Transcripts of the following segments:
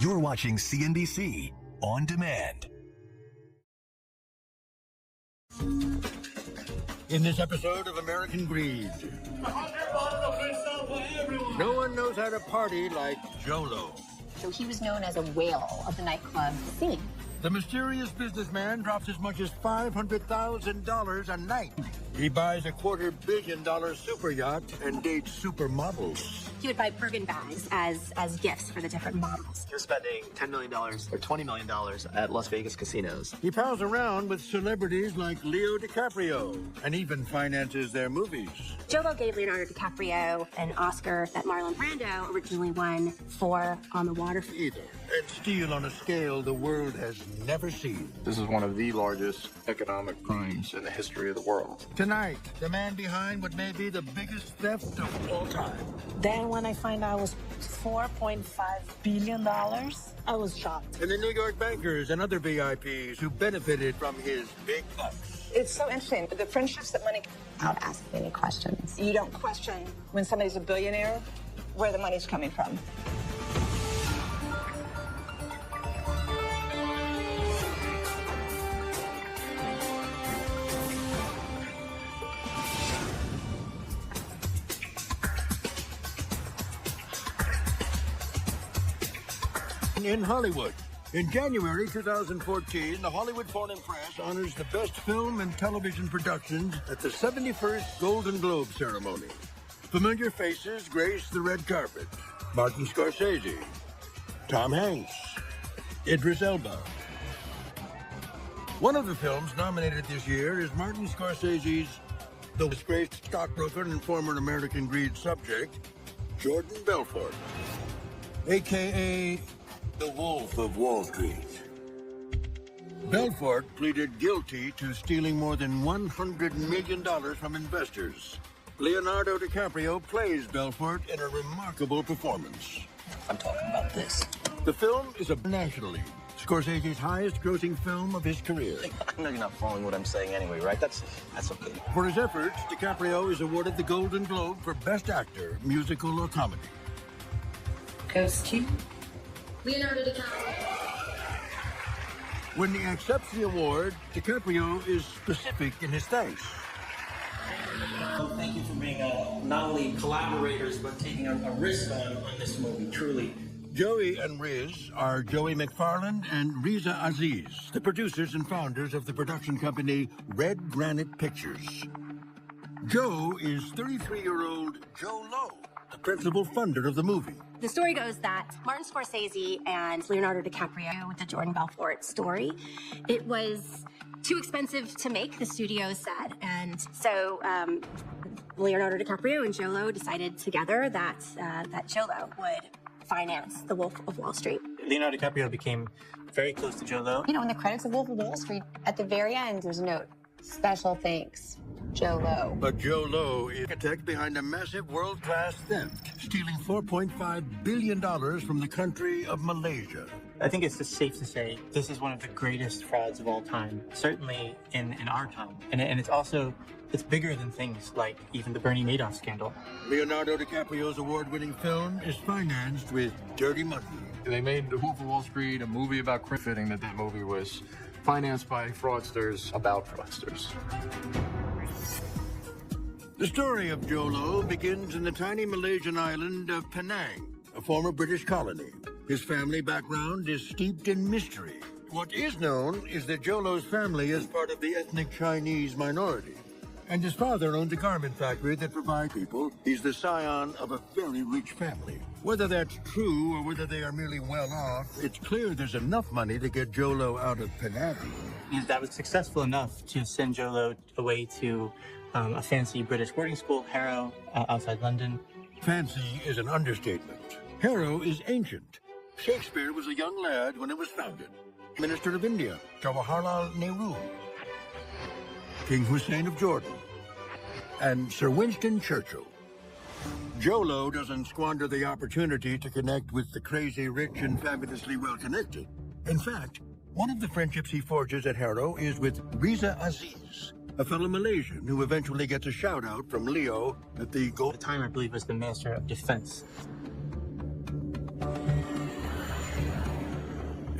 You're watching CNBC On Demand. In this episode of American Greed, no one knows how to party like Jolo. So he was known as a whale of the nightclub scene. The mysterious businessman drops as much as $500,000 a night. He buys a $250 million super yacht and dates supermodels. He would buy Bergen bags as gifts for the different models. He was spending $10 million or $20 million at Las Vegas casinos. He pals around with celebrities like Leo DiCaprio and even finances their movies. Jolo gave Leonardo DiCaprio an Oscar that Marlon Brando originally won for On the Water. Either. And steal on a scale the world has never seen. This is one of the largest economic crimes in the history of the world. Tonight, the man behind what may be the biggest theft of all time. Then when I find out it was $4.5 billion, I was shocked. And the New York bankers and other VIPs who benefited from his big bucks. It's so interesting. The friendships that money... Without asking any questions. You don't question when somebody's a billionaire where the money's coming from. In Hollywood. In January 2014, the Hollywood Foreign Press honors the best film and television productions at the 71st Golden Globe ceremony. Familiar faces grace the red carpet. Martin Scorsese, Tom Hanks, Idris Elba. One of the films nominated this year is Martin Scorsese's the disgraced stockbroker and former American Greed subject, Jordan Belfort, a.k.a. the Wolf of Wall Street. Belfort pleaded guilty to stealing more than $100 million from investors. Leonardo DiCaprio plays Belfort in a remarkable performance. I'm talking about this. The film is a nationally Scorsese's highest-grossing film of his career. I know you're not following what I'm saying anyway, right? That's okay. For his efforts, DiCaprio is awarded the Golden Globe for Best Actor, Musical or Comedy. Ghost King. Leonardo DiCaprio. When he accepts the award, DiCaprio is specific in his thanks. Well, thank you for being not only collaborators, but taking a risk on this movie, truly. Joey and Riz are Joey McFarland and Riza Aziz, the producers and founders of the production company Red Granite Pictures. Joe is 33-year-old Joe Lowe, the principal funder of the movie. The story goes that Martin Scorsese and Leonardo DiCaprio, with the Jordan Belfort story, it was too expensive to make, the studio said. And so Leonardo DiCaprio and Jolo decided together that Jolo would finance The Wolf of Wall Street. Leonardo DiCaprio became very close to Jolo. You know, in the credits of Wolf of Wall Street, at the very end, there's a note, special thanks, Jolo. But Jolo is the architect behind a massive world-class theft, stealing $4.5 billion from the country of Malaysia. I think it's just safe to say this is one of the greatest frauds of all time, certainly in our time. And it's bigger than things like even the Bernie Madoff scandal. Leonardo DiCaprio's award-winning film is financed with dirty money. They made The Wolf of Wall Street a movie about crime, fitting that movie was financed by fraudsters about fraudsters. The story of Jolo begins in the tiny Malaysian island of Penang, a former British colony. His family background is steeped in mystery. What is known is that Jolo's family is part of the ethnic Chinese minority, and his father owns a garment factory that provides people. He's the scion of a very rich family. Whether that's true or whether they are merely well off, it's clear there's enough money to get Jolo out of Penang. That was successful enough to send Jolo away to a fancy British boarding school, Harrow, outside London. Fancy is an understatement. Harrow is ancient. Shakespeare was a young lad when it was founded. Minister of India, Jawaharlal Nehru, King Hussein of Jordan, and Sir Winston Churchill. Jolo doesn't squander the opportunity to connect with the crazy rich and fabulously well-connected. In fact, one of the friendships he forges at Harrow is with Riza Aziz, a fellow Malaysian who eventually gets a shout-out from Leo at the At the time, I believe, was the Minister of Defense.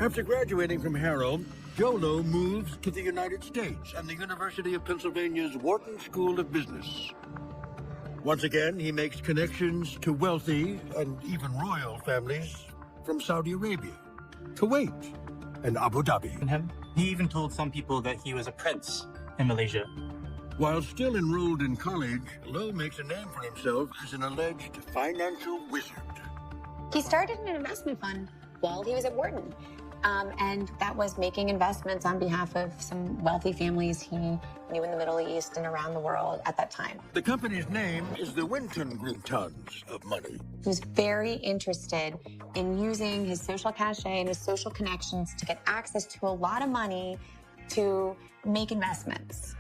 After graduating from Harrow, Jolo moves to the United States and the University of Pennsylvania's Wharton School of Business. Once again, he makes connections to wealthy and even royal families from Saudi Arabia, Kuwait, and Abu Dhabi. He even told some people that he was a prince in Malaysia. While still enrolled in college, Lowe makes a name for himself as an alleged financial wizard. He started an investment fund while he was at Wharton. And that was making investments on behalf of some wealthy families he knew in the Middle East and around the world at that time. The company's name is the Winton Group Tons of Money. He was very interested in using his social cachet and his social connections to get access to a lot of money to make investments.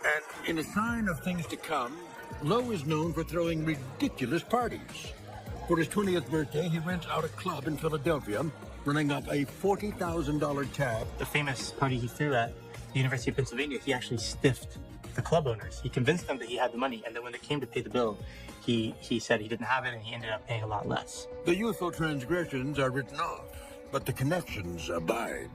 And in a sign of things to come, Lowe is known for throwing ridiculous parties. For his 20th birthday, he rents out a club in Philadelphia, running up a $40,000 tab. The famous party he threw at the University of Pennsylvania, he actually stiffed the club owners. He convinced them that he had the money, and then when they came to pay the bill, he said he didn't have it, and he ended up paying a lot less. The youthful transgressions are written off, but the connections abide.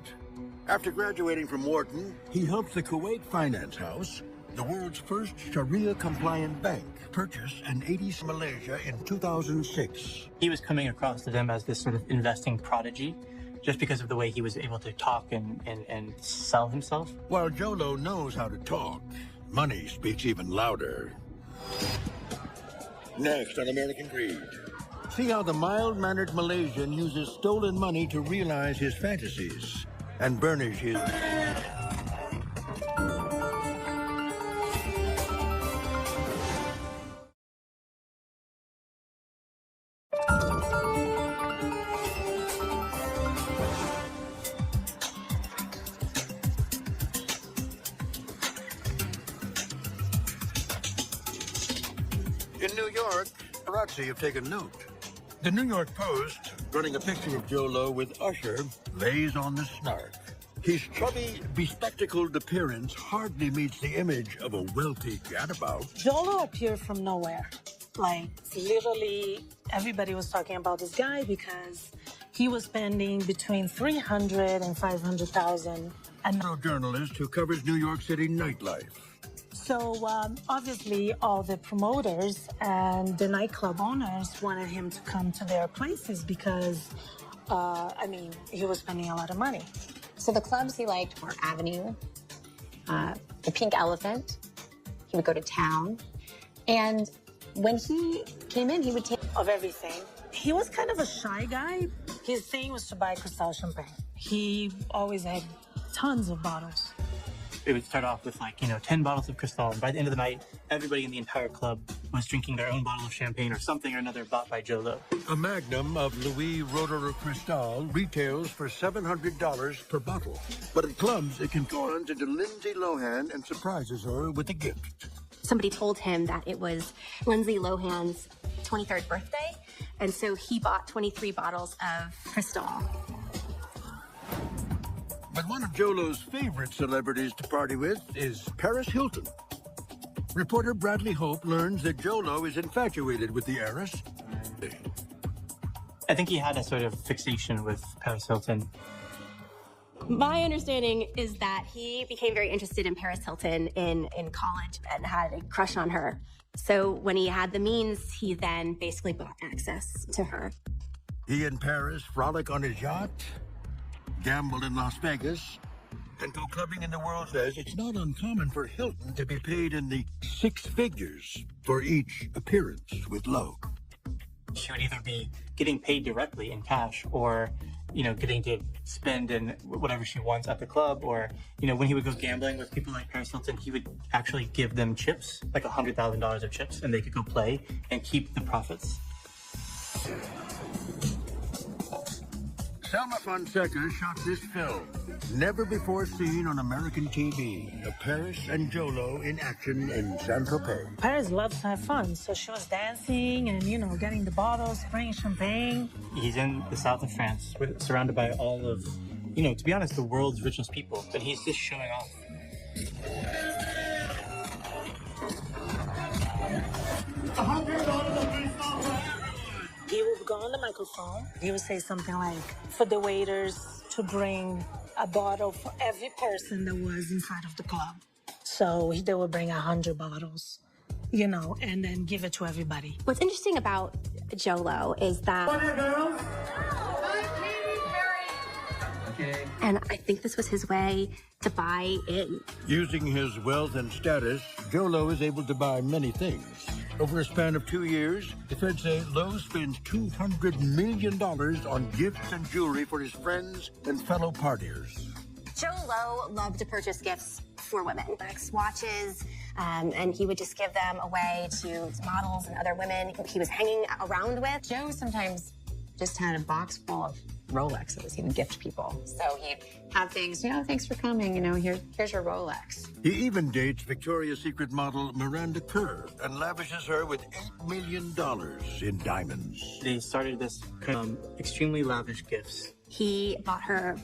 After graduating from Wharton, he helps the Kuwait Finance House, the world's first Sharia-compliant bank, purchase and 80s Malaysia in 2006. He was coming across to them as this sort of investing prodigy, just because of the way he was able to talk and sell himself. While Jolo knows how to talk, money speaks even louder. Next on American Greed. See how the mild-mannered Malaysian uses stolen money to realize his fantasies and burnish his... In New York, paparazzi have taken note. The New York Post, running a picture of Jolo with Usher, lays on the snark. His chubby, bespectacled appearance hardly meets the image of a wealthy gadabout. Jolo appeared from nowhere. Like, literally, everybody was talking about this guy because he was spending between $300,000 and $500,000. And A journalist who covers New York City nightlife. so, obviously, all the promoters and the nightclub owners wanted him to come to their places because, he was spending a lot of money. So the clubs he liked were Avenue, the Pink Elephant. He would go to Town. And when he came in, he would take Of everything. He was kind of a shy guy. His thing was to buy Cristal champagne. He always had tons of bottles. It would start off with 10 bottles of Cristal, and by the end of the night, everybody in the entire club was drinking their own bottle of champagne or something or another bought by Jolo. A magnum of Louis Roederer Cristal retails for $700 per bottle. But at clubs, it can go on to Lindsay Lohan and surprises her with a gift. Somebody told him that it was Lindsay Lohan's 23rd birthday, and so he bought 23 bottles of Cristal. But one of Jolo's favorite celebrities to party with is Paris Hilton. Reporter Bradley Hope learns that Jolo is infatuated with the heiress. I think he had a sort of fixation with Paris Hilton. My understanding is that he became very interested in Paris Hilton in college and had a crush on her. So when he had the means, he then basically bought access to her. He and Paris frolic on his yacht, gamble in Las Vegas, and go clubbing in the world. Says it's not uncommon for Hilton to be paid in the six figures for each appearance with Lowe. She would either be getting paid directly in cash or, getting to spend in whatever she wants at the club. Or, when he would go gambling with people like Paris Hilton, he would actually give them chips, like $100,000 of chips, and they could go play and keep the profits. Selma Fonseca shot this film, never before seen on American TV, of Paris and Jolo in action in Saint-Tropez. Paris loves to have fun, so she was dancing and, getting the bottles, spraying champagne. He's in the south of France, surrounded by all of, to be honest, the world's richest people, but he's just showing off. He would go on the microphone. He would say something like, for the waiters to bring a bottle for every person that was inside of the club. So they would bring 100 bottles, and then give it to everybody. What's interesting about Jolo is that... And I think this was his way to buy in. Using his wealth and status, Jolo is able to buy many things. Over a span of 2 years, the feds say Lowe spends $200 million on gifts and jewelry for his friends and fellow partiers. Jolo loved to purchase gifts for women, like watches, and he would just give them away to models and other women he was hanging around with. Joe sometimes just had a box full of Rolexes he would gift people. So he'd have things, thanks for coming, here's your Rolex. He even dates Victoria's Secret model Miranda Kerr and lavishes her with $8 million in diamonds. They started this extremely lavish gifts. He bought her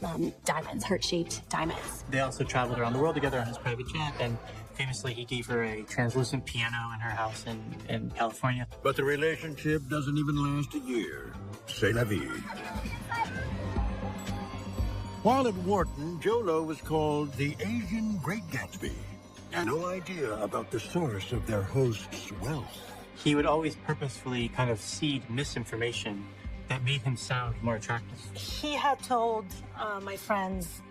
diamonds, heart-shaped diamonds. They also traveled around the world together on his private jet, and famously he gave her a translucent piano in her house in California. But the relationship doesn't even last a year. C'est la vie. While at Wharton, Jolo was called the Asian Great Gatsby. And no idea about the source of their host's wealth. He would always purposefully kind of seed misinformation that made him sound more attractive. He had told my friends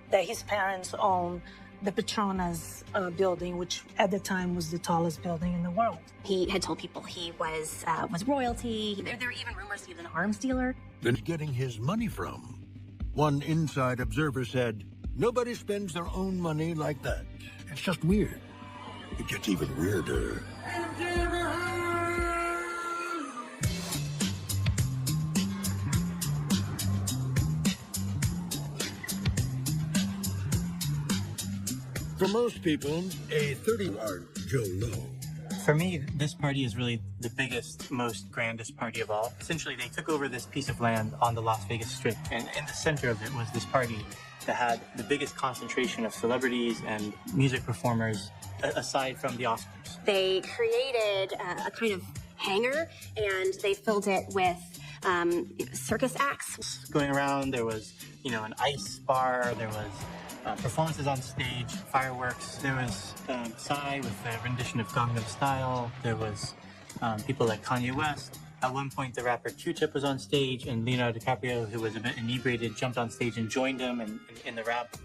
that his parents owned the Petronas building, which at the time was the tallest building in the world. He had told people he was royalty. There were even rumors he was an arms dealer. Then getting his money from. One inside observer said, nobody spends their own money like that. It's just weird. It gets even weirder. For most people, a 30-art Jolo. For me, this party is really the biggest, most grandest party of all. Essentially, they took over this piece of land on the Las Vegas Strip, and in the center of it was this party that had the biggest concentration of celebrities and music performers aside from the Oscars. They created a kind of hangar, and they filled it with circus acts. Going around, there was, an ice bar, there was performances on stage, fireworks. There was Psy with a rendition of Gangnam Style. There was people like Kanye West. At one point, the rapper Q-Tip was on stage, and Leonardo DiCaprio, who was a bit inebriated, jumped on stage and joined him in the rap.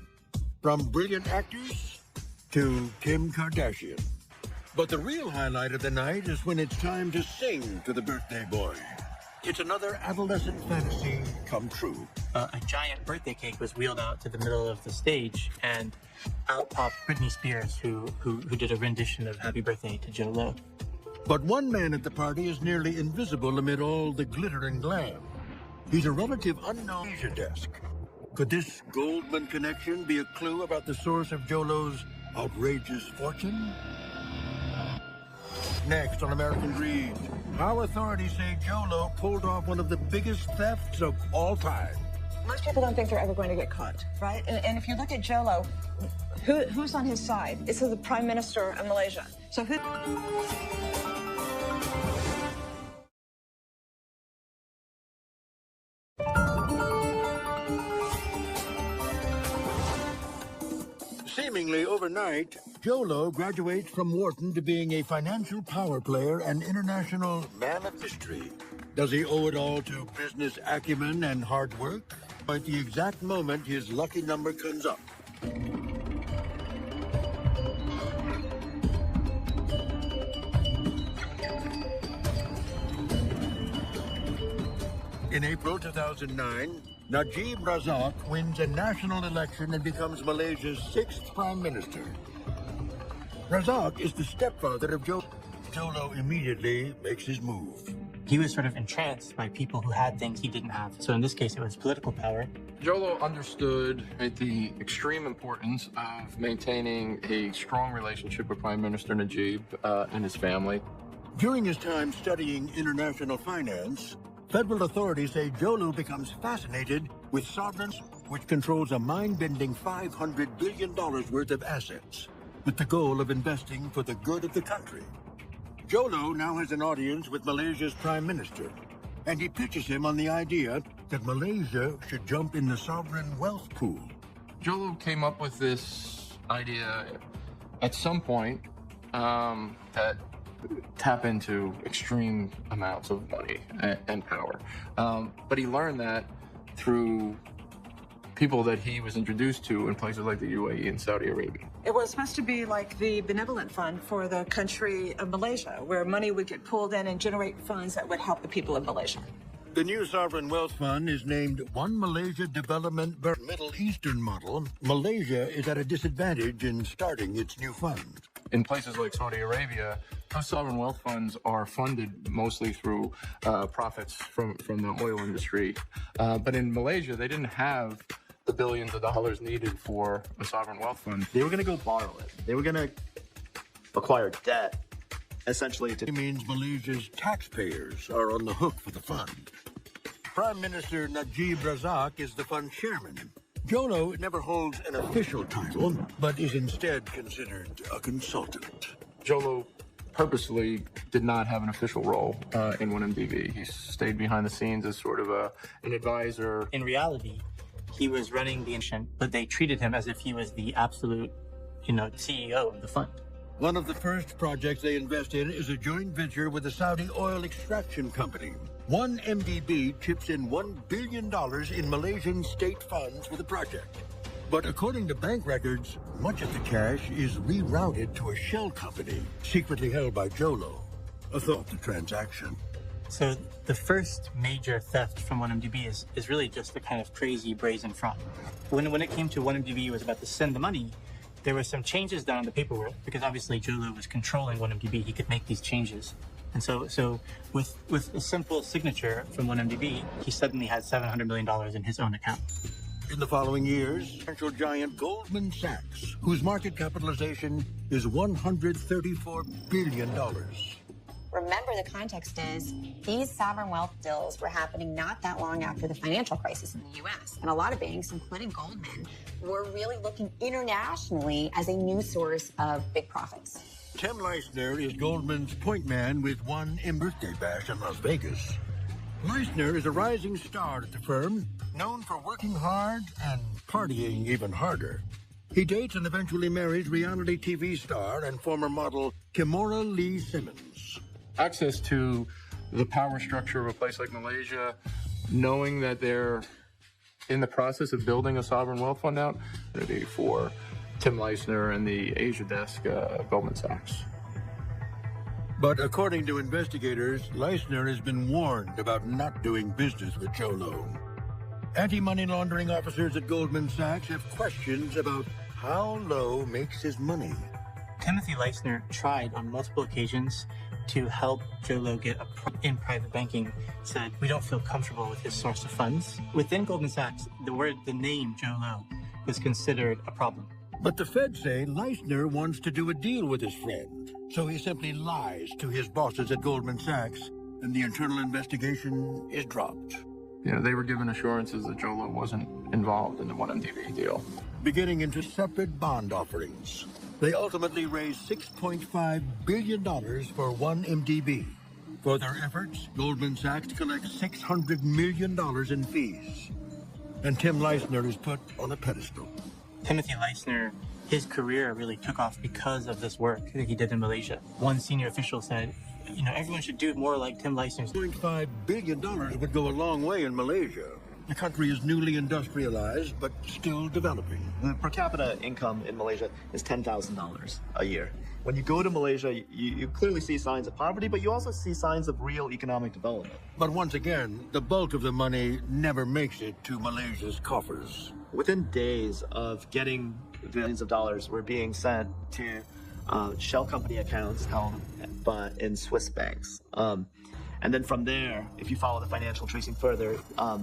From brilliant actors to Kim Kardashian. But the real highlight of the night is when it's time to sing to the birthday boy. It's another adolescent fantasy come true. A giant birthday cake was wheeled out to the middle of the stage, and out popped Britney Spears, who did a rendition of Happy Birthday to Jolo. But one man at the party is nearly invisible amid all the glitter and glam. He's a relative unknown Asia desk. Could this Goldman connection be a clue about the source of Jolo's outrageous fortune? Next on American Greed, how authorities say Jolo pulled off one of the biggest thefts of all time. Most people don't think they're ever going to get caught, right? And if you look at Jolo, who's on his side? It's the Prime Minister of Malaysia. So who... Seemingly overnight, Jolo graduates from Wharton to being a financial power player and international man of mystery. Does he owe it all to business acumen and hard work? At the exact moment his lucky number comes up. In April 2009, Najib Razak wins a national election and becomes Malaysia's 6th prime minister. Razak is the stepfather of Jolo. Jolo immediately makes his move. He was sort of entranced by people who had things he didn't have. So in this case, it was political power. Jolo understood the extreme importance of maintaining a strong relationship with Prime Minister Najib and his family. During his time studying international finance, federal authorities say Jolo becomes fascinated with sovereigns, which controls a mind-bending $500 billion worth of assets, with the goal of investing for the good of the country. Jolo now has an audience with Malaysia's Prime Minister. And he pitches him on the idea that Malaysia should jump in the sovereign wealth pool. Jolo came up with this idea at some point that tap into extreme amounts of money and power. But he learned that through people that he was introduced to in places like the UAE and Saudi Arabia. It was supposed to be like the benevolent fund for the country of Malaysia, where money would get pulled in and generate funds that would help the people of Malaysia. The new sovereign wealth fund is named One Malaysia Development Middle Eastern Model. Malaysia is at a disadvantage in starting its new fund. In places like Saudi Arabia, those sovereign wealth funds are funded mostly through profits from the oil industry. But in Malaysia, they didn't have the billions of dollars needed for a sovereign wealth fund. They were going to go borrow it. They were going to acquire debt, essentially. It means Malaysia's taxpayers are on the hook for the fund. Prime Minister Najib Razak is the fund chairman. Jolo never holds an official title, but is instead considered a consultant. Jolo purposely did not have an official role in 1MDB. He stayed behind the scenes as sort of an advisor. In reality, he was running the institution, but they treated him as if he was the absolute, CEO of the fund. One of the first projects they invest in is a joint venture with a Saudi oil extraction company. 1MDB chips in $1 billion in Malaysian state funds for the project. But according to bank records, much of the cash is rerouted to a shell company secretly held by Jolo. A thought the transaction. So the first major theft from 1MDB is really just the kind of crazy brazen fraud. When it came to 1MDB was about to send the money, there were some changes done on the paperwork because obviously Jolo was controlling 1MDB. He could make these changes. And so with a simple signature from 1MDB, he suddenly had $700 million in his own account. In the following years, financial giant Goldman Sachs, whose market capitalization is $134 billion. Remember, the context is these sovereign wealth deals were happening not that long after the financial crisis in the U.S. And a lot of banks, including Goldman, were really looking internationally as a new source of big profits. Tim Leissner is Goldman's point man with one birthday bash in Las Vegas. Leissner is a rising star at the firm, known for working hard and partying even harder. He dates and eventually marries reality TV star and former model Kimora Lee Simmons. Access to the power structure of a place like Malaysia, knowing that they're in the process of building a sovereign wealth fund out, for Tim Leissner and the Asia desk of Goldman Sachs. But according to investigators, Leissner has been warned about not doing business with Jolo. Anti-money laundering officers at Goldman Sachs have questions about how Low makes his money. Timothy Leissner tried on multiple occasions to help Jolo get in private banking, said, we don't feel comfortable with his source of funds. Within Goldman Sachs, the name Jolo was considered a problem. But the feds say Leissner wants to do a deal with his friend, so he simply lies to his bosses at Goldman Sachs, and the internal investigation is dropped. They were given assurances that Jolo wasn't involved in the 1MDB deal. Beginning into separate bond offerings, they ultimately raised $6.5 billion for 1MDB. For their efforts, Goldman Sachs collects $600 million in fees. And Tim Leissner is put on a pedestal. Timothy Leissner, his career really took off because of this work that he did in Malaysia. One senior official said, everyone should do more like Tim Leissner. $2.5 billion would go a long way in Malaysia. The country is newly industrialized, but still developing. The per capita income in Malaysia is $10,000 a year. When you go to Malaysia, you clearly see signs of poverty, but you also see signs of real economic development. But once again, the bulk of the money never makes it to Malaysia's coffers. Within days of getting billions of dollars were being sent to shell company accounts held in Swiss banks. And then from there, if you follow the financial tracing further,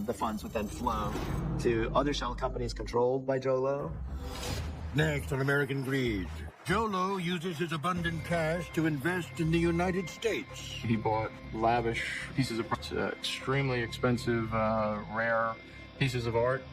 the funds would then flow to other shell companies controlled by Jolo. Next on American Greed, Jolo uses his abundant cash to invest in the United States. He bought lavish pieces of extremely expensive, rare pieces of art.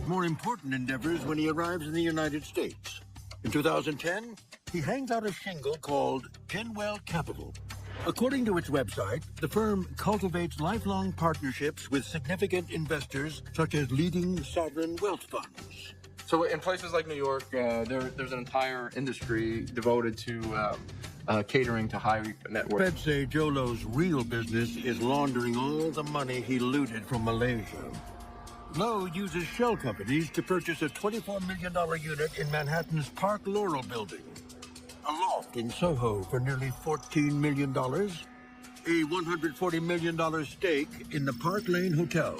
more important endeavors when he arrives in the United States. In 2010, he hangs out a shingle called Genwell Capital. According to its website, the firm cultivates lifelong partnerships with significant investors such as leading sovereign wealth funds. So in places like New York, there's an entire industry devoted to catering to high net worth. Feds say Jolo's real business is laundering all the money he looted from Malaysia. Lowe uses shell companies to purchase a $24 million unit in Manhattan's Park Laurel building, a loft in Soho for nearly $14 million, a $140 million stake in the Park Lane Hotel,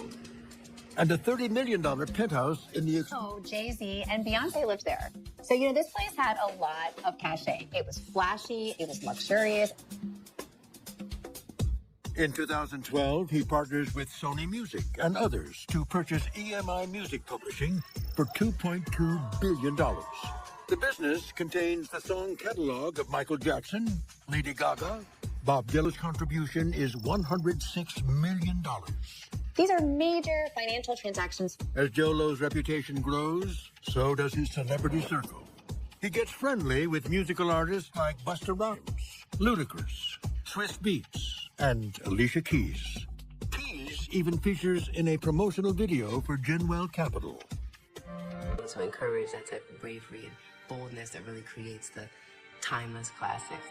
and a $30 million penthouse in the... Oh, Jay-Z and Beyonce lived there. So, this place had a lot of cachet. It was flashy, it was luxurious. In 2012, he partners with Sony Music and others to purchase EMI Music Publishing for $2.2 billion. The business contains the song catalog of Michael Jackson, Lady Gaga. Bob Dylan's contribution is $106 million. These are major financial transactions. As Jolo's reputation grows, so does his celebrity circle. He gets friendly with musical artists like Busta Rhymes, Ludacris, Swiss Beats, and Alicia Keys. Keys even features in a promotional video for Genwell Capital. To encourage that type of bravery and boldness that really creates the timeless classics.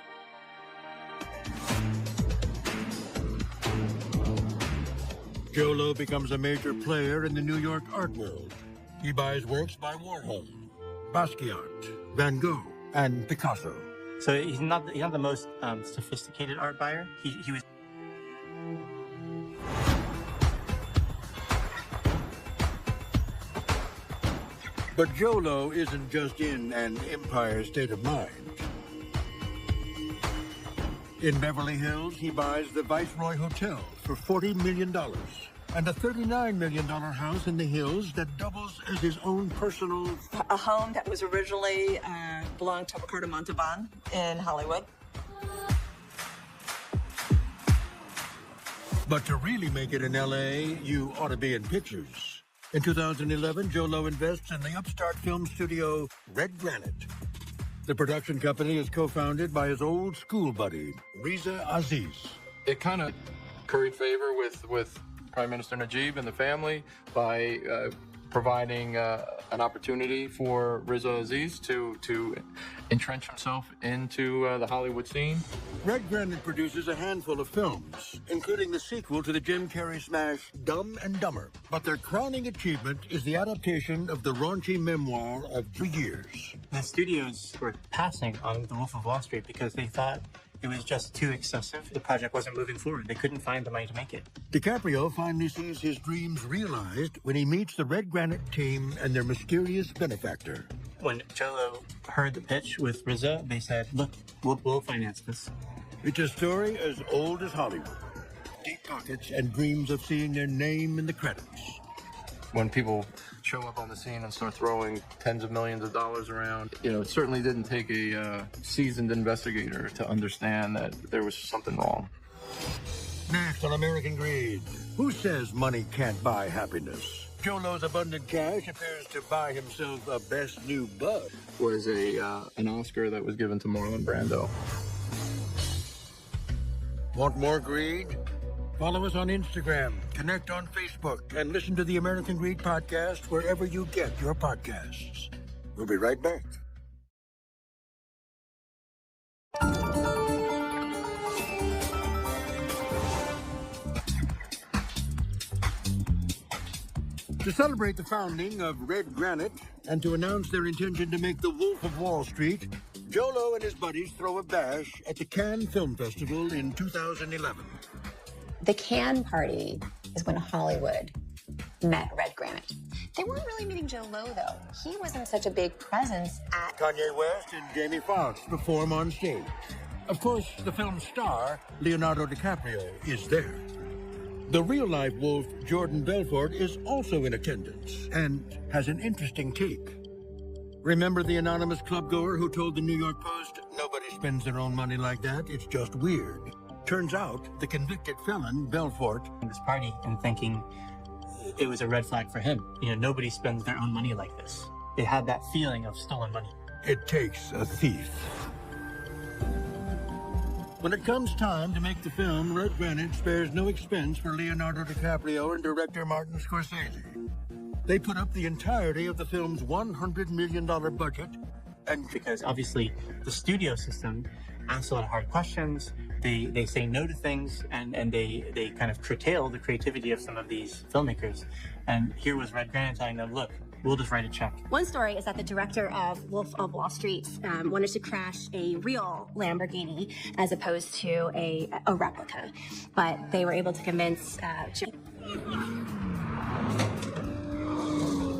Jolo becomes a major player in the New York art world. He buys works by Warhol, Basquiat, Van Gogh, and Picasso. So he's not the most sophisticated art buyer. He was. But Jolo isn't just in an empire state of mind. In Beverly Hills, he buys the Viceroy Hotel for $40 million and a $39 million house in the hills that doubles as his own personal... A home that was originally belonged to Ricardo Montalban in Hollywood. But to really make it in L.A., you ought to be in pictures. In 2011, Jolo invests in the upstart film studio Red Granite. The production company is co-founded by his old school buddy, Riza Aziz. It kind of curried favor with Prime Minister Najib and the family by providing an opportunity for Riza Aziz to entrench himself into the Hollywood scene. Red Granite produces a handful of films, including the sequel to the Jim Carrey smash Dumb and Dumber. But their crowning achievement is the adaptation of the raunchy memoir of 2 years. The studios were passing on The Wolf of Wall Street because they thought it was just too excessive. The project wasn't moving forward. They couldn't find the money to make it. DiCaprio finally sees his dreams realized when he meets the Red Granite team and their mysterious benefactor. When Jolo heard the pitch with Riza, they said, look, we'll finance this. It's a story as old as Hollywood. Deep pockets and dreams of seeing their name in the credits. When people show up on the scene and start throwing tens of millions of dollars around, it certainly didn't take a seasoned investigator to understand that there was something wrong. Next on American Greed, who says money can't buy happiness? Jolo's abundant cash appears to buy himself a best new bud. Was an Oscar that was given to Marlon Brando. Want more greed? Follow us on Instagram, connect on Facebook, and listen to the American Greed podcast wherever you get your podcasts. We'll be right back. To celebrate the founding of Red Granite and to announce their intention to make the Wolf of Wall Street, Jolo and his buddies throw a bash at the Cannes Film Festival in 2011. The Cannes party is when Hollywood met Red Granite. They weren't really meeting Jolo, though. He wasn't such a big presence at... Kanye West and Jamie Foxx perform on stage. Of course, the film's star, Leonardo DiCaprio, is there. The real-life wolf, Jordan Belfort, is also in attendance and has an interesting take. Remember the anonymous clubgoer who told the New York Post, "Nobody spends their own money like that, it's just weird"? Turns out, the convicted felon, Belfort... This party and thinking, it was a red flag for him. Nobody spends their own money like this. It had that feeling of stolen money. It takes a thief. When it comes time to make the film, Red Granite spares no expense for Leonardo DiCaprio and director Martin Scorsese. They put up the entirety of the film's $100 million budget, and because obviously the studio system asks a lot of hard questions. They say no to things, and they kind of curtail the creativity of some of these filmmakers. And here was Red Granite telling them, look, we'll just write a check. One story is that the director of Wolf of Wall Street wanted to crash a real Lamborghini as opposed to a replica, but they were able to convince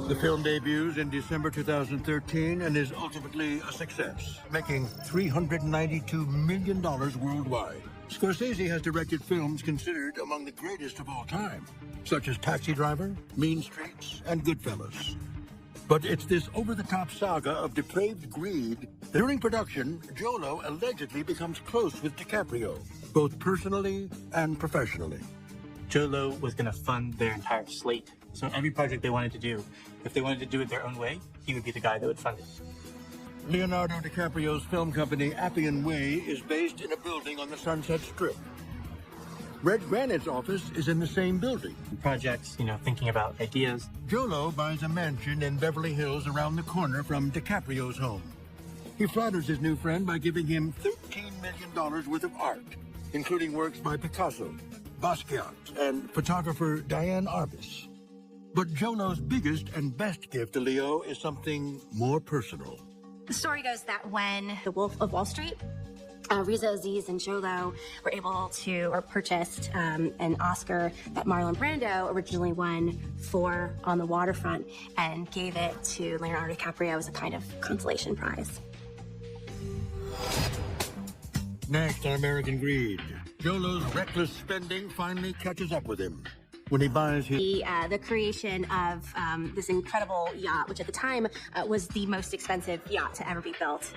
The film debuts in December 2013 and is ultimately a success, making $392 million worldwide. Scorsese has directed films considered among the greatest of all time, such as Taxi Driver, Mean Streets, and Goodfellas. But it's this over-the-top saga of depraved greed. During production, Jolo allegedly becomes close with DiCaprio, both personally and professionally. Jolo was going to fund their entire slate. So every project they wanted to do, if they wanted to do it their own way, he would be the guy that would fund it. Leonardo DiCaprio's film company Appian Way is based in a building on the Sunset Strip. Red Granite's office is in the same building. Projects, thinking about ideas. Jolo buys a mansion in Beverly Hills around the corner from DiCaprio's home. He flatters his new friend by giving him $13 million worth of art, including works by Picasso, Basquiat, and photographer Diane Arbus. But Jolo's biggest and best gift to Leo is something more personal. The story goes that when The Wolf of Wall Street, Riza Aziz and Jolo were able to, or purchased an Oscar that Marlon Brando originally won for On the Waterfront, and gave it to Leonardo DiCaprio as a kind of consolation prize. Next on American Greed, Jolo's reckless spending finally catches up with him when he buys his... The creation of this incredible yacht, which at the time was the most expensive yacht to ever be built.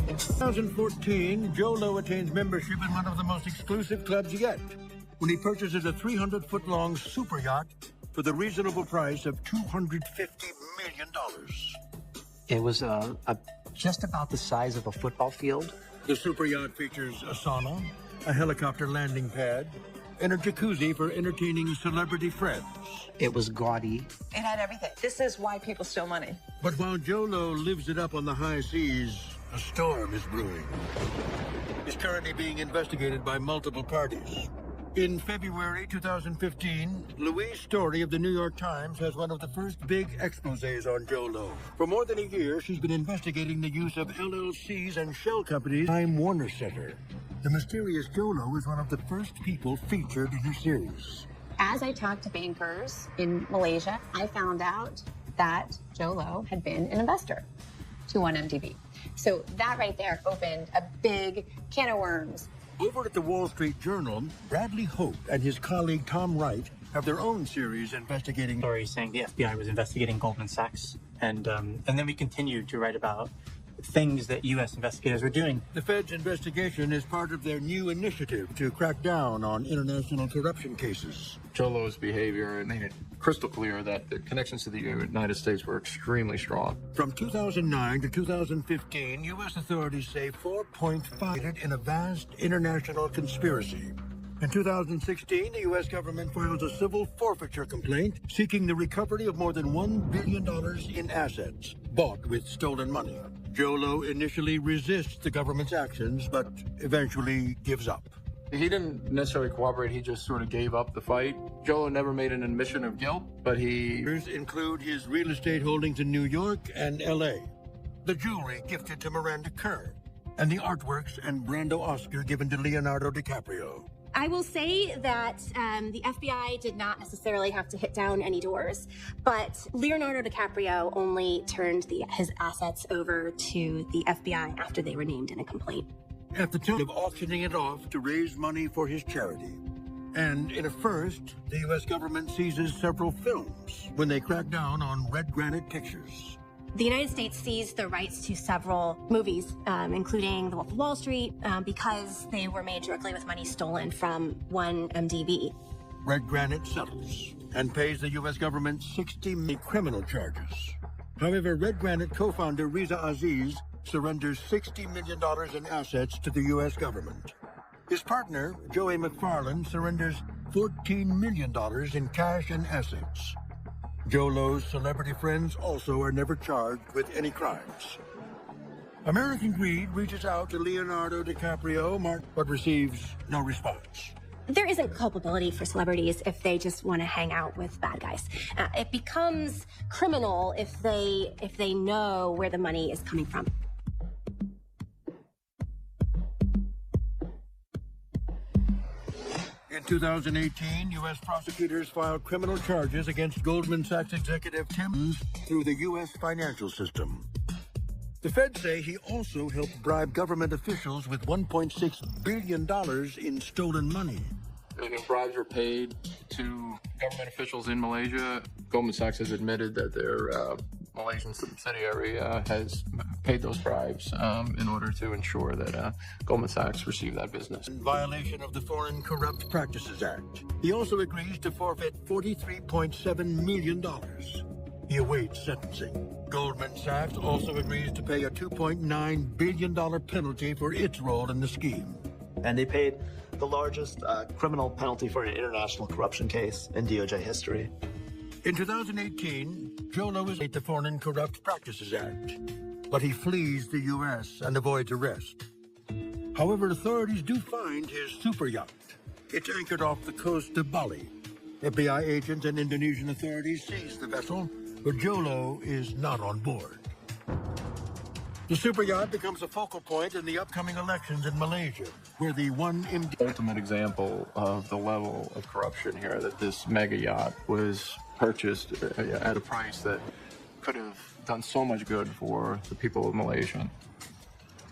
In 2014, Jolo attains membership in one of the most exclusive clubs yet, when he purchases a 300-foot-long super yacht for the reasonable price of $250 million. It was just about the size of a football field. The super yacht features a sauna, a helicopter landing pad, and a jacuzzi for entertaining celebrity friends. It was gaudy. It had everything. This is why people steal money. But while Jolo lives it up on the high seas, a storm is brewing. It's currently being investigated by multiple parties. In February 2015, Louise Story of the New York Times has one of the first big exposés on Jolo. For more than a year, she's been investigating the use of LLCs and shell companies Time Warner Center. The mysterious Jolo is one of the first people featured in her series. As I talked to bankers in Malaysia, I found out that Jolo had been an investor to 1MDB. So that right there opened a big can of worms. Over at the Wall Street Journal, Bradley Hope and his colleague Tom Wright have their own series investigating stories saying the FBI was investigating Goldman Sachs, and then we continued to write about things that U.S. investigators were doing. The Fed's investigation is part of their new initiative to crack down on international corruption cases. Jolo's behavior made it crystal clear that the connections to the United States were extremely strong. From 2009 to 2015, U.S. authorities say 4.5 in a vast international conspiracy. In 2016, the U.S. government files a civil forfeiture complaint seeking the recovery of more than $1 billion in assets bought with stolen money. Jolo initially resists the government's actions, but eventually gives up. He didn't necessarily cooperate, he just sort of gave up the fight. Jolo never made an admission of guilt, but he... include his real estate holdings in New York and L.A., the jewelry gifted to Miranda Kerr, and the artworks and Brando Oscar given to Leonardo DiCaprio. I will say that the FBI did not necessarily have to hit down any doors, but Leonardo DiCaprio only turned his assets over to the FBI after they were named in a complaint. At the time of auctioning it off to raise money for his charity. And in a first, the U.S. government seizes several films when they crack down on Red Granite Pictures. The United States seized the rights to several movies, including The Wolf of Wall Street, because they were made directly with money stolen from one MDB. Red Granite settles and pays the U.S. government 60 million criminal charges. However, Red Granite co-founder Riza Aziz surrenders $60 million in assets to the U.S. government. His partner, Joey McFarland, surrenders $14 million in cash and assets. Joe Lowe's celebrity friends also are never charged with any crimes. American Greed reaches out to Leonardo DiCaprio, but receives no response. There isn't culpability for celebrities if they just want to hang out with bad guys. It becomes criminal if they know where the money is coming from. In 2018, U.S. prosecutors filed criminal charges against Goldman Sachs executive Tim through the U.S. financial system. The feds say he also helped bribe government officials with $1.6 billion in stolen money. Bribes were paid to government officials in Malaysia. Goldman Sachs has admitted that their Malaysian subsidiary has paid those bribes in order to ensure that Goldman Sachs received that business. In violation of the Foreign Corrupt Practices Act, he also agrees to forfeit $43.7 million. He awaits sentencing. Goldman Sachs also agrees to pay a $2.9 billion penalty for its role in the scheme. And they paid the largest criminal penalty for an international corruption case in DOJ history. In 2018, Joe Lowe is the Foreign Corrupt Practices Act, but he flees the U.S. and avoids arrest. However, authorities do find his super yacht. It's anchored off the coast of Bali. FBI agents and Indonesian authorities seize the vessel, but Joe Lowe is not on board. The super yacht becomes a focal point in the upcoming elections in Malaysia, where the ultimate example of the level of corruption here, that this mega yacht was purchased at a price that could have done so much good for the people of Malaysia.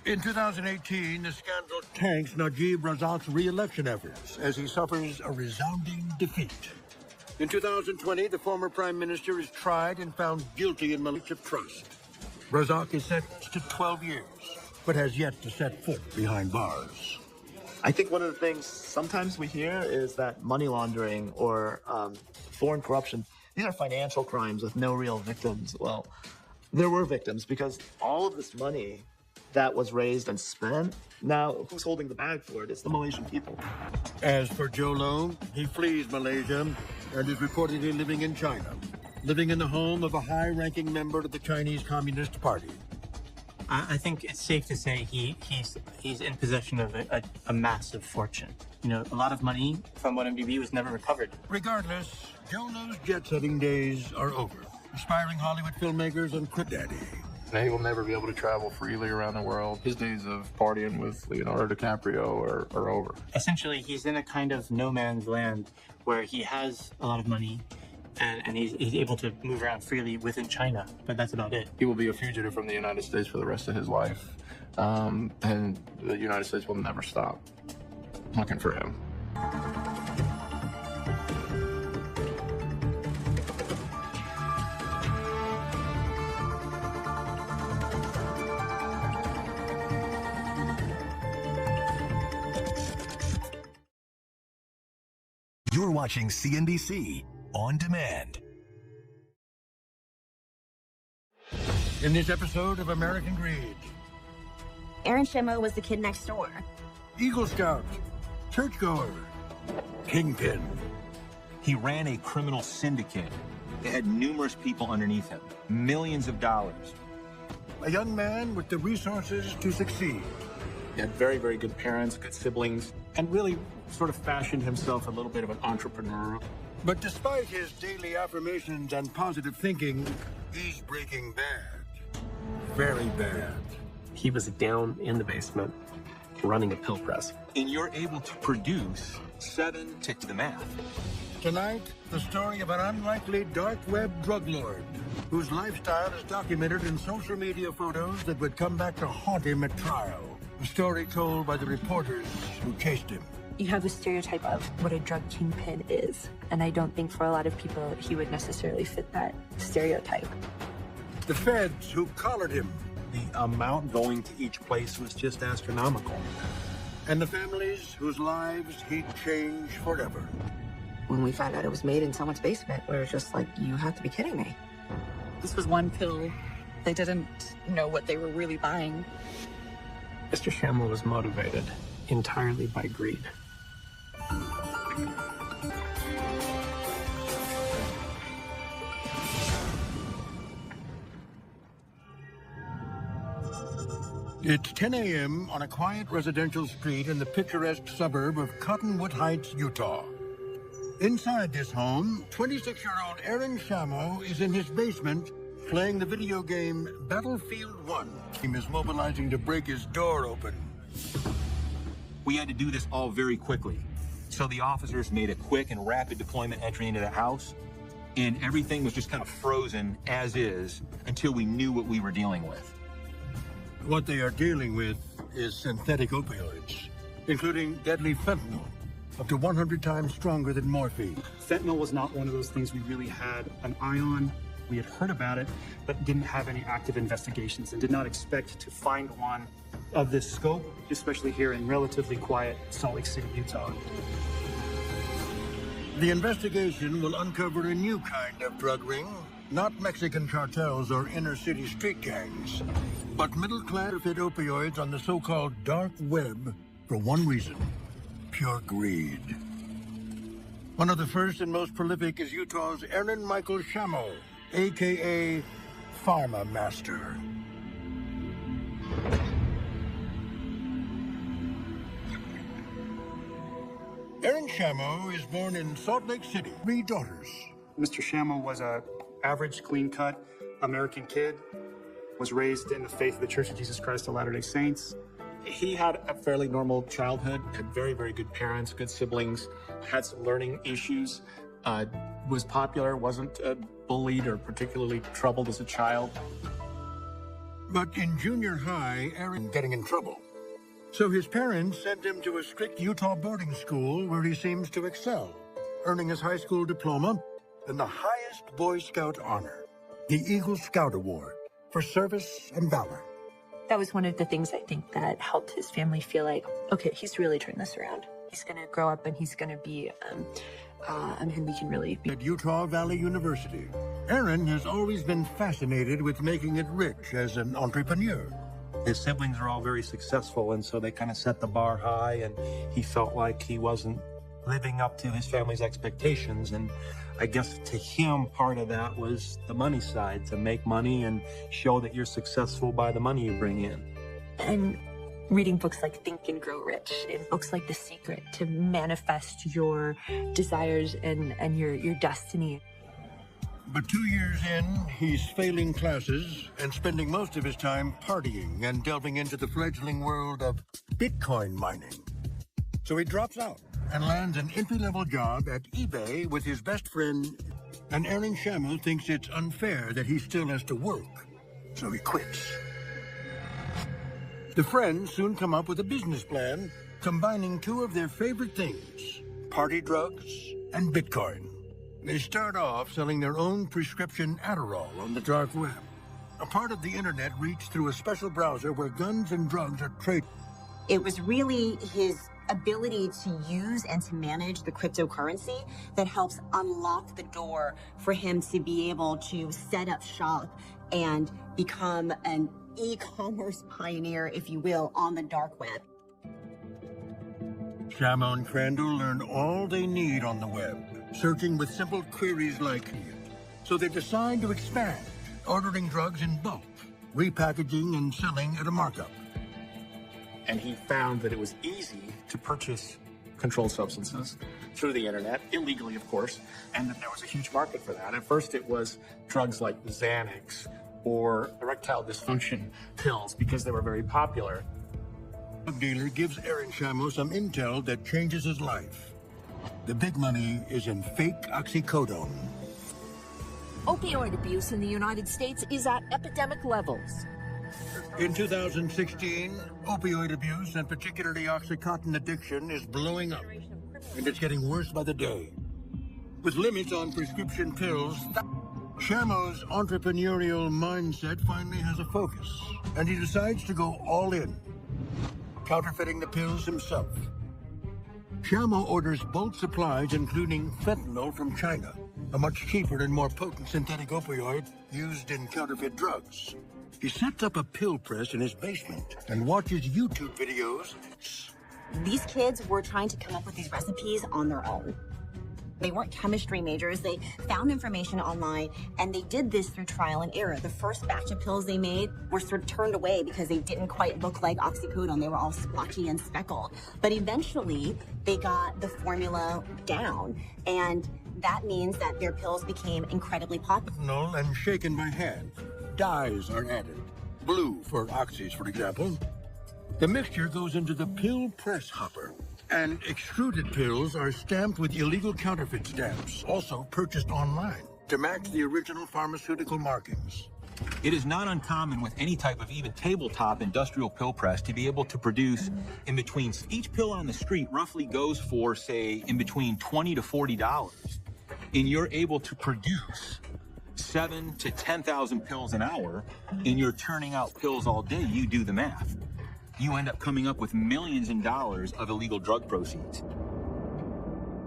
In 2018, the scandal tanks Najib Razak's re-election efforts as he suffers a resounding defeat. In 2020, the former prime minister is tried and found guilty in Malaysia of trust. Razak is sentenced to 12 years, but has yet to set foot behind bars. I think one of the things sometimes we hear is that money laundering or foreign corruption, these are financial crimes with no real victims. Well, there were victims because all of this money that was raised and spent, now who's holding the bag for it? It's the Malaysian people. As for Joe Lowe, he flees Malaysia and is reportedly living in China, living in the home of a high-ranking member of the Chinese Communist Party. I think it's safe to say he's in possession of a massive fortune. You know, a lot of money from what MDB was never recovered. Regardless, Joe Lowe's jet-setting days are over. Aspiring Hollywood filmmakers and Crypt Daddy. He will never be able to travel freely around the world. His days of partying with Leonardo DiCaprio are over. Essentially, he's in a kind of no man's land where he has a lot of money and he's able to move around freely within China, but that's about it. He will be a fugitive from the United States for the rest of his life, and the United States will never stop looking for him. You're watching CNBC On Demand. In this episode of American Greed, Aaron Shimo was the kid next door. Eagle Scout, churchgoer, kingpin. He ran a criminal syndicate. It had numerous people underneath him, millions of dollars. A young man with the resources to succeed. He had very, very good parents, good siblings, and really sort of fashioned himself a little bit of an entrepreneur. But despite his daily affirmations and positive thinking, he's breaking bad. Very bad. He was down in the basement running a pill press. And you're able to produce 7 to the math. Tonight, the story of an unlikely dark web drug lord whose lifestyle is documented in social media photos that would come back to haunt him at trial. A story told by the reporters who chased him. You have a stereotype of what a drug kingpin is, and I don't think for a lot of people he would necessarily fit that stereotype. The feds who collared him. The amount going to each place was just astronomical. And the families whose lives he'd change forever. When we found out it was made in someone's basement, we were just like, you have to be kidding me. This was one pill. They didn't know what they were really buying. Mr. Shammo was motivated entirely by greed. It's 10 a.m. on a quiet residential street in the picturesque suburb of Cottonwood Heights, Utah. Inside this home, 26-year-old Aaron Shammo is in his basement playing the video game Battlefield 1. He is mobilizing to break his door open. We had to do this all very quickly. So the officers made a quick and rapid deployment entry into the house, and everything was just kind of frozen as is until we knew what we were dealing with. What they are dealing with is synthetic opioids, including deadly fentanyl, up to 100 times stronger than morphine. Fentanyl was not one of those things we really had an eye on. We had heard about it, but didn't have any active investigations and did not expect to find one of this scope, especially here in relatively quiet Salt Lake City, Utah. The investigation will uncover a new kind of drug ring, not Mexican cartels or inner-city street gangs, but middle-class fit opioids on the so-called dark web for one reason: pure greed. One of the first and most prolific is Utah's Aaron Michael Shammo, a.k.a. Pharma Master. Aaron Shammo is born in Salt Lake City, 3 daughters. Mr. Shammo was a average, clean-cut American kid, was raised in the faith of the Church of Jesus Christ of Latter-day Saints. He had a fairly normal childhood, had very, very good parents, good siblings, had some learning issues, was popular, wasn't bullied or particularly troubled as a child. But in junior high, Aaron getting in trouble. So his parents sent him to a strict Utah boarding school where he seems to excel, earning his high school diploma and the highest Boy Scout honor, the Eagle Scout Award for service and valor. That was one of the things I think that helped his family feel like, okay, he's really turned this around. He's going to grow up and he's going to be, and we can really be. At Utah Valley University, Aaron has always been fascinated with making it rich as an entrepreneur. His siblings are all very successful, and so they kind of set the bar high, and he felt like he wasn't living up to his family's expectations. And I guess to him, part of that was the money side, to make money and show that you're successful by the money you bring in. And reading books like Think and Grow Rich and books like The Secret to manifest your desires and your destiny. But 2 years in, he's failing classes and spending most of his time partying and delving into the fledgling world of Bitcoin mining. So he drops out and lands an entry-level job at eBay with his best friend, and Aaron Shammo thinks it's unfair that he still has to work, so he quits. The friends soon come up with a business plan combining 2 of their favorite things: party drugs and Bitcoin. They start off selling their own prescription Adderall on the dark web, a part of the internet reached through a special browser where guns and drugs are traded. It was really his ability to use and to manage the cryptocurrency that helps unlock the door for him to be able to set up shop and become an e-commerce pioneer, if you will, on the dark web. Shammo and Crandall learn all they need on the web, searching with simple queries like, so they decide to expand, ordering drugs in bulk, repackaging and selling at a markup. And he found that it was easy to purchase controlled substances through the internet, illegally, of course, and that there was a huge market for that. At first, it was drugs like Xanax or erectile dysfunction pills because they were very popular. The dealer gives Aaron Shammo some intel that changes his life. The big money is in fake oxycodone. Opioid abuse in the United States is at epidemic levels. In 2016, opioid abuse, and particularly Oxycontin addiction, is blowing up, and it's getting worse by the day. With limits on prescription pills, Shamo's entrepreneurial mindset finally has a focus, and he decides to go all in, counterfeiting the pills himself. Shamo orders bulk supplies, including fentanyl from China, a much cheaper and more potent synthetic opioid used in counterfeit drugs. He sets up a pill press in his basement and watches YouTube videos. These kids were trying to come up with these recipes on their own. They weren't chemistry majors. They found information online, and they did this through trial and error. The first batch of pills they made were sort of turned away because they didn't quite look like oxycodone. They were all splotchy and speckled. But eventually, they got the formula down, and that means that their pills became incredibly popular. Fentanyl and shaken by hand. Dyes are added. Blue for oxys, for example. The mixture goes into the pill press hopper. And extruded pills are stamped with illegal counterfeit stamps, also purchased online, to match the original pharmaceutical markings. It is not uncommon with any type of even tabletop industrial pill press to be able to produce in between, each pill on the street roughly goes for, say, in between $20 to $40. And you're able to produce 7 to 10,000 pills an hour, and you're turning out pills all day. You do the math. You end up coming up with millions in dollars of illegal drug proceeds.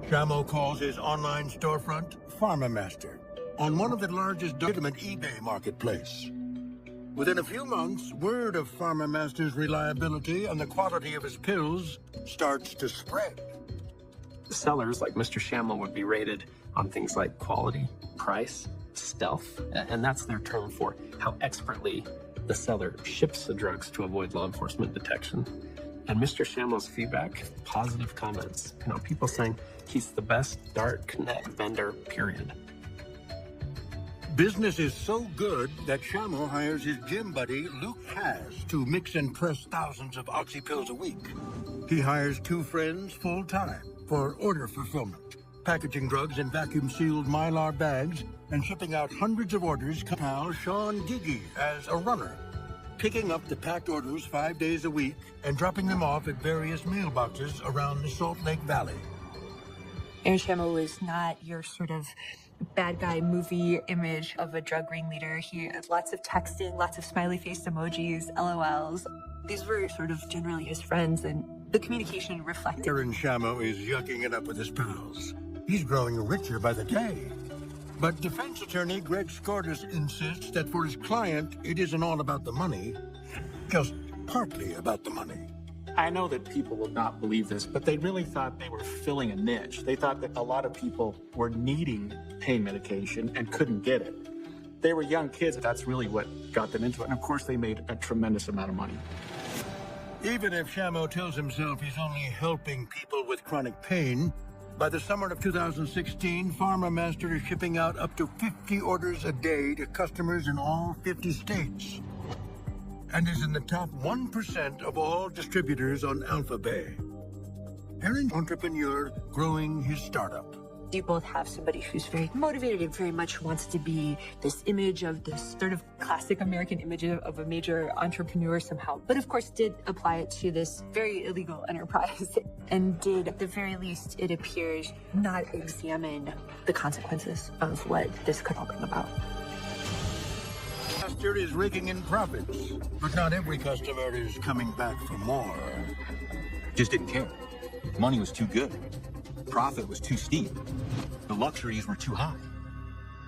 Shamo calls his online storefront PharmaMaster, on one of the largest legitimate eBay marketplace. Within a few months, word of PharmaMaster's reliability and the quality of his pills starts to spread. Sellers like Mr. Shamo would be rated on things like quality, price, stealth, and that's their term for how expertly the seller ships the drugs to avoid law enforcement detection. And Mr. Shamo's feedback, positive comments, people saying he's the best darknet vendor, period. Business is so good that Shamo hires his gym buddy, Luke Haas, to mix and press thousands of oxy pills a week. He hires 2 friends full-time for order fulfillment, packaging drugs in vacuum-sealed Mylar bags and shipping out hundreds of orders. Pal Sean Gigi as a runner, picking up the packed orders 5 days a week and dropping them off at various mailboxes around the Salt Lake Valley. Aaron Shamo is not your sort of bad guy movie image of a drug ringleader. He has lots of texting, lots of smiley face emojis, LOLs. These were sort of generally his friends, and the communication reflected. Aaron Shamo is yucking it up with his pals. He's growing richer by the day. But defense attorney Greg Skordas insists that for his client, it isn't all about the money, just partly about the money. I know that people will not believe this, but they really thought they were filling a niche. They thought that a lot of people were needing pain medication and couldn't get it. They were young kids. That's really what got them into it. And of course, they made a tremendous amount of money. Even if Shamo tells himself he's only helping people with chronic pain, by the summer of 2016, PharmaMaster is shipping out up to 50 orders a day to customers in all 50 states, and is in the top 1% of all distributors on Alphabay. Aaron, entrepreneur, growing his startup. You both have somebody who's very motivated and very much wants to be this image of this sort of classic American image of a major entrepreneur somehow, but of course did apply it to this very illegal enterprise and did, at the very least, it appears, not examine the consequences of what this could all bring about. Master is raking in profits, but not every customer is coming back for more. Just didn't care. Money was too good. Profit was too steep. The luxuries were too high.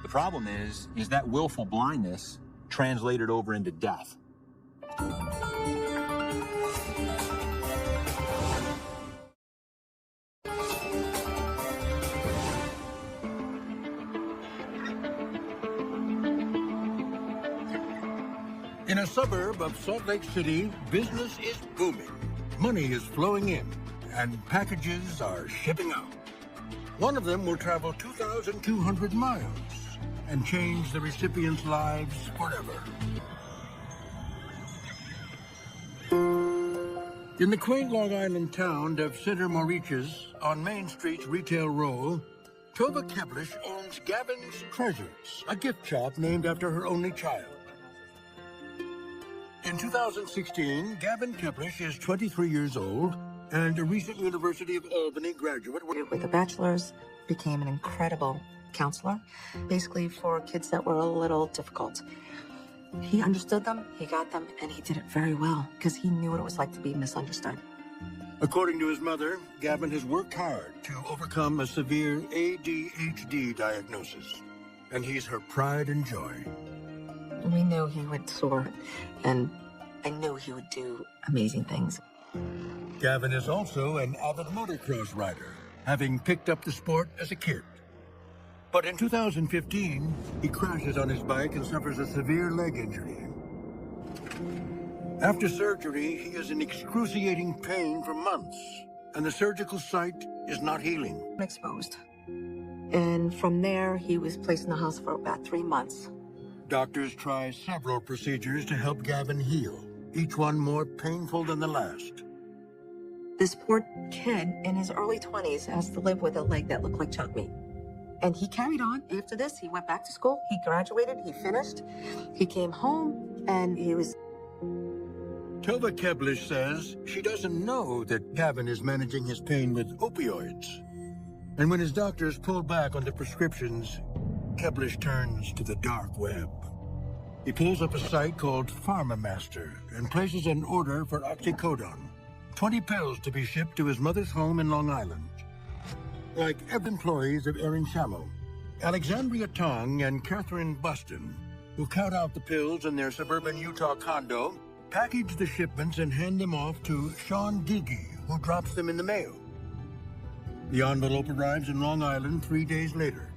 The problem is that willful blindness translated over into death. In a suburb of Salt Lake City, business is booming. Money is flowing in, and packages are shipping out. One of them will travel 2,200 miles and change the recipients' lives forever. In the quaint Long Island town of Center Moriches, on Main Street's Retail Row, Tova Keblish owns Gavin's Treasures, a gift shop named after her only child. In 2016, Gavin Keplish is 23 years old and a recent University of Albany graduate with a bachelor's, became an incredible counselor, basically for kids that were a little difficult. He understood them, he got them, and he did it very well because he knew what it was like to be misunderstood. According to his mother, Gavin has worked hard to overcome a severe ADHD diagnosis, and he's her pride and joy. We knew he would soar, and I knew he would do amazing things. Gavin is also an avid motocross rider, having picked up the sport as a kid. But in 2015, he crashes on his bike and suffers a severe leg injury. After surgery, he is in excruciating pain for months, and the surgical site is not healing. Exposed. And from there, he was placed in the hospital for about 3 months. Doctors try several procedures to help Gavin heal, each one more painful than the last. This poor kid in his early 20s has to live with a leg that looked like chunk meat. And he carried on. After this, he went back to school. He graduated. He finished. He came home, and he was... Tova Keplish says she doesn't know that Gavin is managing his pain with opioids. And when his doctors pull back on the prescriptions, Keplish turns to the dark web. He pulls up a site called PharmaMaster and places an order for oxycodone, 20 pills to be shipped to his mother's home in Long Island. Like every employees of Erin Shamo, Alexandria Tong and Catherine Buston, who count out the pills in their suburban Utah condo, package the shipments and hand them off to Sean Gigi, who drops them in the mail. The envelope arrives in Long Island 3 days later.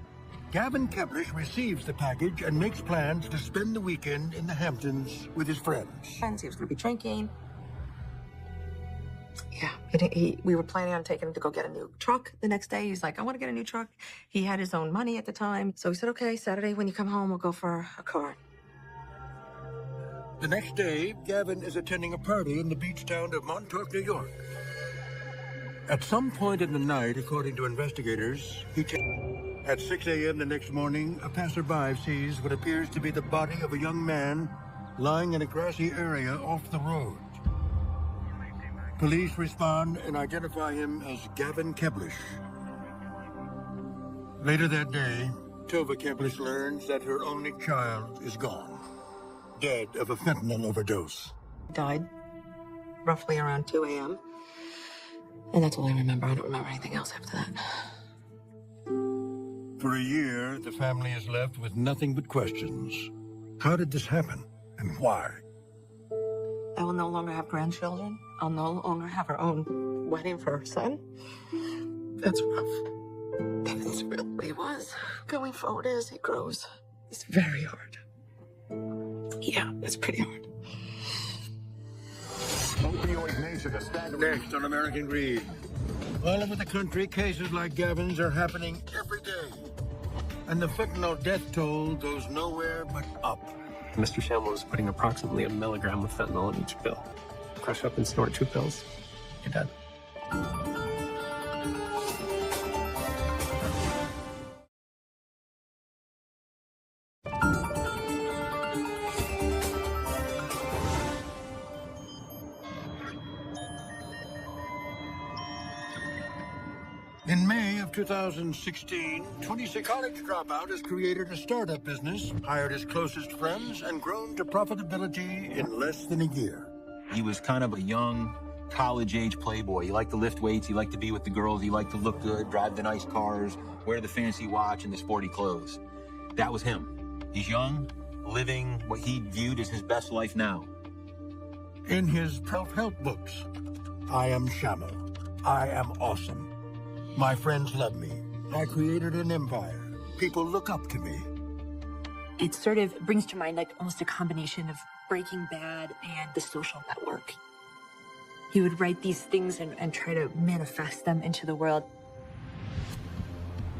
Gavin Keplish receives the package and makes plans to spend the weekend in the Hamptons with his friends. He was going to be drinking. Yeah, we were planning on taking him to go get a new truck the next day. He's like, I want to get a new truck. He had his own money at the time. So he said, okay, Saturday when you come home, we'll go for a car. The next day, Gavin is attending a party in the beach town of Montauk, New York. At some point in the night, according to investigators, at 6 a.m. the next morning, a passerby sees what appears to be the body of a young man lying in a grassy area off the road. Police respond and identify him as Gavin Keplish. Later that day, Tova Keplish learns that her only child is gone, dead of a fentanyl overdose. He died roughly around 2 a.m. And that's all I remember. I don't remember anything else after that. For a year, the family is left with nothing but questions. How did this happen, and why? I will no longer have grandchildren. I'll no longer have our own wedding for our son. That's rough. That's really was. Going forward as he grows, it's very hard. Yeah, it's pretty hard. Next on American Greed. All over the country, cases like Gavin's are happening every day. And the fentanyl death toll goes nowhere but up. Mr. Shamble was putting approximately 1 milligram of fentanyl in each pill. Crush up and snort 2 pills. You're dead. In May of 2016, 26 college dropout has created a startup business, hired his closest friends, and grown to profitability in less than a year. He was kind of a young, college-age playboy. He liked to lift weights, he liked to be with the girls, he liked to look good, drive the nice cars, wear the fancy watch and the sporty clothes. That was him. He's young, living what he viewed as his best life now. In his self-help books, I am Shamo. I am awesome. My friends love me. I created an empire. People look up to me. It sort of brings to mind like almost a combination of Breaking Bad and The Social Network. He would write these things and try to manifest them into the world.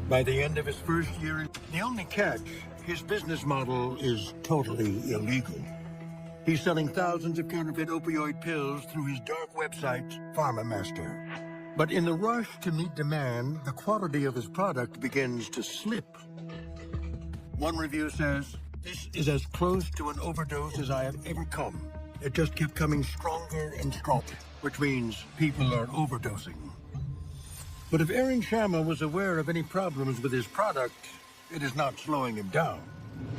By the end of his first year, the only catch, his business model is totally illegal. He's selling thousands of counterfeit opioid pills through his dark website, PharmaMaster. But in the rush to meet demand, the quality of his product begins to slip. One review says, "This is as close to an overdose as I have ever come. it just kept coming stronger and stronger, which means people are overdosing. But if Aaron Shammo was aware of any problems with his product, it is not slowing him down.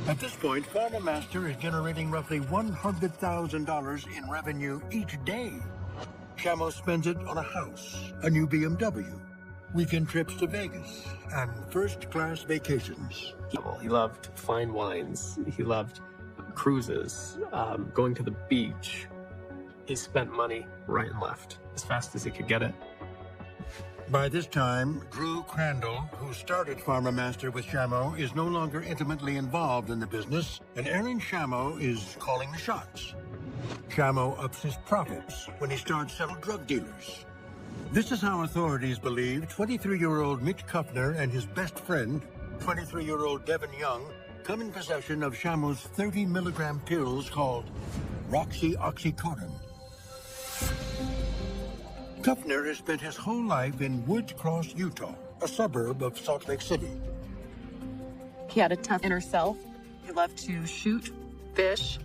At this point, PharmaMaster is generating roughly $100,000 in revenue each day. Shammo spends it on a house, a new BMW, weekend trips to Vegas, and first-class vacations. He loved fine wines. He loved cruises, going to the beach. He spent money right and left as fast as he could get it. By this time, Drew Crandall, who started PharmaMaster with Shammo, is no longer intimately involved in the business, and Aaron Shammo is calling the shots. Shammo ups his profits when he starts selling drug dealers. This is how authorities believe 23-year-old Mitch Kuffner and his best friend, 23-year-old Devin Young, come in possession of Shammo's 30-milligram pills called Roxy-Oxycodone. Kuffner has spent his whole life in Woods Cross, Utah, a suburb of Salt Lake City. He had a tough inner self. He loved to shoot, fish,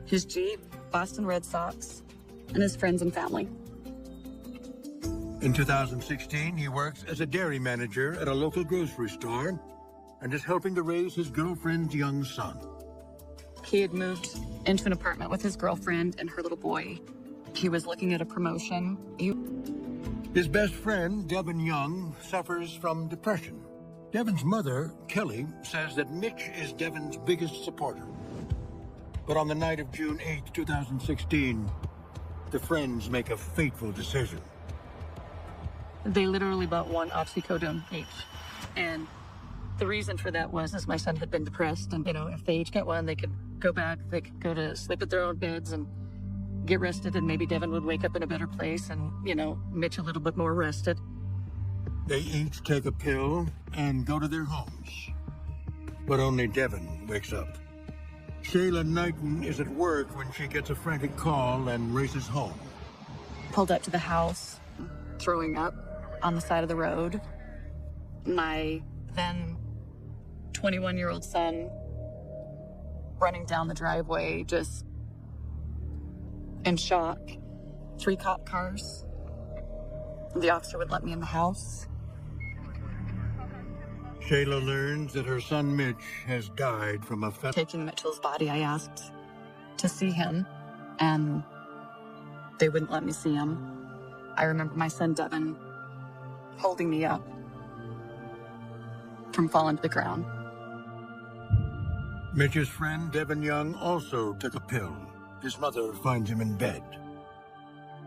his Jeep, Boston Red Sox, and his friends and family. In 2016, he works as a dairy manager at a local grocery store and is helping to raise his girlfriend's young son. He had moved into an apartment with his girlfriend and her little boy. He was looking at a promotion. His best friend, Devin Young, suffers from depression. Devin's mother, Kelly, says that Mitch is Devin's biggest supporter. But on the night of June 8, 2016, the friends make a fateful decision. They literally bought one oxycodone each. And the reason for that was my son had been depressed. And, if they each got one, they could go back, they could go to sleep at their own beds and get rested, and maybe Devin would wake up in a better place and, Mitch a little bit more rested. They each take a pill and go to their homes. But only Devin wakes up. Shayla Knighton is at work when she gets a frantic call and races home. Pulled up to the house, throwing up on the side of the road. My then 21-year-old son running down the driveway, just in shock. 3 cop cars. The officer would let me in the house. Shayla learns that her son Mitch has died from a Taking Mitchell's body, I asked to see him, and they wouldn't let me see him. I remember my son Devin holding me up from falling to the ground. Mitch's friend Devin Young also took a pill. His mother finds him in bed.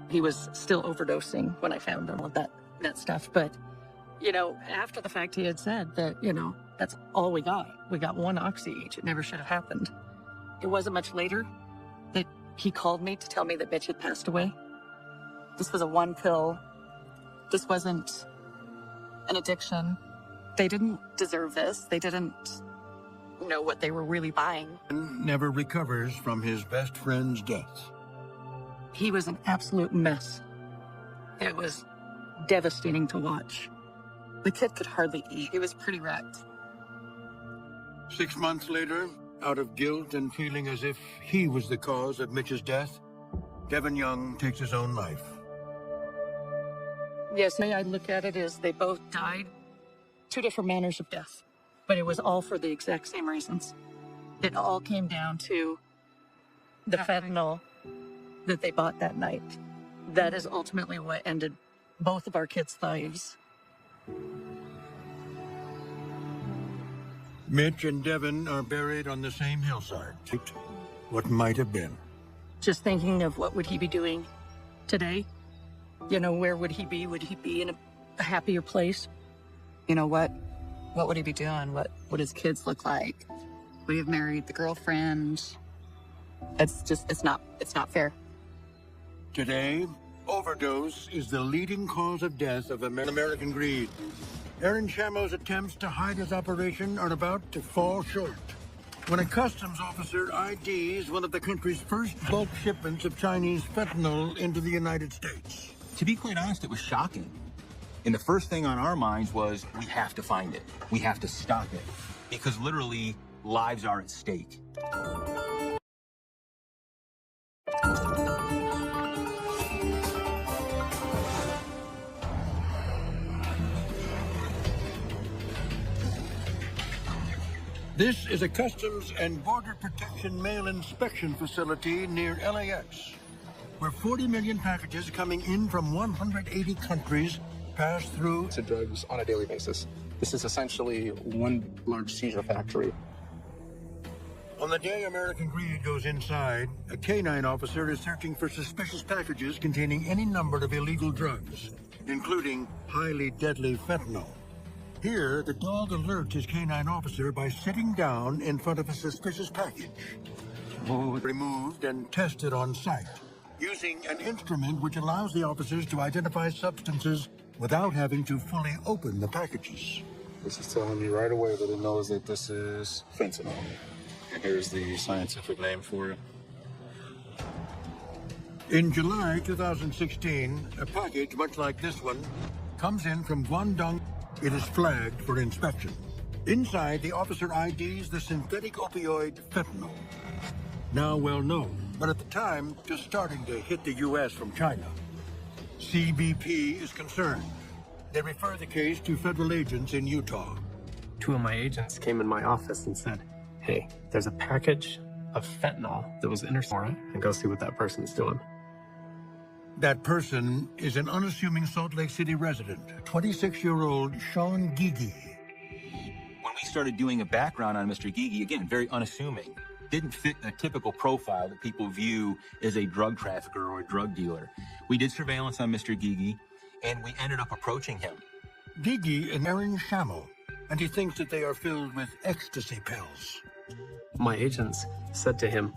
He was still overdosing when I found him with that stuff. But, after the fact, he had said that, that's all we got. We got 1 oxy each. It never should have happened. It wasn't much later that he called me to tell me that Mitch had passed away. This was a 1 pill. This wasn't an addiction. They didn't deserve this. They didn't know what they were really buying. Never recovers from his best friend's death. He was an absolute mess. It was devastating to watch. The kid could hardly eat. He was pretty wrecked. 6 months later, out of guilt and feeling as if he was the cause of Mitch's death, Devin Young takes his own life. Yes, the way I look at it is they both died 2 different manners of death. But it was all for the exact same reasons. It all came down to the fentanyl that they bought that night. That is ultimately what ended both of our kids' lives. Mitch and Devin are buried on the same hillside. What might have been. Just thinking of what would he be doing today? Where would he be? Would he be in a happier place? What would he be doing? What would his kids look like? Would he have married the girlfriend? It's not fair. Today, overdose is the leading cause of death of American greed. Aaron Shammo's attempts to hide his operation are about to fall short. When a customs officer IDs one of the country's first bulk shipments of Chinese fentanyl into the United States. To be quite honest, it was shocking. And the first thing on our minds was, we have to find it. We have to stop it. Because literally, lives are at stake. This is a Customs and Border Protection mail inspection facility near LAX, where 40 million packages coming in from 180 countries pass through to drugs on a daily basis. This is essentially one large seizure factory. On the day American Greed goes inside, a canine officer is searching for suspicious packages containing any number of illegal drugs, including highly deadly fentanyl. Here, the dog alerts his canine officer by sitting down in front of a suspicious package. Removed and tested on site, using an instrument which allows the officers to identify substances without having to fully open the packages. This is telling me right away that it knows that this is fentanyl. And here's the scientific name for it. In July 2016, a package much like this one comes in from Guangdong. It is flagged for inspection. Inside, the officer IDs the synthetic opioid fentanyl, now well known, but at the time just starting to hit the U.S. from China. CBP is concerned. They refer the case to federal agents in Utah. 2 of my agents came in my office and said, hey, there's a package of fentanyl that was in her warrant, and go see what that person's doing. That person is an unassuming Salt Lake City resident, 26-year-old Sean Gigi. When we started doing a background on Mr. Gigi, again, very unassuming, didn't fit a typical profile that people view as a drug trafficker or a drug dealer. We did surveillance on Mr. Gigi, and we ended up approaching him. Gigi and Aaron Shammo, and he thinks that they are filled with ecstasy pills. My agents said to him,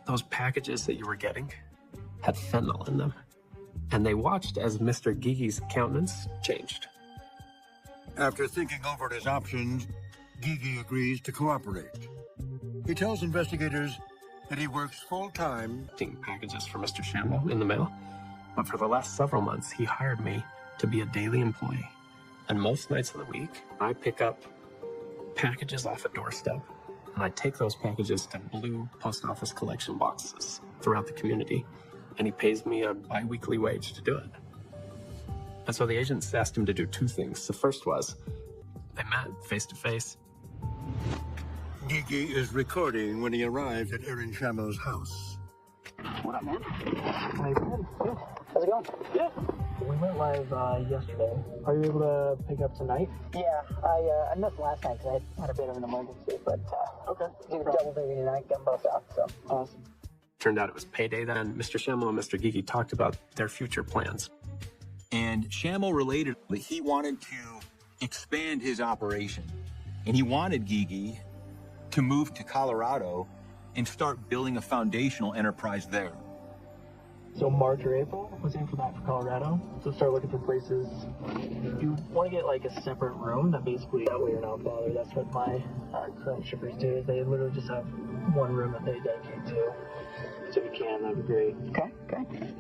those packages that you were getting had fentanyl in them. And they watched as Mr. Gigi's countenance changed. After thinking over his options, Gigi agrees to cooperate. He tells investigators that he works full-time. Packages for Mr. Shammo in the mail. But for the last several months, he hired me to be a daily employee. And most nights of the week, I pick up packages off a doorstep. And I take those packages to blue post office collection boxes throughout the community. And he pays me a bi-weekly wage to do it. And so the agents asked him to do 2 things. The first was, they met face to face. Gigi is recording when he arrives at Aaron Shammo's house. What up, man? How you doing? Good. How's it going? Good. We went live yesterday. Are you able to pick up tonight? Yeah, I missed last night because I had a bit of an emergency, but okay. Do double duty tonight, get them both out, so. Awesome. Turned out it was payday then. Mr. Shammo and Mr. Gigi talked about their future plans. And Shammo related that he wanted to expand his operation. And he wanted Gigi to move to Colorado and start building a foundational enterprise there. So March or April was in for that for Colorado. So start looking for places. You want to get like a separate room that basically, that way you're not bothered. That's what my current shippers do, is they literally just have one room that they dedicate to. So if you can, that'd be great. Okay.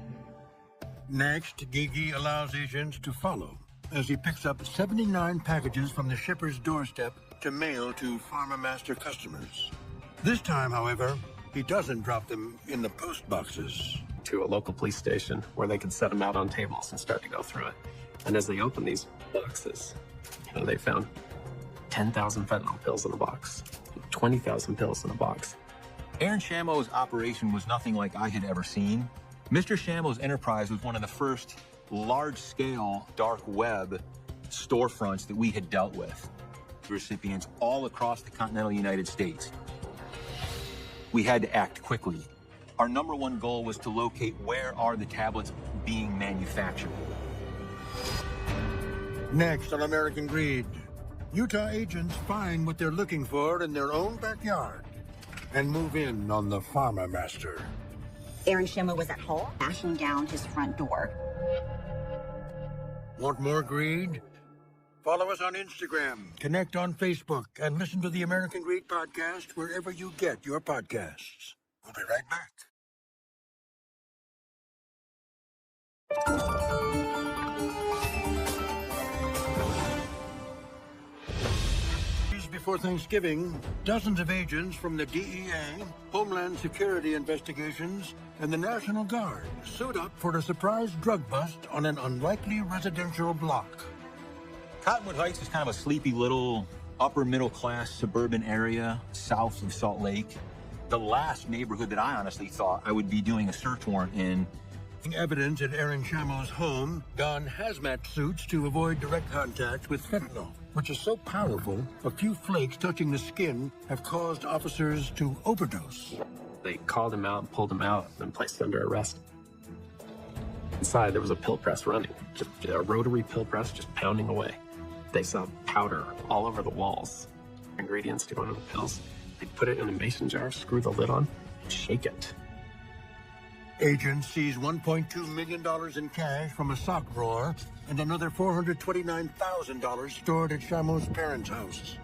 Next, Gigi allows agents to follow as he picks up 79 packages from the shipper's doorstep to mail to PharmaMaster customers. This time, however, he doesn't drop them in the post boxes. To a local police station where they could set them out on tables and start to go through it. And as they opened these boxes, they found 10,000 fentanyl pills in a box, 20,000 pills in a box. Aaron Shammo's operation was nothing like I had ever seen. Mr. Shammo's enterprise was one of the first large-scale dark web storefronts that we had dealt with. Recipients all across the continental United States. We had to act quickly. Our number one goal was to locate where are the tablets being manufactured. Next on American Greed, Utah agents find what they're looking for in their own backyard and move in on the PharmaMaster. Aaron Shammo was at home, bashing down his front door. Want more greed? Follow us on Instagram, connect on Facebook, and listen to the American Greed podcast wherever you get your podcasts. We'll be right back. Before Thanksgiving, dozens of agents from the DEA, Homeland Security Investigations, and the National Guard suit up for a surprise drug bust on an unlikely residential block. Cottonwood Heights is kind of a sleepy little upper middle class suburban area south of Salt Lake. The last neighborhood that I honestly thought I would be doing a search warrant in. Evidence at Aaron Shamo's home donned hazmat suits to avoid direct contact with fentanyl, which is so powerful, a few flakes touching the skin have caused officers to overdose. They called him out, pulled him out, and placed him under arrest. Inside, there was a pill press running, just a rotary pill press just pounding away. They saw powder all over the walls, ingredients to go into the pills. They put it in a mason jar, screw the lid on, and shake it. Agents seized $1.2 million in cash from a sock drawer and another $429,000 stored at Shamo's parents' house.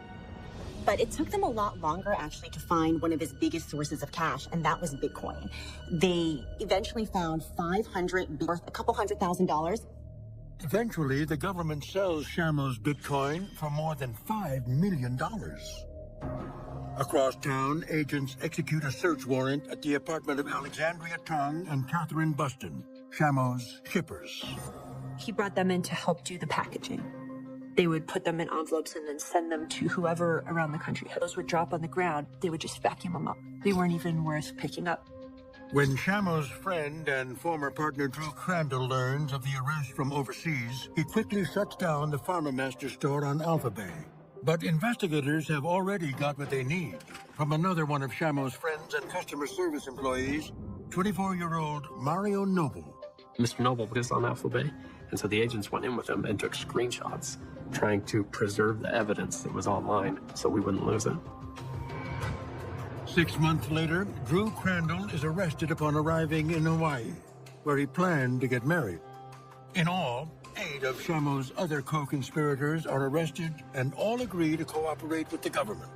But it took them a lot longer, actually, to find one of his biggest sources of cash, and that was Bitcoin. They eventually found worth a couple $100,000. Eventually, the government sells Shamo's Bitcoin for more than $5 million. Across town, agents execute a search warrant at the apartment of Alexandria Tong and Catherine Buston, Shamo's shippers. He brought them in to help do the packaging. They would put them in envelopes and then send them to whoever around the country. Those would drop on the ground. They would just vacuum them up. They weren't even worth picking up. When Shamo's friend and former partner Drew Crandall learns of the arrest from overseas, he quickly shuts down the PharmaMaster store on Alpha Bay. But investigators have already got what they need from another one of Shamo's friends and customer service employees, 24-year-old Mario Noble. Mr. Noble was on Alpha Bay, and so the agents went in with him and took screenshots, trying to preserve the evidence that was online so we wouldn't lose it. 6 months later, Drew Crandall is arrested upon arriving in Hawaii, where he planned to get married. In all, 8 of Shamo's other co-conspirators are arrested and all agree to cooperate with the government.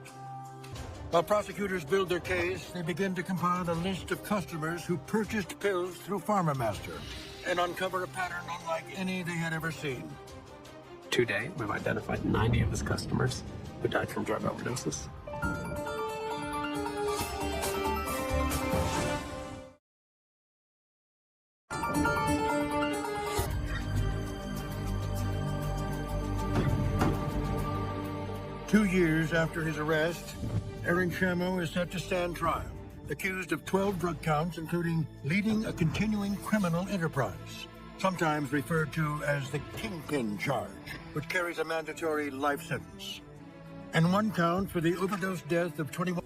While prosecutors build their case, they begin to compile a list of customers who purchased pills through PharmaMaster and uncover a pattern unlike any they had ever seen. To date, we've identified 90 of his customers who died from drug overdoses. Two years after his arrest, Aaron Shamo is set to stand trial, accused of 12 drug counts, including leading a continuing criminal enterprise, sometimes referred to as the kingpin charge, which carries a mandatory life sentence, and 1 count for the overdose death of 21.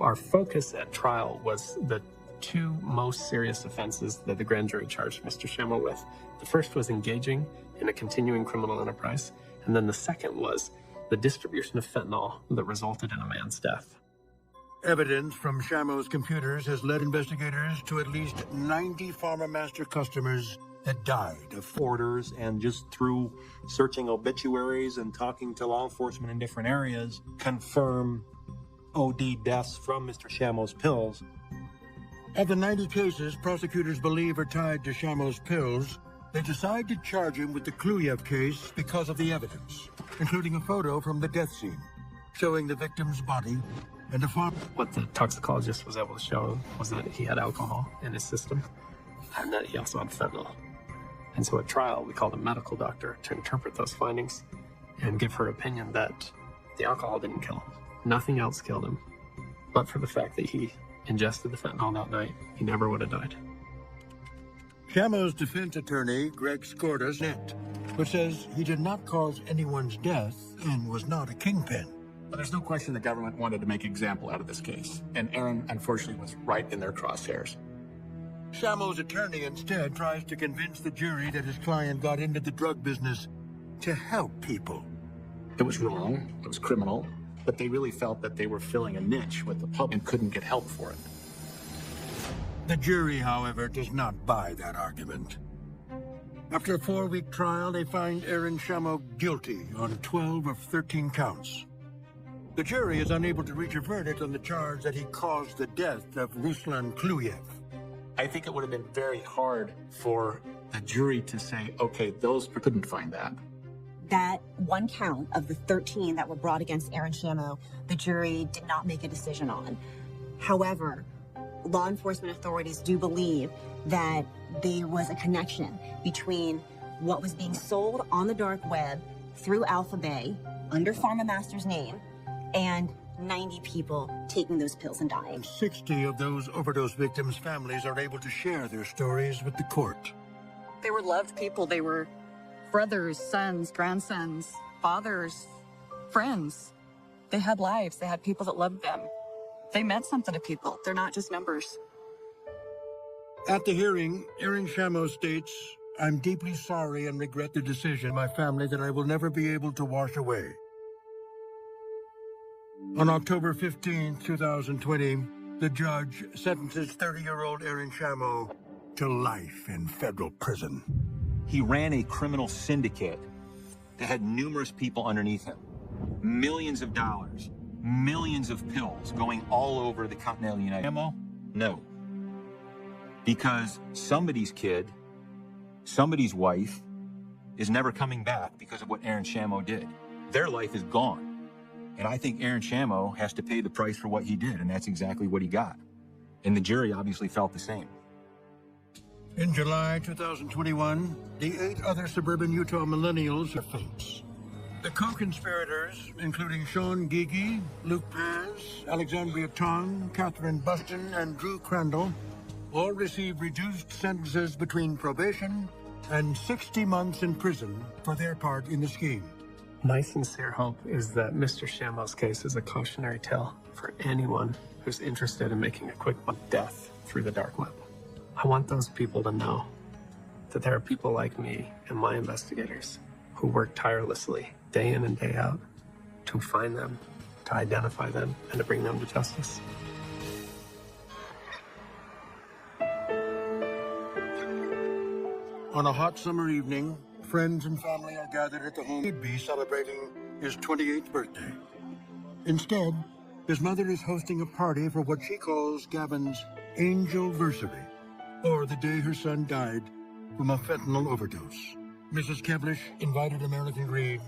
Our focus at trial was the 2 most serious offenses that the grand jury charged Mr. Shamo with. The first was engaging in a continuing criminal enterprise, and then the second was the distribution of fentanyl that resulted in a man's death. Evidence from Shamo's computers has led investigators to at least 90 PharmaMaster customers that died of orders, and just through searching obituaries and talking to law enforcement in different areas, confirm OD deaths from Mr. Shamo's pills. Of the 90 cases prosecutors believe are tied to Shamo's pills, they decide to charge him with the Kluyev case because of the evidence, including a photo from the death scene showing the victim's body and a farm. What the toxicologist was able to show was that he had alcohol in his system and that he also had fentanyl. And so at trial, we called a medical doctor to interpret those findings and give her opinion that the alcohol didn't kill him. Nothing else killed him. But for the fact that he ingested the fentanyl that night, he never would have died. Shamo's defense attorney, Greg Skorda's net, but says he did not cause anyone's death and was not a kingpin. But there's no question the government wanted to make an example out of this case, and Aaron, unfortunately, was right in their crosshairs. Shamo's attorney instead tries to convince the jury that his client got into the drug business to help people. It was wrong, it was criminal, but they really felt that they were filling a niche with the public and couldn't get help for it. The jury, however, does not buy that argument. After a 4-week trial, they find Aaron Shamo guilty on 12 of 13 counts. The jury is unable to reach a verdict on the charge that he caused the death of Ruslan Kluyev. I think it would have been very hard for the jury to say, okay, those couldn't find that. That 1 count of the 13 that were brought against Aaron Shamo, the jury did not make a decision on. However, law enforcement authorities do believe that there was a connection between what was being sold on the dark web through Alpha Bay under pharmacaster's name and 90 people taking those pills and dying. 60 of those overdose victims' families are able to share their stories with the court. They were loved people. They were brothers, sons, grandsons, fathers, friends. They had lives. They had people that loved them. They meant something to people. They're not just numbers. At the hearing, Erin Shamo states, "I'm deeply sorry and regret the decision of my family that I will never be able to wash away." On October 15, 2020, the judge sentences 30-year-old Erin Shamo to life in federal prison. He ran a criminal syndicate that had numerous people underneath him. Millions of dollars, millions of pills going all over the continental United States. No. Because somebody's kid, somebody's wife, is never coming back because of what Erin Shamo did. Their life is gone. And I think Erin Shamo has to pay the price for what he did, and that's exactly what he got. And the jury obviously felt the same. In July 2021, the 8 other suburban Utah millennials are fates. The co-conspirators, including Sean Gigi, Luke Paz, Alexandria Tong, Catherine Buston, and Drew Crandall, all received reduced sentences between probation and 60 months in prison for their part in the scheme. My sincere hope is that Mr. Shamo's case is a cautionary tale for anyone who's interested in making a quick buck death through the dark web. I want those people to know that there are people like me and my investigators who work tirelessly day in and day out to find them, to identify them, and to bring them to justice. On a hot summer evening, friends and family are gathered at the home he'd be celebrating his 28th birthday. Instead, his mother is hosting a party for what she calls Gavin's Angelversary, or the day her son died from a fentanyl overdose. Mrs. Kevlish invited American Greed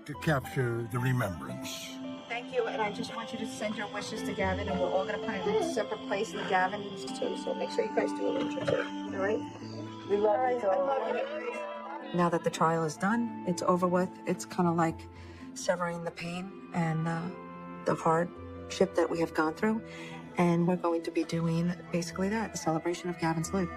to capture the remembrance. Thank you, and I just want you to send your wishes to Gavin, and we're all going to put it in a separate place in Gavin too, so make sure you guys do a little too, all right? We love you so. Now that the trial is done, it's over with, it's kind of like severing the pain and the hardship that we have gone through. And we're going to be doing basically that, the celebration of Gavin's life.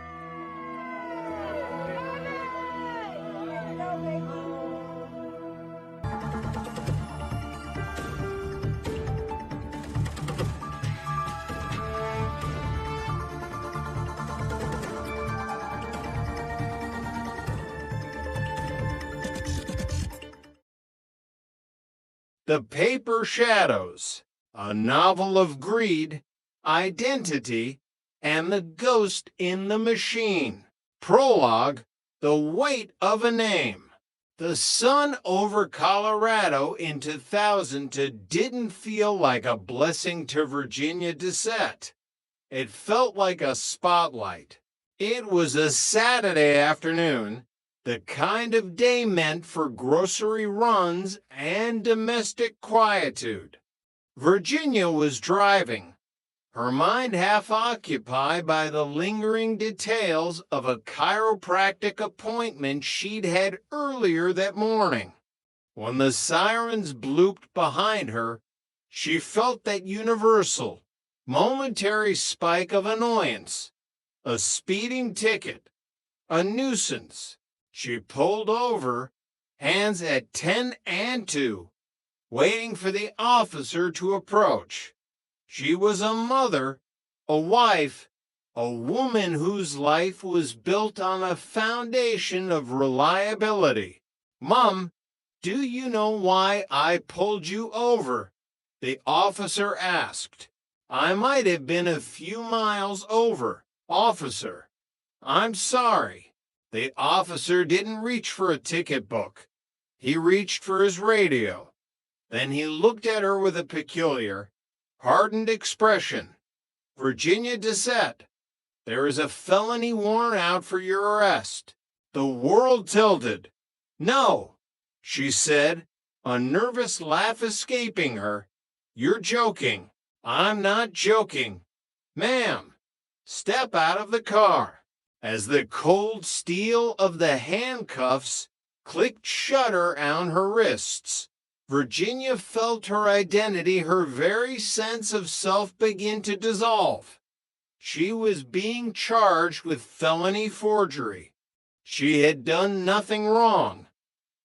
The Paper Shadows, a novel of greed, identity, and the ghost in the machine. Prologue, The Weight of a Name. The sun over Colorado in 2000 didn't feel like a blessing to Virginia Dissett. It felt like a spotlight. It was a Saturday afternoon, the kind of day meant for grocery runs and domestic quietude. Virginia was driving, her mind half occupied by the lingering details of a chiropractic appointment she'd had earlier that morning. When the sirens blooped behind her, she felt that universal, momentary spike of annoyance. A speeding ticket, a nuisance. She pulled over, hands at 10 and 2, waiting for the officer to approach. She was a mother, a wife, a woman whose life was built on a foundation of reliability. "Mom, do you know why I pulled you over?" the officer asked. "I might have been a few miles over, officer." "I'm sorry." The officer didn't reach for a ticket book. He reached for his radio. Then he looked at her with a peculiar, hardened expression. "Virginia Dissett, there is a felony warrant out for your arrest." The world tilted. "No," she said, a nervous laugh escaping her. "You're joking." "I'm not joking." "Ma'am, step out of the car." As the cold steel of the handcuffs clicked shut on her wrists, Virginia felt her identity, her very sense of self begin to dissolve. She was being charged with felony forgery. She had done nothing wrong.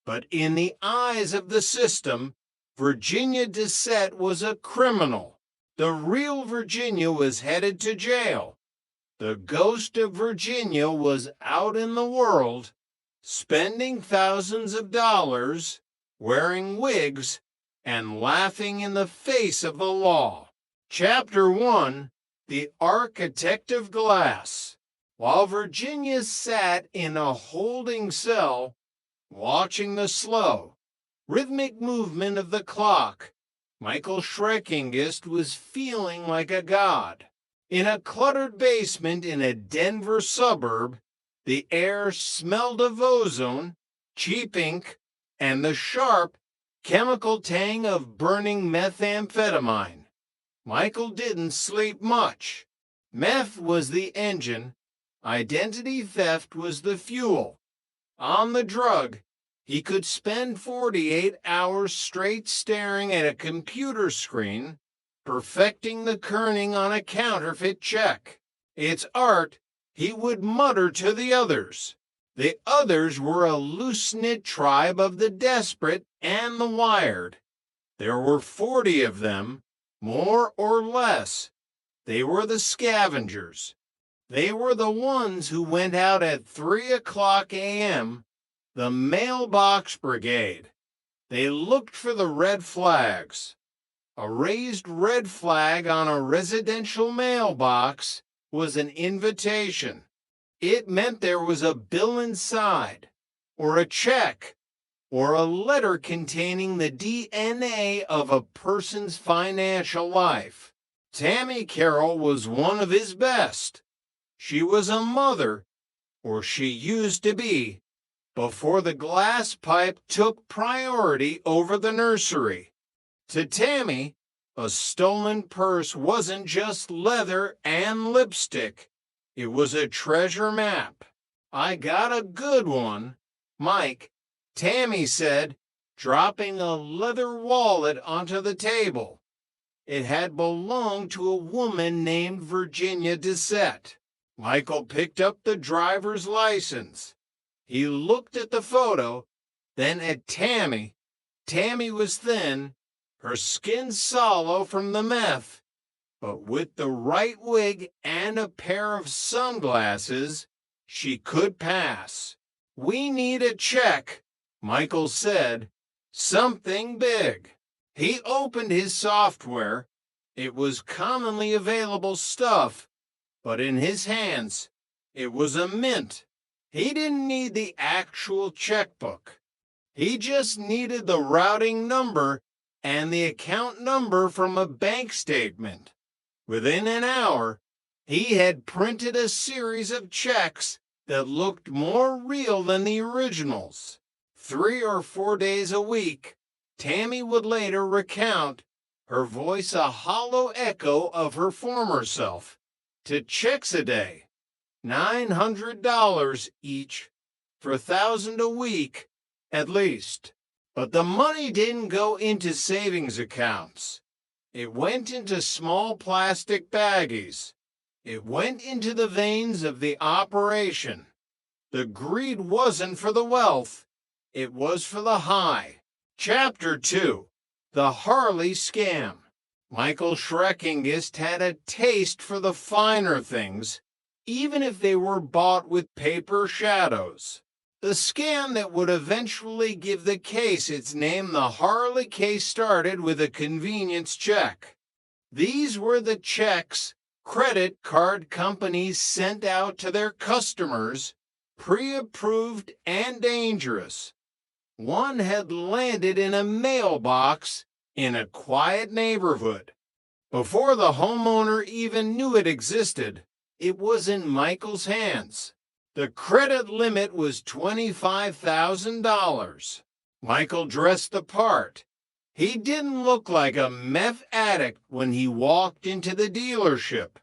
But in the eyes of the system, Virginia Dissett was a criminal. The real Virginia was headed to jail. The ghost of Virginia was out in the world, spending thousands of dollars, wearing wigs, and laughing in the face of the law. Chapter 1, The Architect of Glass. While Virginia sat in a holding cell, watching the slow, rhythmic movement of the clock, Michael Schreckingist was feeling like a god. In a cluttered basement in a Denver suburb, the air smelled of ozone, cheap ink, and the sharp, chemical tang of burning methamphetamine. Michael didn't sleep much. Meth was the engine, identity theft was the fuel. On the drug, he could spend 48 hours straight staring at a computer screen, perfecting the kerning on a counterfeit check. It's art, he would mutter to the others. The others were a loose-knit tribe of the desperate and the wired. There were 40 of them, more or less. They were the scavengers. They were the ones who went out at 3 o'clock a.m., the mailbox brigade. They looked for the red flags. A raised red flag on a residential mailbox was an invitation. It meant there was a bill inside, or a check, or a letter containing the DNA of a person's financial life. Tammy Carroll was one of his best. She was a mother, or she used to be, before the glass pipe took priority over the nursery. To Tammy, a stolen purse wasn't just leather and lipstick. It was a treasure map. I got a good one, Mike, Tammy said, dropping a leather wallet onto the table. It had belonged to a woman named Virginia Dissett. Michael picked up the driver's license. He looked at the photo, then at Tammy. Tammy was thin, her skin sallow from the meth, but with the right wig and a pair of sunglasses, she could pass. We need a check, Michael said. Something big. He opened his software. It was commonly available stuff, but in his hands, it was a mint. He didn't need the actual checkbook. He just needed the routing number and the account number from a bank statement. Within an hour, he had printed a series of checks that looked more real than the originals. 3 or 4 days a week, Tammy would later recount, her voice a hollow echo of her former self, to checks a day. $900 each, for $1,000 a week, at least. But the money didn't go into savings accounts. It went into small plastic baggies. It went into the veins of the operation. The greed wasn't for the wealth. It was for the high. Chapter 2, The Harley Scam. Michael Schreckingist had a taste for the finer things, even if they were bought with paper shadows. The scam that would eventually give the case its name, the Harley case, started with a convenience check. These were the checks credit card companies sent out to their customers, pre-approved and dangerous. One had landed in a mailbox in a quiet neighborhood. Before the homeowner even knew it existed, it was in Michael's hands. The credit limit was $25,000. Michael dressed the part. He didn't look like a meth addict when he walked into the dealership.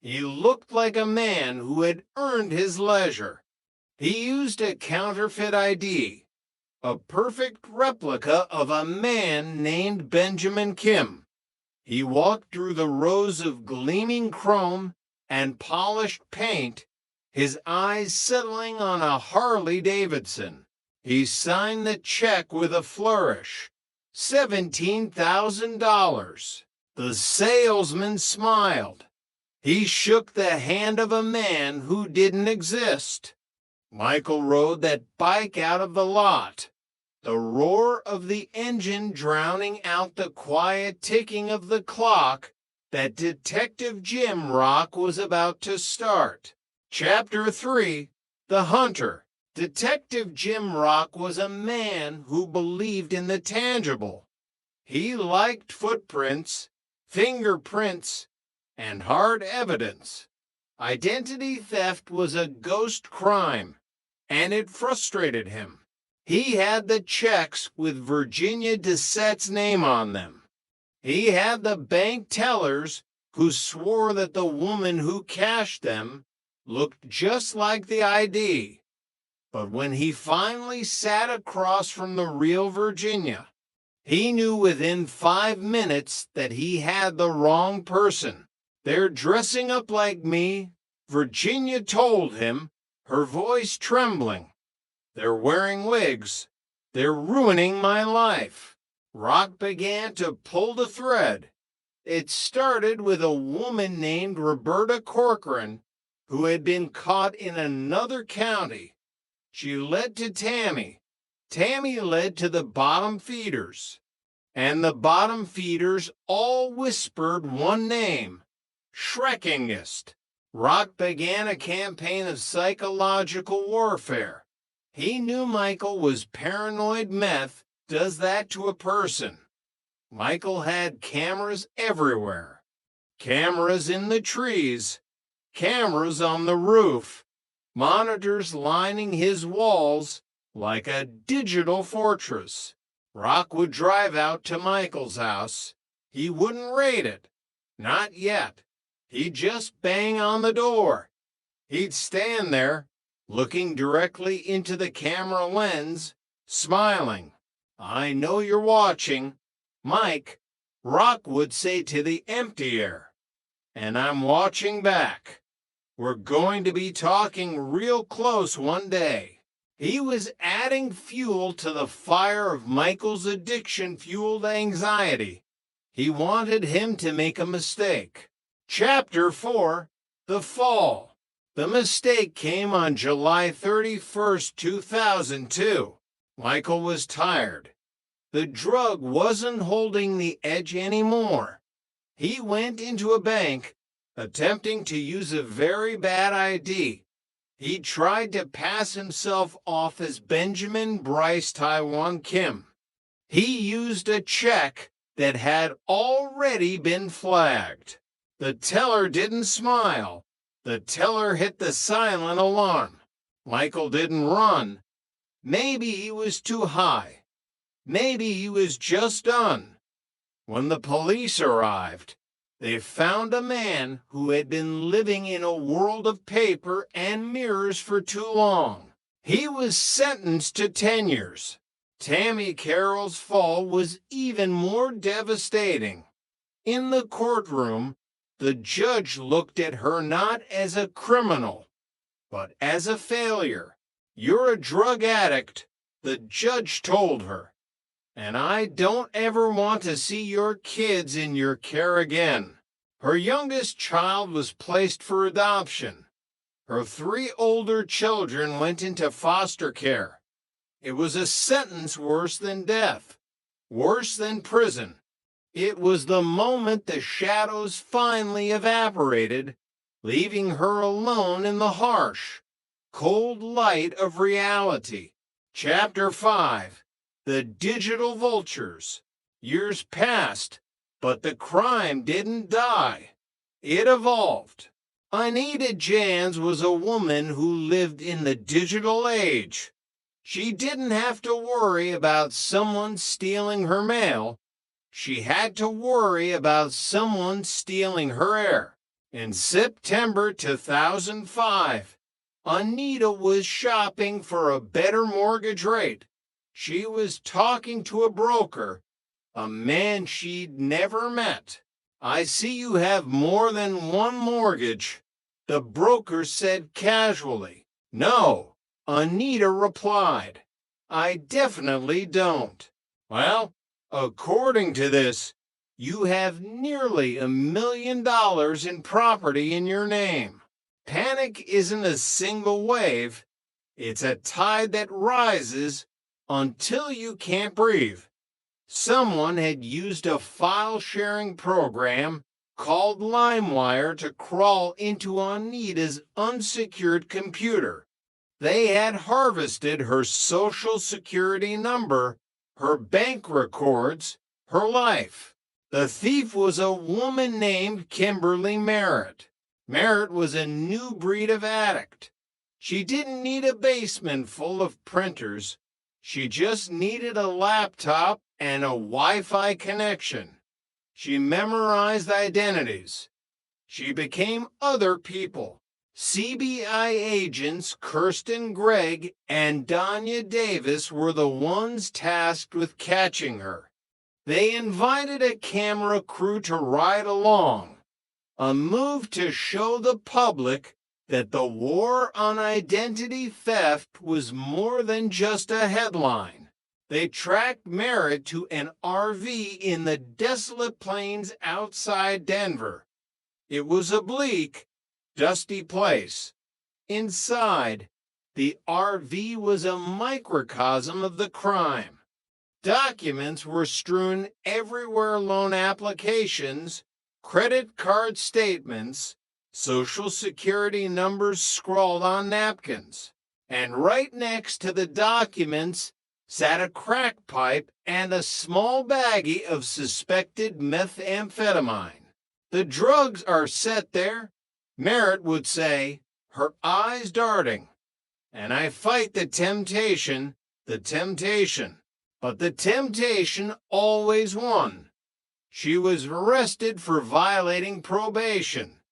He looked like a man who had earned his leisure. He used a counterfeit ID. a perfect replica of a man named Benjamin Kim. He walked through the rows of gleaming chrome and polished paint, his eyes settling on a Harley Davidson. He signed the check with a flourish. $17,000. The salesman smiled. He shook the hand of a man who didn't exist. Michael rode that bike out of the lot, the roar of the engine drowning out the quiet ticking of the clock that Detective Jim Rock was about to start. Chapter 3, The Hunter. Detective Jim Rock was a man who believed in the tangible. He liked footprints, fingerprints, and hard evidence. Identity theft was a ghost crime, and it frustrated him. He had the checks with Virginia Desette's name on them. He had the bank tellers who swore that the woman who cashed them looked just like the ID. But when he finally sat across from the real Virginia, he knew within 5 minutes that he had the wrong person. "They're dressing up like me," Virginia told him, her voice trembling. "They're wearing wigs. They're ruining my life." Rock began to pull the thread. It started with a woman named Roberta Corcoran, who had been caught in another county. She led to Tammy. Tammy led to the bottom feeders. And the bottom feeders all whispered one name: Schreckingest. Rock began a campaign of psychological warfare. He knew Michael was paranoid. Meth does that to a person. Michael had cameras everywhere. Cameras in the trees. Cameras on the roof. Monitors lining his walls like a digital fortress. Rock would drive out to Michael's house. He wouldn't raid it. Not yet. He'd just bang on the door. He'd stand there, looking directly into the camera lens, smiling. "I know you're watching, Mike," Rock would say to the empty air. "And I'm watching back. We're going to be talking real close one day." He was adding fuel to the fire of Michael's addiction-fueled anxiety. He wanted him to make a mistake. Chapter 4, The Fall. The mistake came on July 31st, 2002. Michael was tired. The drug wasn't holding the edge anymore. He went into a bank, attempting to use a very bad ID. He tried to pass himself off as Benjamin Bryce Taiwan Kim. He used a check that had already been flagged. The teller didn't smile. The teller hit the silent alarm. Michael didn't run. Maybe he was too high. Maybe he was just done. When the police arrived, they found a man who had been living in a world of paper and mirrors for too long. He was sentenced to 10 years. Tammy Carroll's fall was even more devastating. In the courtroom, the judge looked at her not as a criminal, but as a failure. "You're a drug addict," the judge told her. "And I don't ever want to see your kids in your care again." Her youngest child was placed for adoption. Her 3 older children went into foster care. It was a sentence worse than death, worse than prison. It was the moment the shadows finally evaporated, leaving her alone in the harsh, cold light of reality. Chapter 5, The Digital Vultures. Years passed, but the crime didn't die. It evolved. Anita Jans was a woman who lived in the digital age. She didn't have to worry about someone stealing her mail. She had to worry about someone stealing her air. In September 2005, Anita was shopping for a better mortgage rate. She was talking to a broker, a man she'd never met. "I see you have more than one mortgage," the broker said casually. "No," Anita replied. "I definitely don't." "Well, according to this, you have nearly $1 million in property in your name. Panic isn't a single wave. It's a tide that rises until you can't breathe. Someone had used a file-sharing program called LimeWire to crawl into Anita's unsecured computer. They had harvested her social security number, her bank records, her life. The thief was a woman named Kimberly Merritt. Merritt was a new breed of addict. She didn't need a basement full of printers. She just needed a laptop and a Wi-Fi connection. She memorized identities. She became other people. CBI agents Kirsten Gregg and Danya Davis were the ones tasked with catching her. They invited a camera crew to ride along, a move to show the public that the war on identity theft was more than just a headline. They tracked Merritt to an RV in the desolate plains outside Denver. It was a bleak, dusty place. Inside, the RV was a microcosm of the crime. Documents were strewn everywhere: loan applications, credit card statements, social security numbers scrawled on napkins. And right next to the documents sat a crack pipe and a small baggie of suspected methamphetamine. "The drugs are set there," Merritt would say, her eyes darting. "And I fight the temptation. But the temptation always won." She was arrested for violating probation.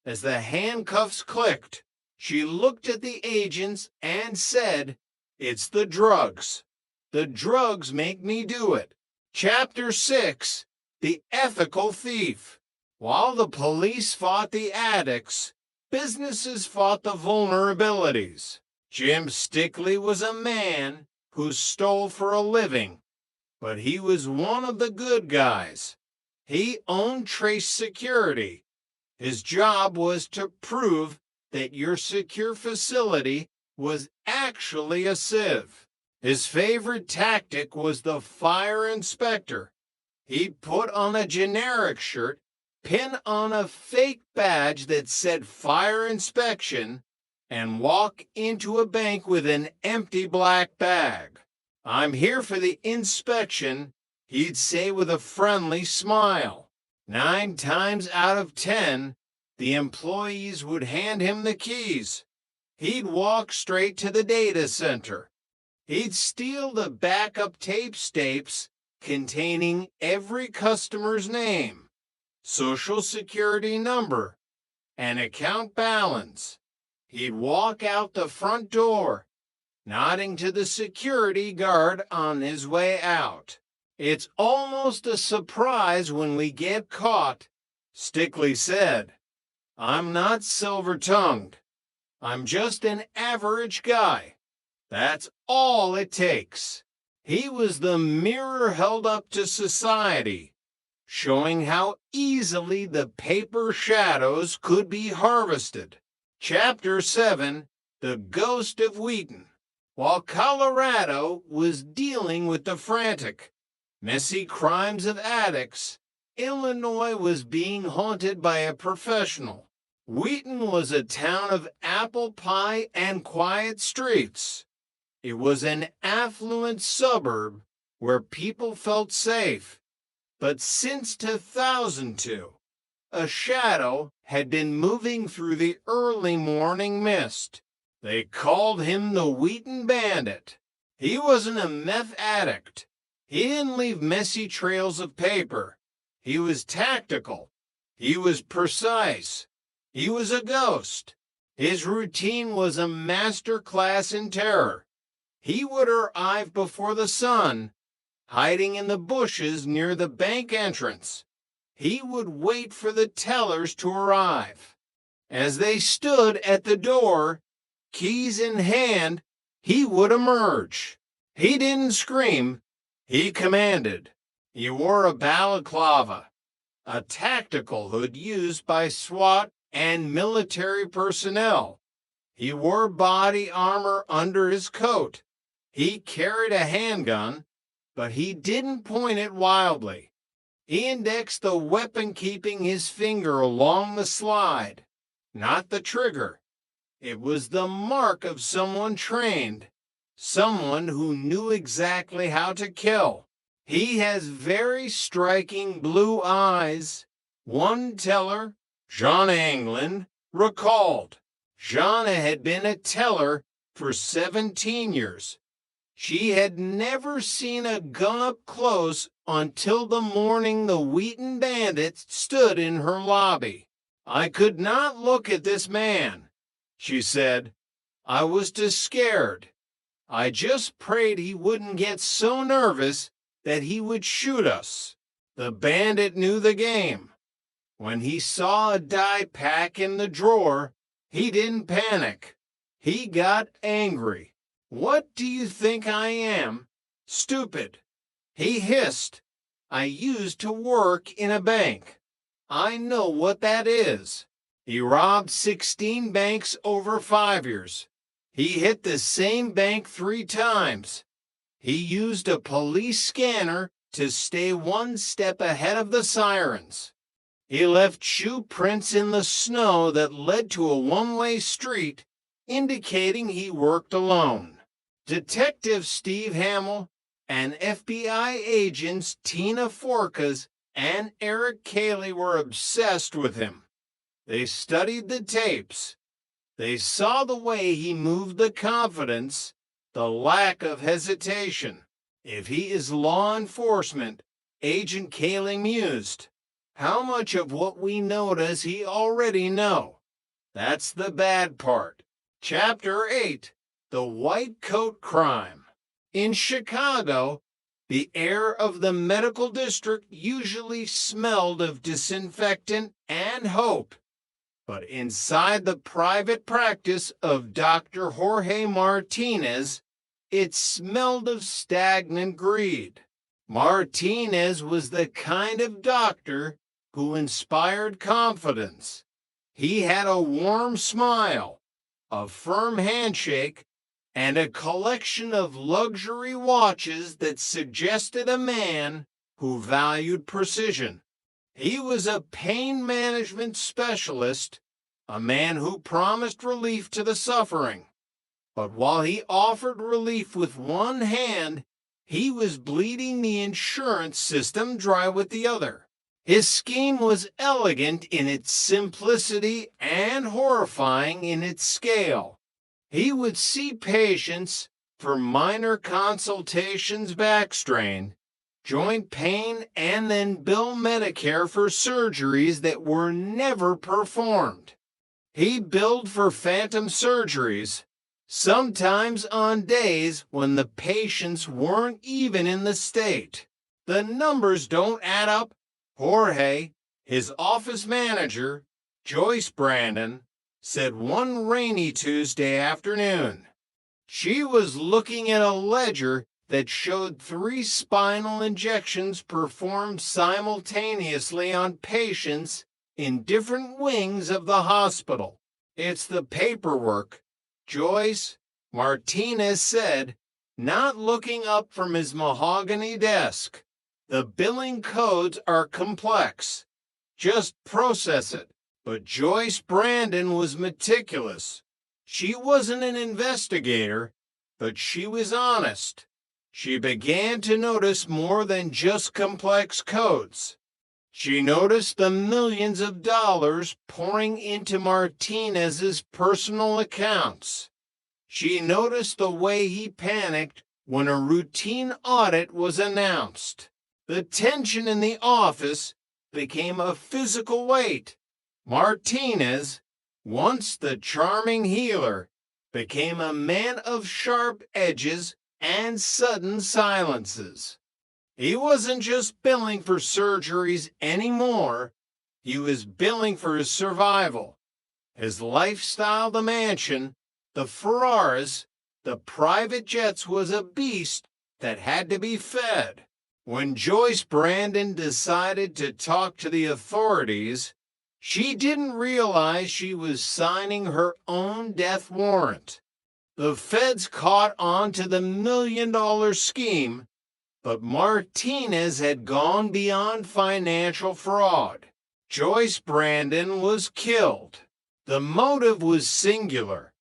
As the handcuffs clicked, she looked at the agents and said, "It's the drugs. The drugs make me do it." Chapter 6, The Ethical Thief. While the police fought the addicts, businesses fought the vulnerabilities. Jim Stickley was a man who stole for a living, but he was one of the good guys. He owned Trace Security. His job was to prove that your secure facility was actually a sieve. His favorite tactic was the fire inspector. He'd put on a generic shirt, pin on a fake badge that said fire inspection, and walk into a bank with an empty black bag. "I'm here for the inspection," he'd say with a friendly smile. 9 times out of 10, the employees would hand him the keys. He'd walk straight to the data center. He'd steal the backup tapes containing every customer's name, social security number, and account balance. He'd walk out the front door, nodding to the security guard on his way out. "It's almost a surprise when we get caught," Stickley said. "I'm not silver-tongued. I'm just an average guy. That's all it takes." He was the mirror held up to society, showing how easily the paper shadows could be harvested. Chapter 7, The Ghost of Wheaton. While Colorado was dealing with the frantic, messy crimes of addicts, Illinois was being haunted by a professional. Wheaton was a town of apple pie and quiet streets. It was an affluent suburb where people felt safe. But since 2002, a shadow had been moving through the early morning mist. They called him the Wheaton Bandit. He wasn't a meth addict. He didn't leave messy trails of paper. He was tactical. He was precise. He was a ghost. His routine was a master class in terror. He would arrive before the sun, hiding in the bushes near the bank entrance. He would wait for the tellers to arrive. As they stood at the door, keys in hand, he would emerge. He didn't scream, he commanded. He wore a balaclava, a tactical hood used by SWAT and military personnel. He wore body armor under his coat. He carried a handgun, but he didn't point it wildly. He indexed the weapon, keeping his finger along the slide, not the trigger. It was the mark of someone trained, someone who knew exactly how to kill. He has very striking blue eyes. One teller, Jean Anglin, recalled. Jeanne had been a teller for 17 years. She had never seen a gun up close until the morning the Wheaton bandits stood in her lobby. I could not look at this man, she said. I was too scared. I just prayed he wouldn't get so nervous that he would shoot us. The bandit knew the game. When he saw a dye pack in the drawer, he didn't panic. He got angry. What do you think I am? Stupid. He hissed. I used to work in a bank. I know what that is. He robbed 16 banks over 5 years. He hit the same bank 3 times. He used a police scanner to stay one step ahead of the sirens. He left shoe prints in the snow that led to a one-way street, indicating he worked alone. Detective Steve Hamill and FBI agents Tina Forkas and Eric Cayley were obsessed with him. They studied the tapes. They saw the way he moved, the confidence, the lack of hesitation. If he is law enforcement, Agent Cayley mused, how much of what we know does he already know? That's the bad part. Chapter 8. The White Coat Crime. In Chicago, the air of the medical district usually smelled of disinfectant and hope. But inside the private practice of Dr. Jorge Martinez, it smelled of stagnant greed. Martinez was the kind of doctor who inspired confidence. He had a warm smile, a firm handshake, and a collection of luxury watches that suggested a man who valued precision. He was a pain management specialist, a man who promised relief to the suffering. But while he offered relief with one hand, he was bleeding the insurance system dry with the other. His scheme was elegant in its simplicity and horrifying in its scale. He would see patients for minor consultations, back strain, joint pain, and then bill Medicare for surgeries that were never performed. He billed for phantom surgeries, sometimes on days when the patients weren't even in the state. The numbers don't add up. Jorge, his office manager, Joyce Brandon, said one rainy Tuesday afternoon. She was looking at a ledger that showed 3 spinal injections performed simultaneously on patients in different wings of the hospital. It's the paperwork, Joyce, Martinez said, not looking up from his mahogany desk. The billing codes are complex. Just process it. But Joyce Brandon was meticulous. She wasn't an investigator, but she was honest. She began to notice more than just complex codes. She noticed the millions of dollars pouring into Martinez's personal accounts. She noticed the way he panicked when a routine audit was announced. The tension in the office became a physical weight. Martinez, once the charming healer, became a man of sharp edges and sudden silences. He wasn't just billing for surgeries anymore. He was billing for his survival, his lifestyle, the mansion, the Ferraris, the private jets was a beast that had to be fed. When Joyce Brandon decided to talk to the authorities, she didn't realize she was signing her own death warrant. The feds caught on to the $1 million scheme, but Martinez had gone beyond financial fraud. Joyce Brandon was killed. The motive was singular.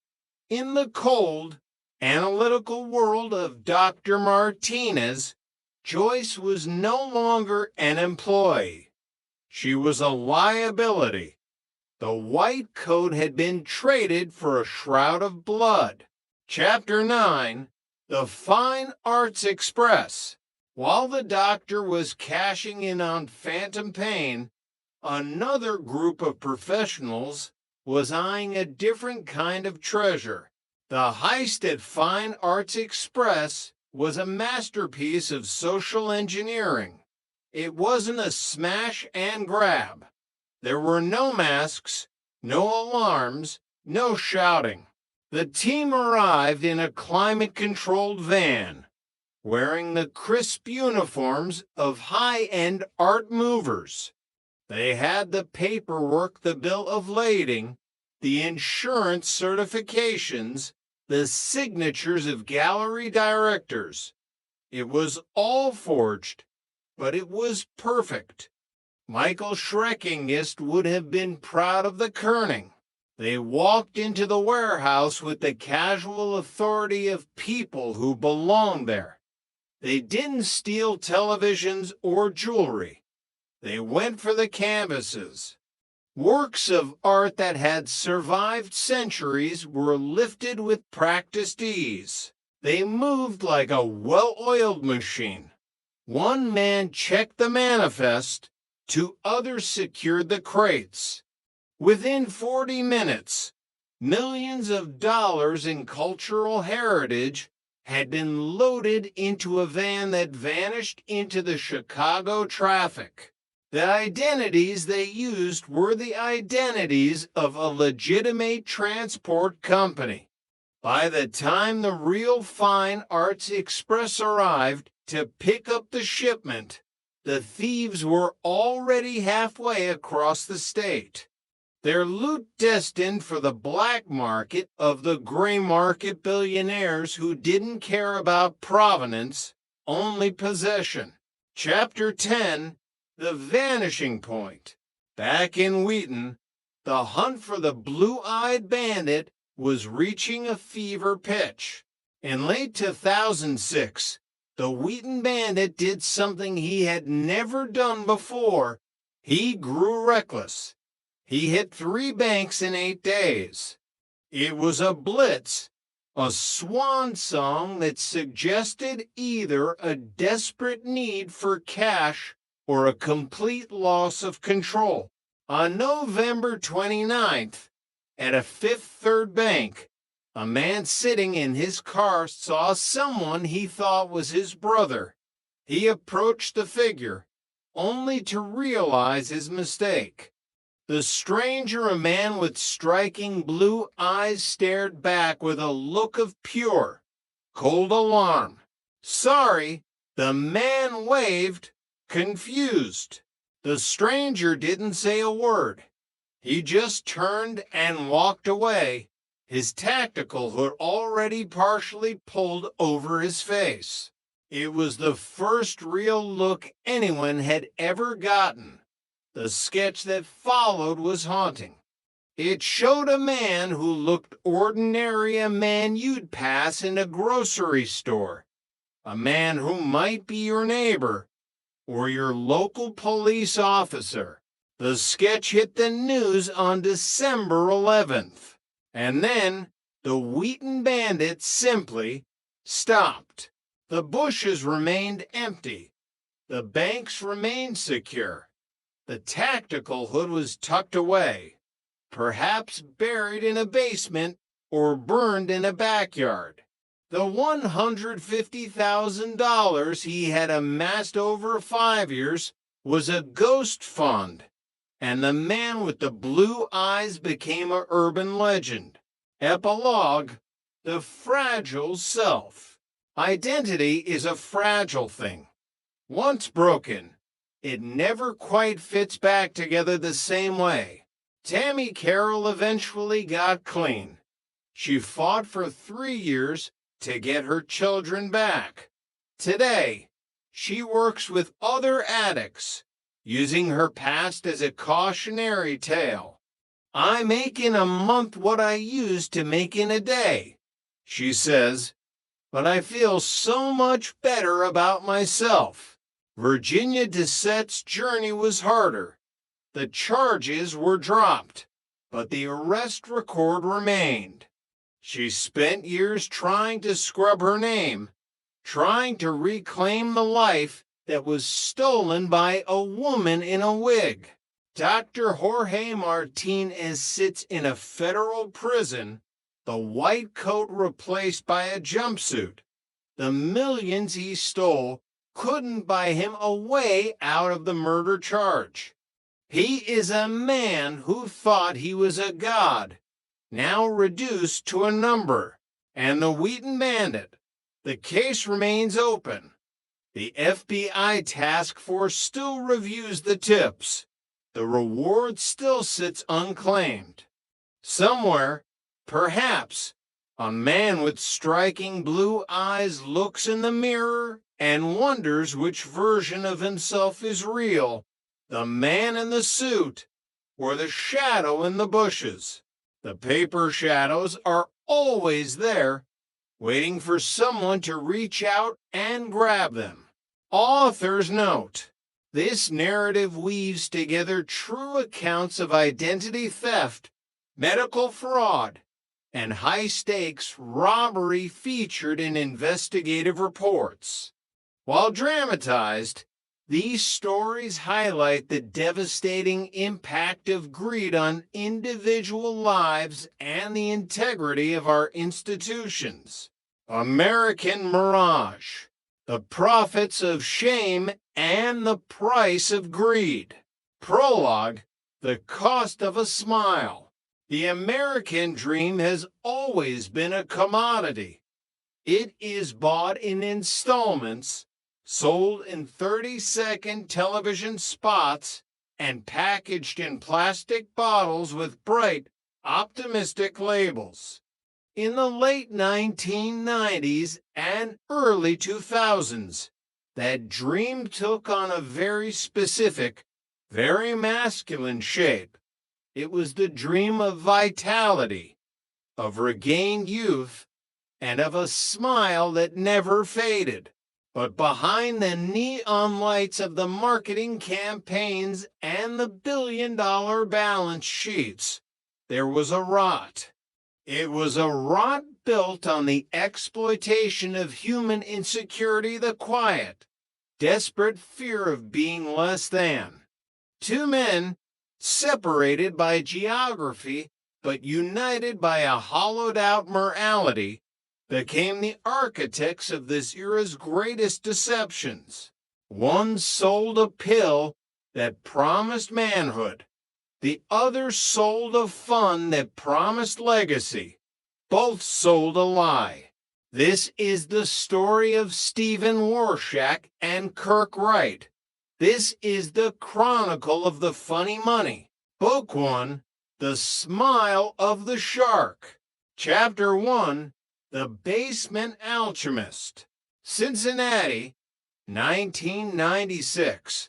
In the cold, analytical world of Dr. Martinez, Joyce was no longer an employee. She was a liability. The white coat had been traded for a shroud of blood. Chapter 9, The Fine Arts Express. While the doctor was cashing in on phantom pain, another group of professionals was eyeing a different kind of treasure. The heist at Fine Arts Express was a masterpiece of social engineering. It wasn't a smash and grab. There were no masks, no alarms, no shouting. The team arrived in a climate-controlled van, wearing the crisp uniforms of high-end art movers. They had the paperwork, the bill of lading, the insurance certifications, the signatures of gallery directors. It was all forged, but it was perfect. Michael Schreckingist would have been proud of the kerning. They walked into the warehouse with the casual authority of people who belonged there. They didn't steal televisions or jewelry. They went for the canvases. Works of art that had survived centuries were lifted with practiced ease. They moved like a well-oiled machine. One man checked the manifest, 2 others secured the crates. Within 40 minutes, millions of dollars in cultural heritage had been loaded into a van that vanished into the Chicago traffic. The identities they used were the identities of a legitimate transport company. By the time the real Fine Arts Express arrived to pick up the shipment, the thieves were already halfway across the state. Their loot destined for the black market of the gray market billionaires who didn't care about provenance, only possession. Chapter 10, The Vanishing Point. Back in Wheaton, the hunt for the blue-eyed bandit was reaching a fever pitch. In late 2006, the Wheaton bandit did something he had never done before. He grew reckless. He hit 3 banks in 8 days. It was a blitz, a swan song that suggested either a desperate need for cash or a complete loss of control. On November 29th, at a Fifth Third Bank, a man sitting in his car saw someone he thought was his brother. He approached the figure, only to realize his mistake. The stranger, a man with striking blue eyes, stared back with a look of pure, cold alarm. Sorry, the man waved, confused. The stranger didn't say a word. He just turned and walked away, his tactical hood already partially pulled over his face. It was the first real look anyone had ever gotten. The sketch that followed was haunting. It showed a man who looked ordinary, a man you'd pass in a grocery store, a man who might be your neighbor or your local police officer. The sketch hit the news on December 11th, and then the Wheaton bandit simply stopped. The bushes remained empty. The banks remained secure. The tactical hood was tucked away, perhaps buried in a basement or burned in a backyard. The $150,000 he had amassed over 5 years was a ghost fund, and the man with the blue eyes became an urban legend. Epilogue: the fragile self. Identity is a fragile thing. Once broken, it never quite fits back together the same way. Tammy Carroll eventually got clean. She fought for 3 years to get her children back. Today, she works with other addicts, using her past as a cautionary tale. "I make in a month what I used to make in a day," she says, "but I feel so much better about myself." Virginia Dissette's journey was harder. The charges were dropped, but the arrest record remained. She spent years trying to scrub her name, trying to reclaim the life that was stolen by a woman in a wig. Dr. Jorge Martinez sits in a federal prison, the white coat replaced by a jumpsuit. The millions he stole couldn't buy him a way out of the murder charge. He is a man who thought he was a god, now reduced to a number. And the Wheaton Bandit. The case remains open. The FBI task force still reviews the tips. The reward still sits unclaimed. Somewhere, perhaps, a man with striking blue eyes looks in the mirror and wonders which version of himself is real, the man in the suit or the shadow in the bushes. The paper shadows are always there, waiting for someone to reach out and grab them. Author's note: this narrative weaves together true accounts of identity theft, medical fraud, and high-stakes robbery featured in investigative reports. While dramatized, these stories highlight the devastating impact of greed on individual lives and the integrity of our institutions. American Mirage: the profits of shame and the price of greed. Prologue: the cost of a smile. The American dream has always been a commodity. It is bought in installments, sold in 30-second television spots, and packaged in plastic bottles with bright, optimistic labels. In the late 1990s and early 2000s, that dream took on a very specific, very masculine shape. It was the dream of vitality, of regained youth, and of a smile that never faded. But behind the neon lights of the marketing campaigns and the billion-dollar balance sheets, there was a rot. It was a rot built on the exploitation of human insecurity, the quiet, desperate fear of being less than. Two men, separated by geography but united by a hollowed-out morality, became the architects of this era's greatest deceptions. One sold a pill that promised manhood. The other sold a fund that promised legacy. Both sold a lie. This is the story of Stephen Warshak and Kirk Wright. This is the chronicle of the funny money. Book 1, The Smile of the Shark. Chapter 1, The Basement Alchemist. Cincinnati, 1996.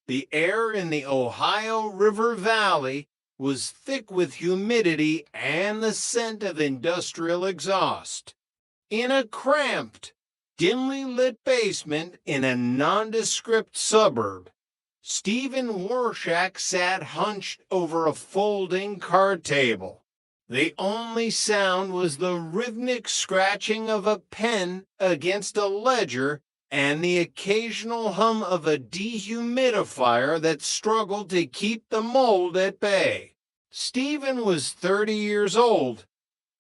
The air in the Ohio River Valley was thick with humidity and the scent of industrial exhaust. In a cramped, dimly lit basement in a nondescript suburb, Stephen Warshak sat hunched over a folding card table. The only sound was the rhythmic scratching of a pen against a ledger and the occasional hum of a dehumidifier that struggled to keep the mold at bay. Stephen was 30 years old,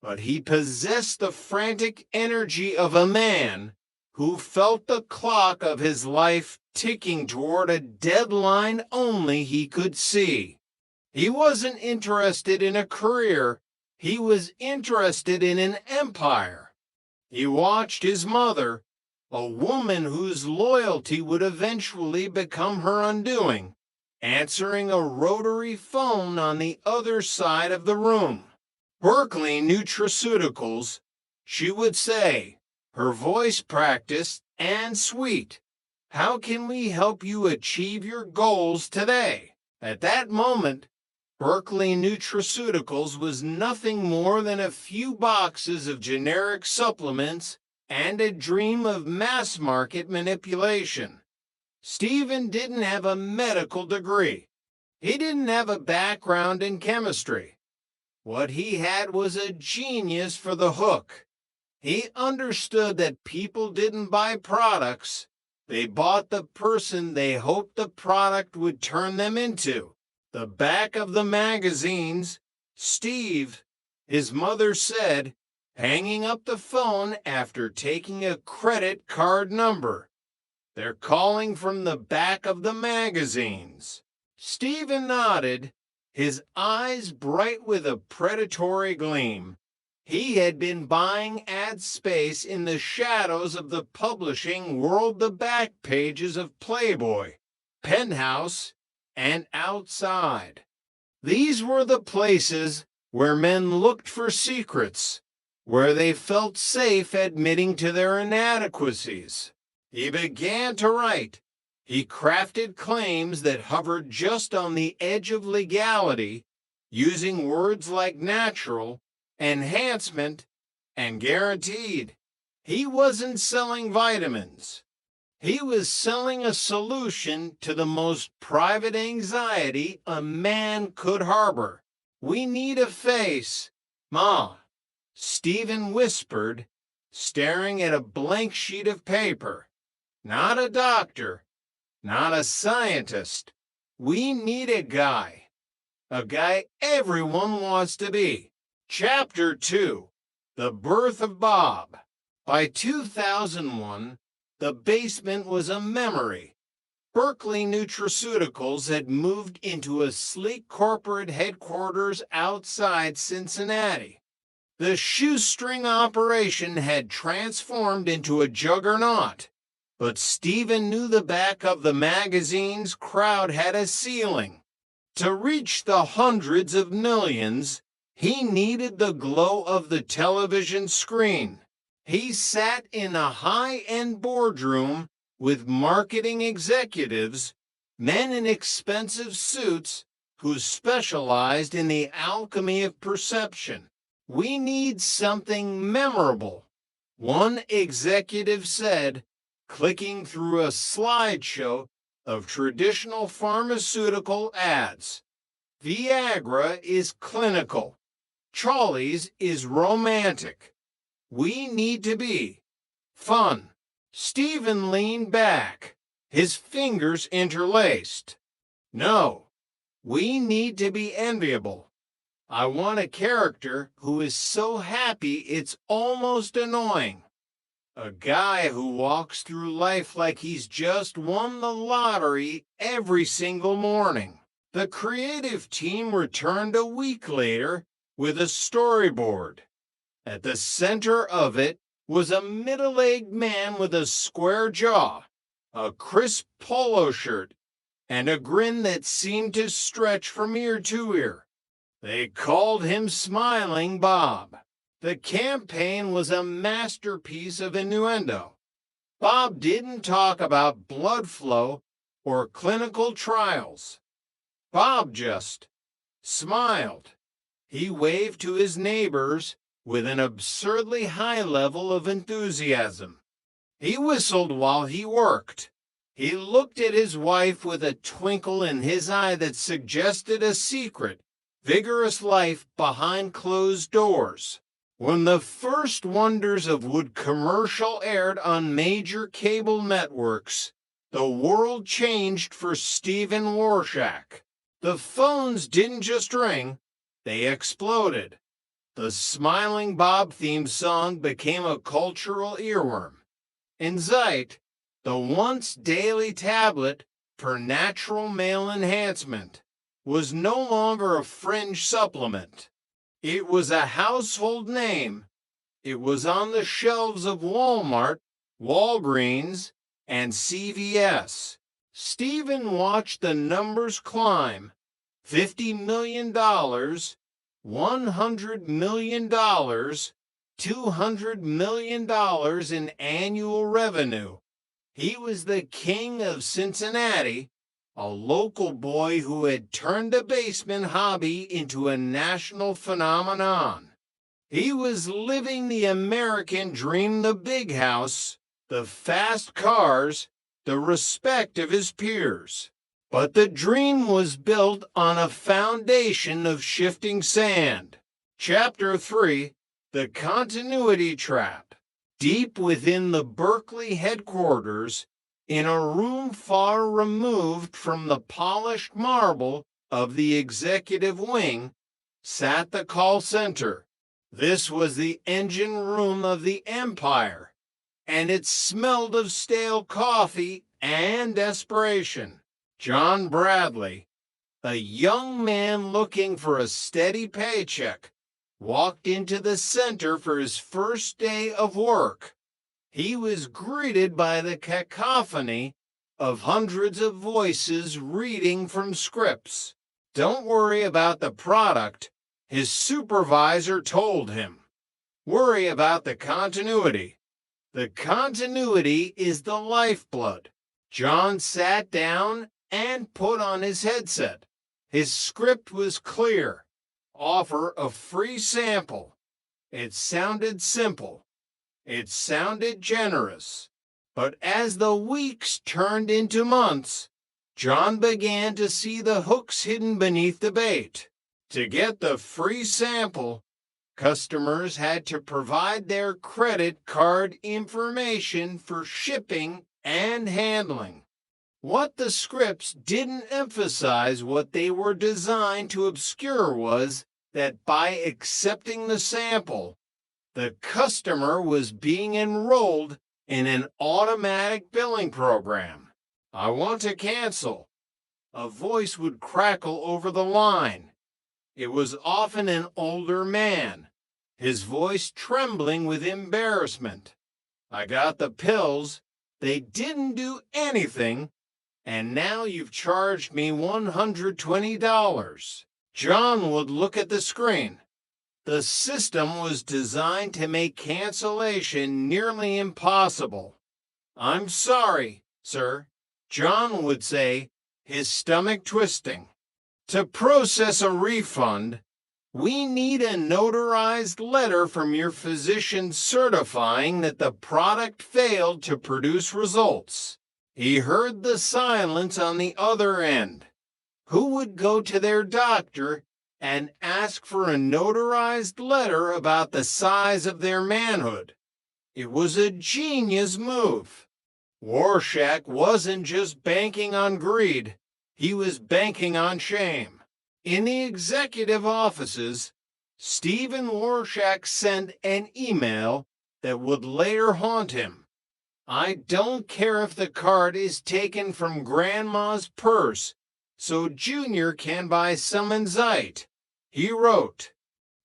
but he possessed the frantic energy of a man who felt the clock of his life ticking toward a deadline only he could see. He wasn't interested in a career, he was interested in an empire. He watched his mother, a woman whose loyalty would eventually become her undoing, answering a rotary phone on the other side of the room. Berkeley Nutraceuticals, she would say, her voice practiced and sweet. How can we help you achieve your goals today? At that moment, Berkeley Nutraceuticals was nothing more than a few boxes of generic supplements and a dream of mass market manipulation. Stephen didn't have a medical degree. He didn't have a background in chemistry. What he had was a genius for the hook. He understood that people didn't buy products. They bought the person they hoped the product would turn them into. The back of the magazines, Steve, his mother said, hanging up the phone after taking a credit card number. They're calling from the back of the magazines. Stephen nodded, his eyes bright with a predatory gleam. He had been buying ad space in the shadows of the publishing world, the back pages of Playboy, Penthouse, and Outside. These were the places where men looked for secrets, where they felt safe admitting to their inadequacies. He began to write. He crafted claims that hovered just on the edge of legality, using words like natural, enhancement, and guaranteed. He wasn't selling vitamins. He was selling a solution to the most private anxiety a man could harbor. We need a face, Ma, Stephen whispered, staring at a blank sheet of paper. Not a doctor, not a scientist. We need a guy everyone wants to be. Chapter 2, The Birth of Bob. By 2001, the basement was a memory. Berkeley Nutraceuticals had moved into a sleek corporate headquarters outside Cincinnati. The shoestring operation had transformed into a juggernaut, but Stephen knew the back of the magazine's crowd had a ceiling. To reach the hundreds of millions, he needed the glow of the television screen. He sat in a high-end boardroom with marketing executives, men in expensive suits who specialized in the alchemy of perception. We need something memorable, one executive said, clicking through a slideshow of traditional pharmaceutical ads. Viagra is clinical. Charlie's is romantic. We need to be fun. Stephen leaned back, his fingers interlaced. No, we need to be enviable. I want a character who is so happy it's almost annoying. A guy who walks through life like he's just won the lottery every single morning. The creative team returned a week later with a storyboard. At the center of it was a middle-aged man with a square jaw, a crisp polo shirt, and a grin that seemed to stretch from ear to ear. They called him Smiling Bob. The campaign was a masterpiece of innuendo. Bob didn't talk about blood flow or clinical trials. Bob just smiled. He waved to his neighbors with an absurdly high level of enthusiasm. He whistled while he worked. He looked at his wife with a twinkle in his eye that suggested a secret, vigorous life behind closed doors. When the first wonders of wood commercial aired on major cable networks, the world changed for Stephen Warshak. The phones didn't just ring, they exploded. The Smiling Bob theme song became a cultural earworm. In Zeit, the once daily tablet for natural male enhancement, was no longer a fringe supplement. It was a household name. It was on the shelves of Walmart, Walgreens, and CVS. Stephen watched the numbers climb. $50 million, $100 million, $200 million in annual revenue. He was the king of Cincinnati, a local boy who had turned a basement hobby into a national phenomenon. He was living the American dream, the big house, the fast cars, the respect of his peers. But the dream was built on a foundation of shifting sand. Chapter 3, The Continuity Trap. Deep within the Berkeley headquarters, in a room far removed from the polished marble of the executive wing, sat the call center. This was the engine room of the empire, and it smelled of stale coffee and desperation. John Bradley, a young man looking for a steady paycheck, walked into the center for his first day of work. He was greeted by the cacophony of hundreds of voices reading from scripts. Don't worry about the product, his supervisor told him. Worry about the continuity. The continuity is the lifeblood. John sat down and put on his headset. His script was clear. Offer a free sample. It sounded simple. It sounded generous. But as the weeks turned into months, John began to see the hooks hidden beneath the bait. To get the free sample, customers had to provide their credit card information for shipping and handling. What the scripts didn't emphasize, what they were designed to obscure, was that by accepting the sample, the customer was being enrolled in an automatic billing program. I want to cancel. A voice would crackle over the line. It was often an older man, his voice trembling with embarrassment. I got the pills. They didn't do anything. And now you've charged me $120. John would look at the screen. The system was designed to make cancellation nearly impossible. I'm sorry, sir, John would say, his stomach twisting. To process a refund, we need a notarized letter from your physician certifying that the product failed to produce results. He heard the silence on the other end. Who would go to their doctor and ask for a notarized letter about the size of their manhood? It was a genius move. Warshak wasn't just banking on greed. He was banking on shame. In the executive offices, Stephen Warshak sent an email that would later haunt him. I don't care if the card is taken from Grandma's purse so Junior can buy some in Zeit. He wrote,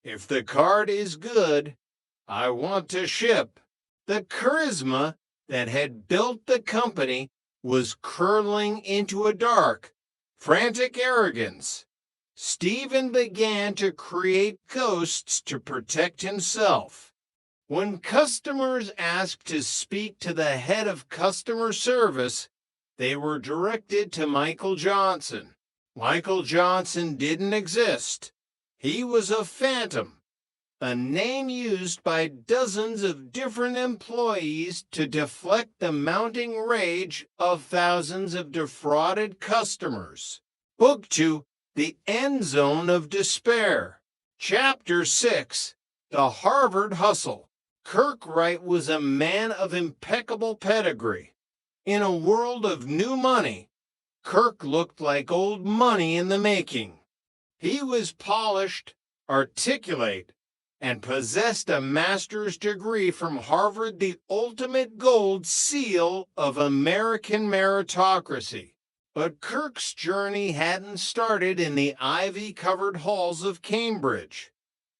if the card is good, I want to ship. The charisma that had built the company was curling into a dark, frantic arrogance. Stephen began to create ghosts to protect himself. When customers asked to speak to the head of customer service, they were directed to Michael Johnson. Michael Johnson didn't exist. He was a phantom, a name used by dozens of different employees to deflect the mounting rage of thousands of defrauded customers. Book 2, The End Zone of Despair. Chapter 6, The Harvard Hustle. Kirk Wright was a man of impeccable pedigree. In a world of new money, Kirk looked like old money in the making. He was polished, articulate, and possessed a master's degree from Harvard, the ultimate gold seal of American meritocracy. But Kirk's journey hadn't started in the ivy-covered halls of Cambridge.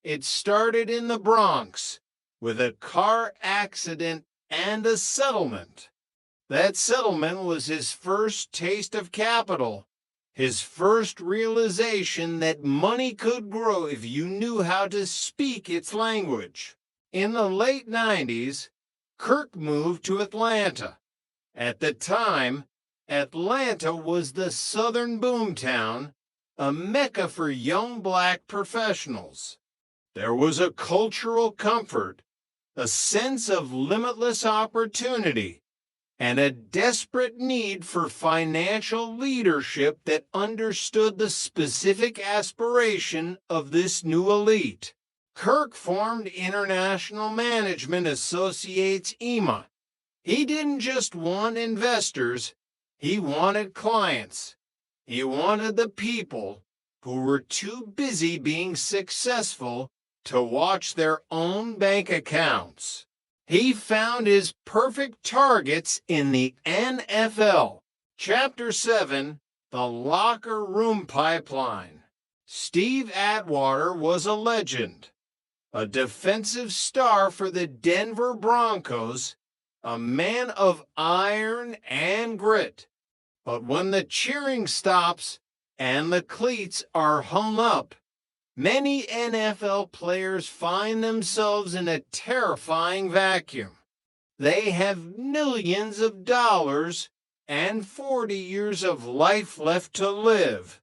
It started in the Bronx with a car accident and a settlement. That settlement was his first taste of capital, his first realization that money could grow if you knew how to speak its language. In the late 90s, Kirk moved to Atlanta. At the time, Atlanta was the southern boomtown, a mecca for young black professionals. There was a cultural comfort, a sense of limitless opportunity, and a desperate need for financial leadership that understood the specific aspiration of this new elite. Kirk formed International Management Associates EMA. He didn't just want investors, he wanted clients. He wanted the people who were too busy being successful to watch their own bank accounts. He found his perfect targets in the NFL. Chapter 7, The Locker Room Pipeline. Steve Atwater was a legend, a defensive star for the Denver Broncos, a man of iron and grit. But when the cheering stops and the cleats are hung up, many NFL players find themselves in a terrifying vacuum. They have millions of dollars and 40 years of life left to live,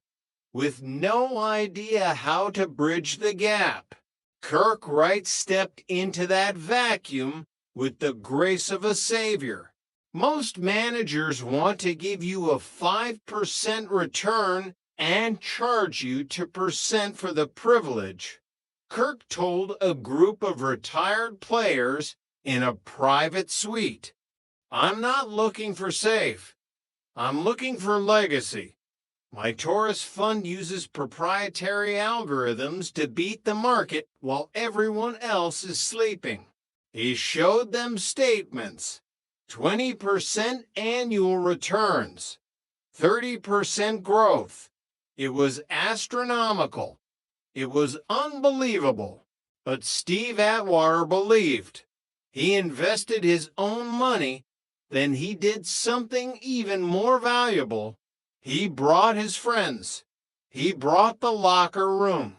with no idea how to bridge the gap. Kirk Wright stepped into that vacuum with the grace of a savior. Most managers want to give you a 5% return and charge you 2% for the privilege. Kirk told a group of retired players in a private suite, "I'm not looking for safe. I'm looking for legacy. My Taurus fund uses proprietary algorithms to beat the market while everyone else is sleeping." He showed them statements: 20% annual returns, 30% growth. It was astronomical. It was unbelievable. But Steve Atwater believed. He invested his own money. Then he did something even more valuable. He brought his friends. He brought the locker room.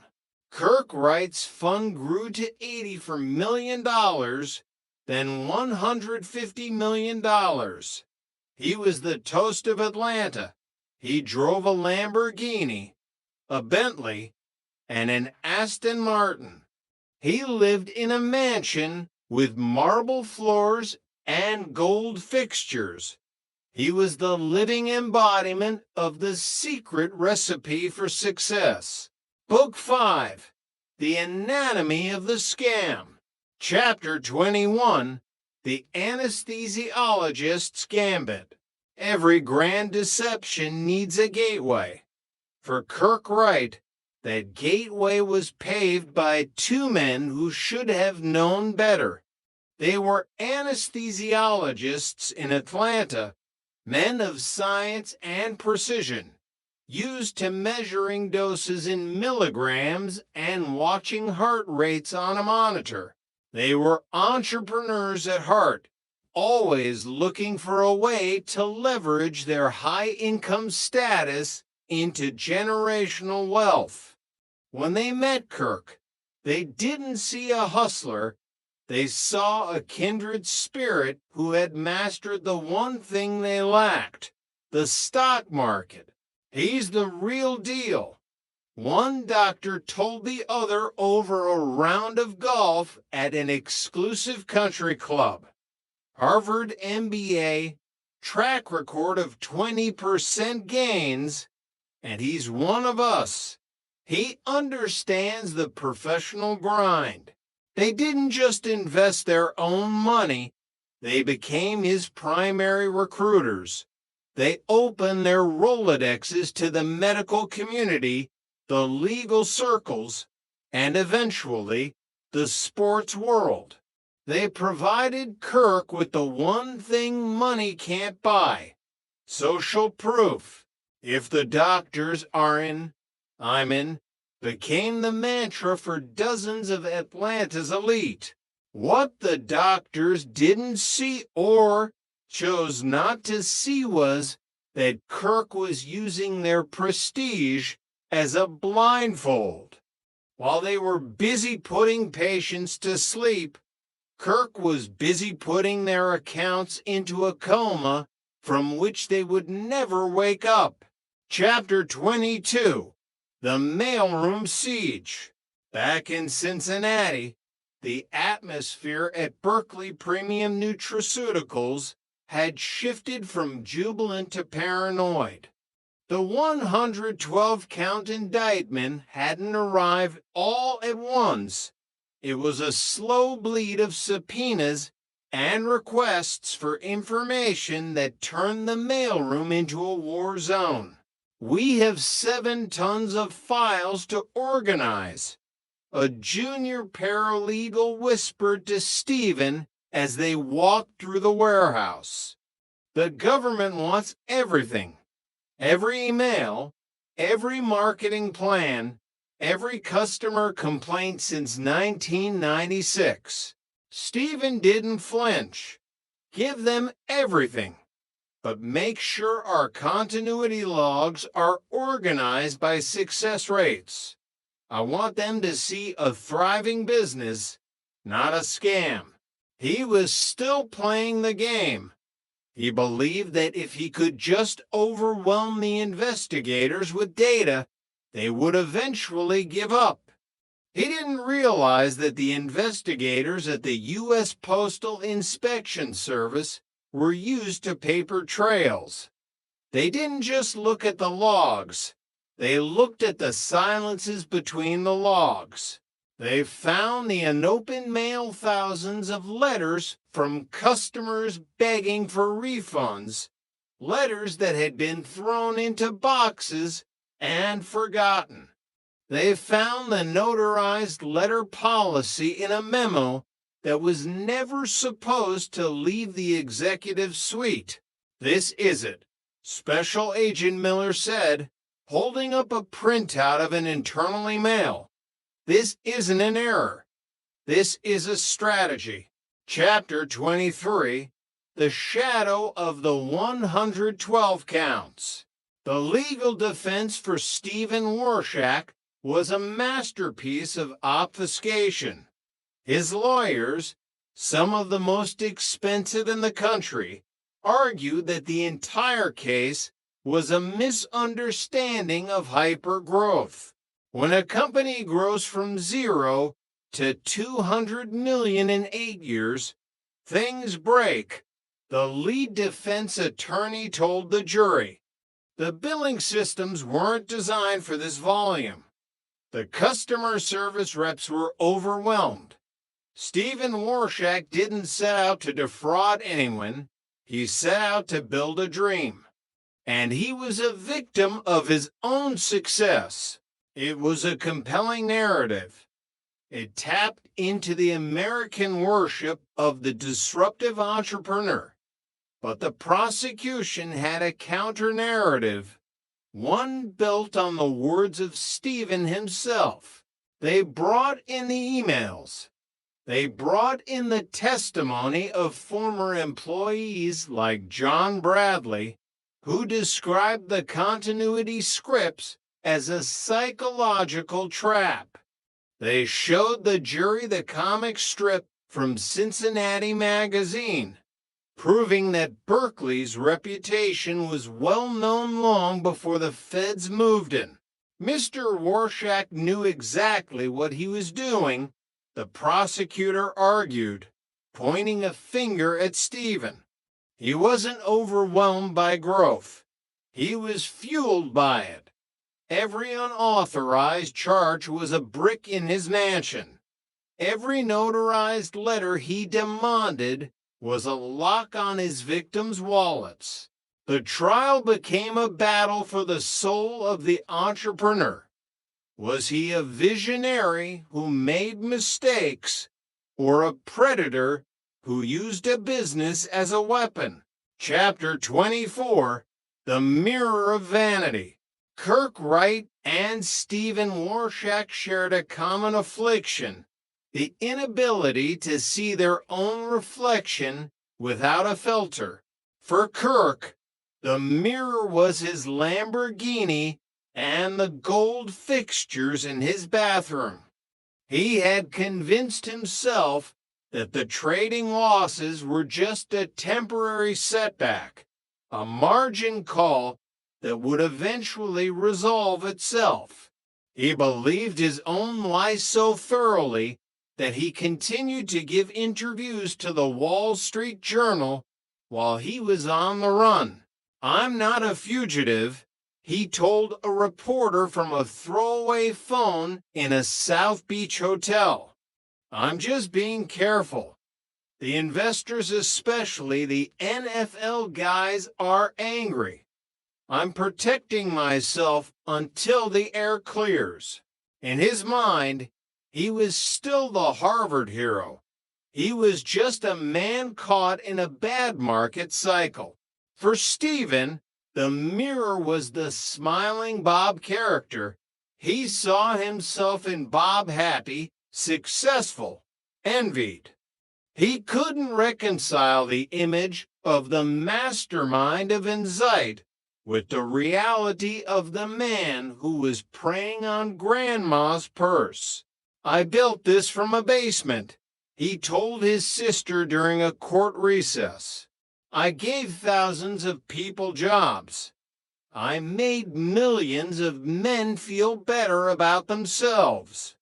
Kirk Wright's fund grew to $84 million, then $150 million. He was the toast of Atlanta. He drove a Lamborghini, a Bentley, and an Aston Martin. He lived in a mansion with marble floors and gold fixtures. He was the living embodiment of the secret recipe for success. Book 5, The Anatomy of the Scam. Chapter 21, The Anesthesiologist's Gambit. Every grand deception needs a gateway. For Kirk Wright, that gateway was paved by two men who should have known better. They were anesthesiologists in Atlanta, men of science and precision, used to measuring doses in milligrams and watching heart rates on a monitor. They were entrepreneurs at heart, always looking for a way to leverage their high-income status into generational wealth. When they met Kirk, they didn't see a hustler. They saw a kindred spirit who had mastered the one thing they lacked, the stock market. He's the real deal. One doctor told the other over a round of golf at an exclusive country club. Harvard MBA, track record of 20% gains, and he's one of us. He understands the professional grind. They didn't just invest their own money, they became his primary recruiters. They opened their Rolodexes to the medical community, the legal circles, and eventually the sports world. They provided Kirk with the one thing money can't buy: social proof. If the doctors are in, I'm in, became the mantra for dozens of Atlanta's elite. What the doctors didn't see or chose not to see was that Kirk was using their prestige as a blindfold. While they were busy putting patients to sleep, Kirk was busy putting their accounts into a coma from which they would never wake up. Chapter 22, The Mailroom Siege. Back in Cincinnati, the atmosphere at Berkeley Premium Nutraceuticals had shifted from jubilant to paranoid. The 112-count indictment hadn't arrived all at once. It was a slow bleed of subpoenas and requests for information that turned the mailroom into a war zone. We have 7 tons of files to organize, a junior paralegal whispered to Stephen as they walked through the warehouse. The government wants everything. Every email, every marketing plan, every customer complaint since 1996. Stephen didn't flinch. Give them everything. But make sure our continuity logs are organized by success rates. I want them to see a thriving business, not a scam. He was still playing the game. He believed that if he could just overwhelm the investigators with data, they would eventually give up. He didn't realize that the investigators at the U.S. Postal Inspection Service were used to paper trails. They didn't just look at the logs. They looked at the silences between the logs. They found the unopened mail thousands of letters from customers begging for refunds, letters that had been thrown into boxes and forgotten. They found the notarized letter policy in a memo that was never supposed to leave the executive suite. "This is it," Special Agent Miller said, holding up a printout of an internal email. "This isn't an error. This is a strategy." Chapter 23, The Shadow of the 112 Counts. The legal defense for Stephen Warshak was a masterpiece of obfuscation. His lawyers, some of the most expensive in the country, argued that the entire case was a misunderstanding of hypergrowth. When a company grows from 0 to 200 million in 8 years, things break, the lead defense attorney told the jury. The billing systems weren't designed for this volume. The customer service reps were overwhelmed. Stephen Warshak didn't set out to defraud anyone. He set out to build a dream. And he was a victim of his own success. It was a compelling narrative. It tapped into the American worship of the disruptive entrepreneur. But the prosecution had a counter-narrative, one built on the words of Stephen himself. They brought in the emails. They brought in the testimony of former employees like John Bradley, who described the continuity scripts as a psychological trap. They showed the jury the comic strip from Cincinnati Magazine, proving that Berkeley's reputation was well known long before the feds moved in. Mr. Warshak knew exactly what he was doing, the prosecutor argued, pointing a finger at Stephen. He wasn't overwhelmed by growth. He was fueled by it. Every unauthorized charge was a brick in his mansion. Every notarized letter he demanded was a lock on his victims' wallets. The trial became a battle for the soul of the entrepreneur. Was he a visionary who made mistakes, or a predator who used a business as a weapon? Chapter 24, The Mirror of Vanity. Kirk Wright and Stephen Warshak shared a common affliction, the inability to see their own reflection without a filter. For Kirk, the mirror was his Lamborghini and the gold fixtures in his bathroom. He had convinced himself that the trading losses were just a temporary setback, a margin call that would eventually resolve itself. He believed his own lies so thoroughly that he continued to give interviews to the Wall Street Journal while he was on the run. "I'm not a fugitive," he told a reporter from a throwaway phone in a South Beach hotel. "I'm just being careful. The investors, especially the NFL guys, are angry. I'm protecting myself until the air clears." In his mind, he was still the Harvard hero. He was just a man caught in a bad market cycle. For Stephen, the mirror was the smiling Bob character. He saw himself in Bob happy, successful, envied. He couldn't reconcile the image of the mastermind of Insight with the reality of the man who was preying on Grandma's purse. "I built this from a basement," he told his sister during a court recess. "I gave thousands of people jobs. I made millions of men feel better about themselves.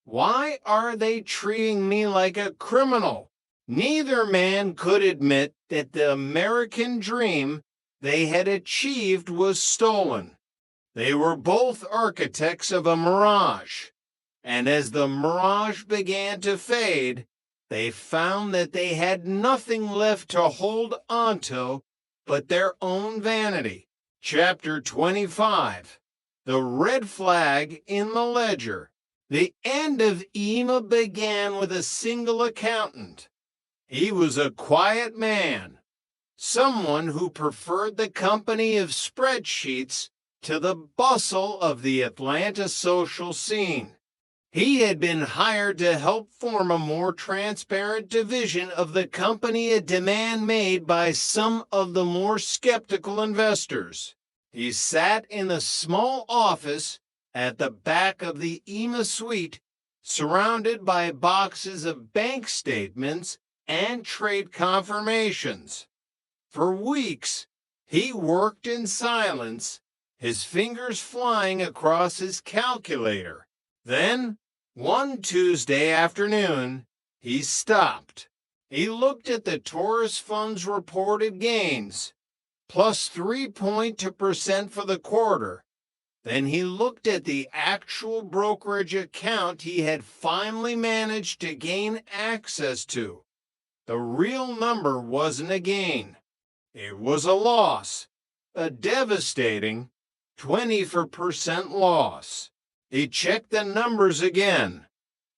Why are they treating me like a criminal?" Neither man could admit that the American dream they had achieved was stolen. They were both architects of a mirage, and as the mirage began to fade, they found that they had nothing left to hold onto but their own vanity. Chapter 25, The Red Flag in the Ledger. The end of EMA began with a single accountant. He was a quiet man, someone who preferred the company of spreadsheets to the bustle of the Atlanta social scene. He had been hired to help form a more transparent division of the company, a demand made by some of the more skeptical investors. He sat in a small office at the back of the EMA suite, surrounded by boxes of bank statements and trade confirmations. For weeks, he worked in silence, his fingers flying across his calculator. Then, one Tuesday afternoon, he stopped. He looked at the Taurus Fund's reported gains, plus 3.2% for the quarter. Then he looked at the actual brokerage account he had finally managed to gain access to. The real number wasn't a gain. It was a loss, a devastating 20% loss. He checked the numbers again,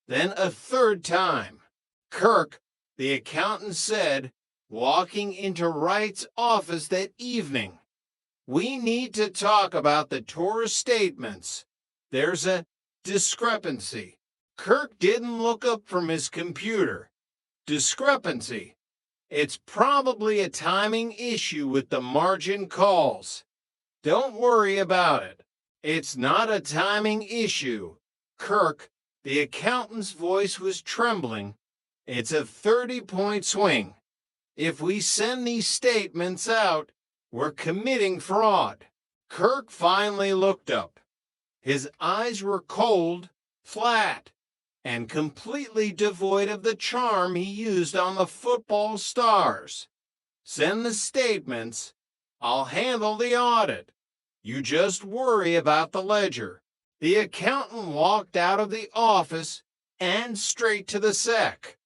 then a third time. "Kirk," the accountant said, walking into Wright's office that evening, "we need to talk about the Taurus statements. There's a discrepancy." Kirk didn't look up from his computer. "Discrepancy. It's probably a timing issue with the margin calls. Don't worry about it. It's not a timing issue." "Kirk," the accountant's voice was trembling, "it's a 30-point swing. If we send these statements out, we're committing fraud." Kirk finally looked up. His eyes were cold, flat, and completely devoid of the charm he used on the football stars. "Send the statements. I'll handle the audit. You just worry about the ledger." The accountant walked out of the office and straight to the SEC.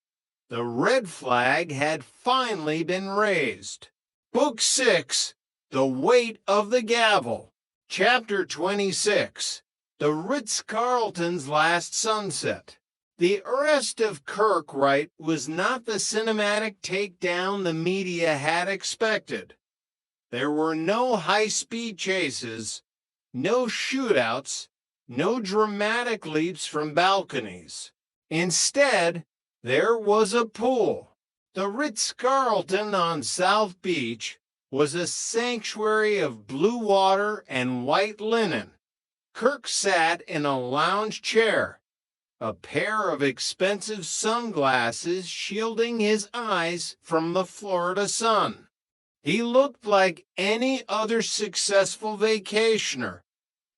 The red flag had finally been raised. Book 6, The Weight of the Gavel. Chapter 26, the Ritz-Carlton's last sunset. The arrest of Kirk Wright was not the cinematic takedown the media had expected. There were no high-speed chases, no shootouts, no dramatic leaps from balconies. Instead, there was a pool. The Ritz-Carlton on South Beach was a sanctuary of blue water and white linen. Kirk sat in a lounge chair, a pair of expensive sunglasses shielding his eyes from the Florida sun. He looked like any other successful vacationer,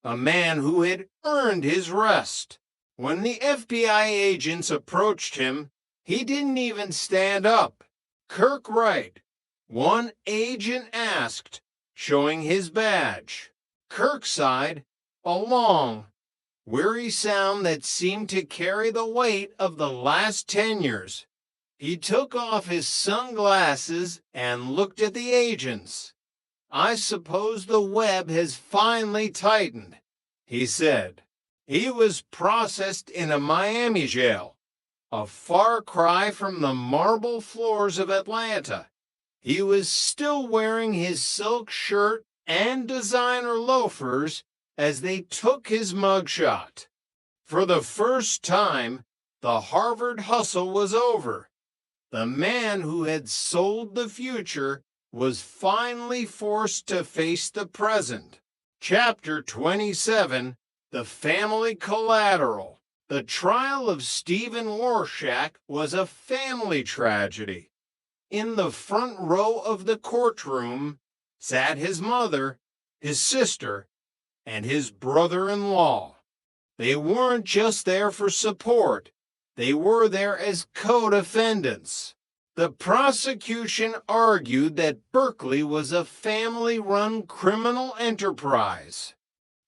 a man who had earned his rest. When the FBI agents approached him, he didn't even stand up. Kirk Wright, one agent asked, showing his badge. Kirk sighed, a long, weary sound that seemed to carry the weight of the last 10 years. He took off his sunglasses and looked at the agents. "I suppose the web has finally tightened," he said. He was processed in a Miami jail, a far cry from the marble floors of Atlanta. He was still wearing his silk shirt and designer loafers as they took his mugshot. For the first time, the Harvard hustle was over. The man who had sold the future was finally forced to face the present. Chapter 27, The Family Collateral. The trial of Stephen Warshak was a family tragedy. In the front row of the courtroom sat his mother, his sister, and his brother-in-law. They weren't just there for support. They were there as co-defendants. The prosecution argued that Berkeley was a family-run criminal enterprise.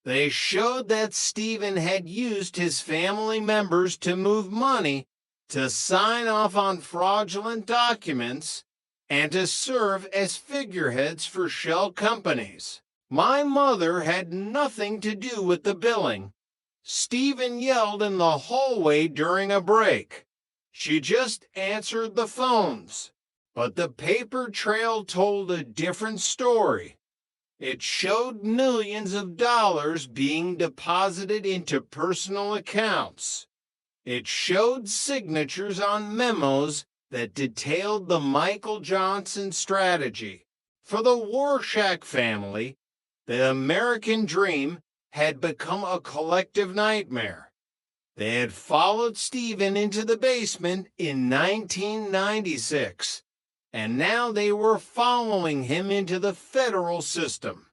They showed that Stephen had used his family members to move money, to sign off on fraudulent documents, and to serve as figureheads for shell companies. My mother had nothing to do with the billing. Stephen yelled in the hallway during a break. She just answered the phones. But the paper trail told a different story. It showed millions of dollars being deposited into personal accounts. It showed signatures on memos that detailed the Michael Johnson strategy. For the Warshak family, the American dream had become a collective nightmare. They had followed Stephen into the basement in 1996, and now they were following him into the federal system.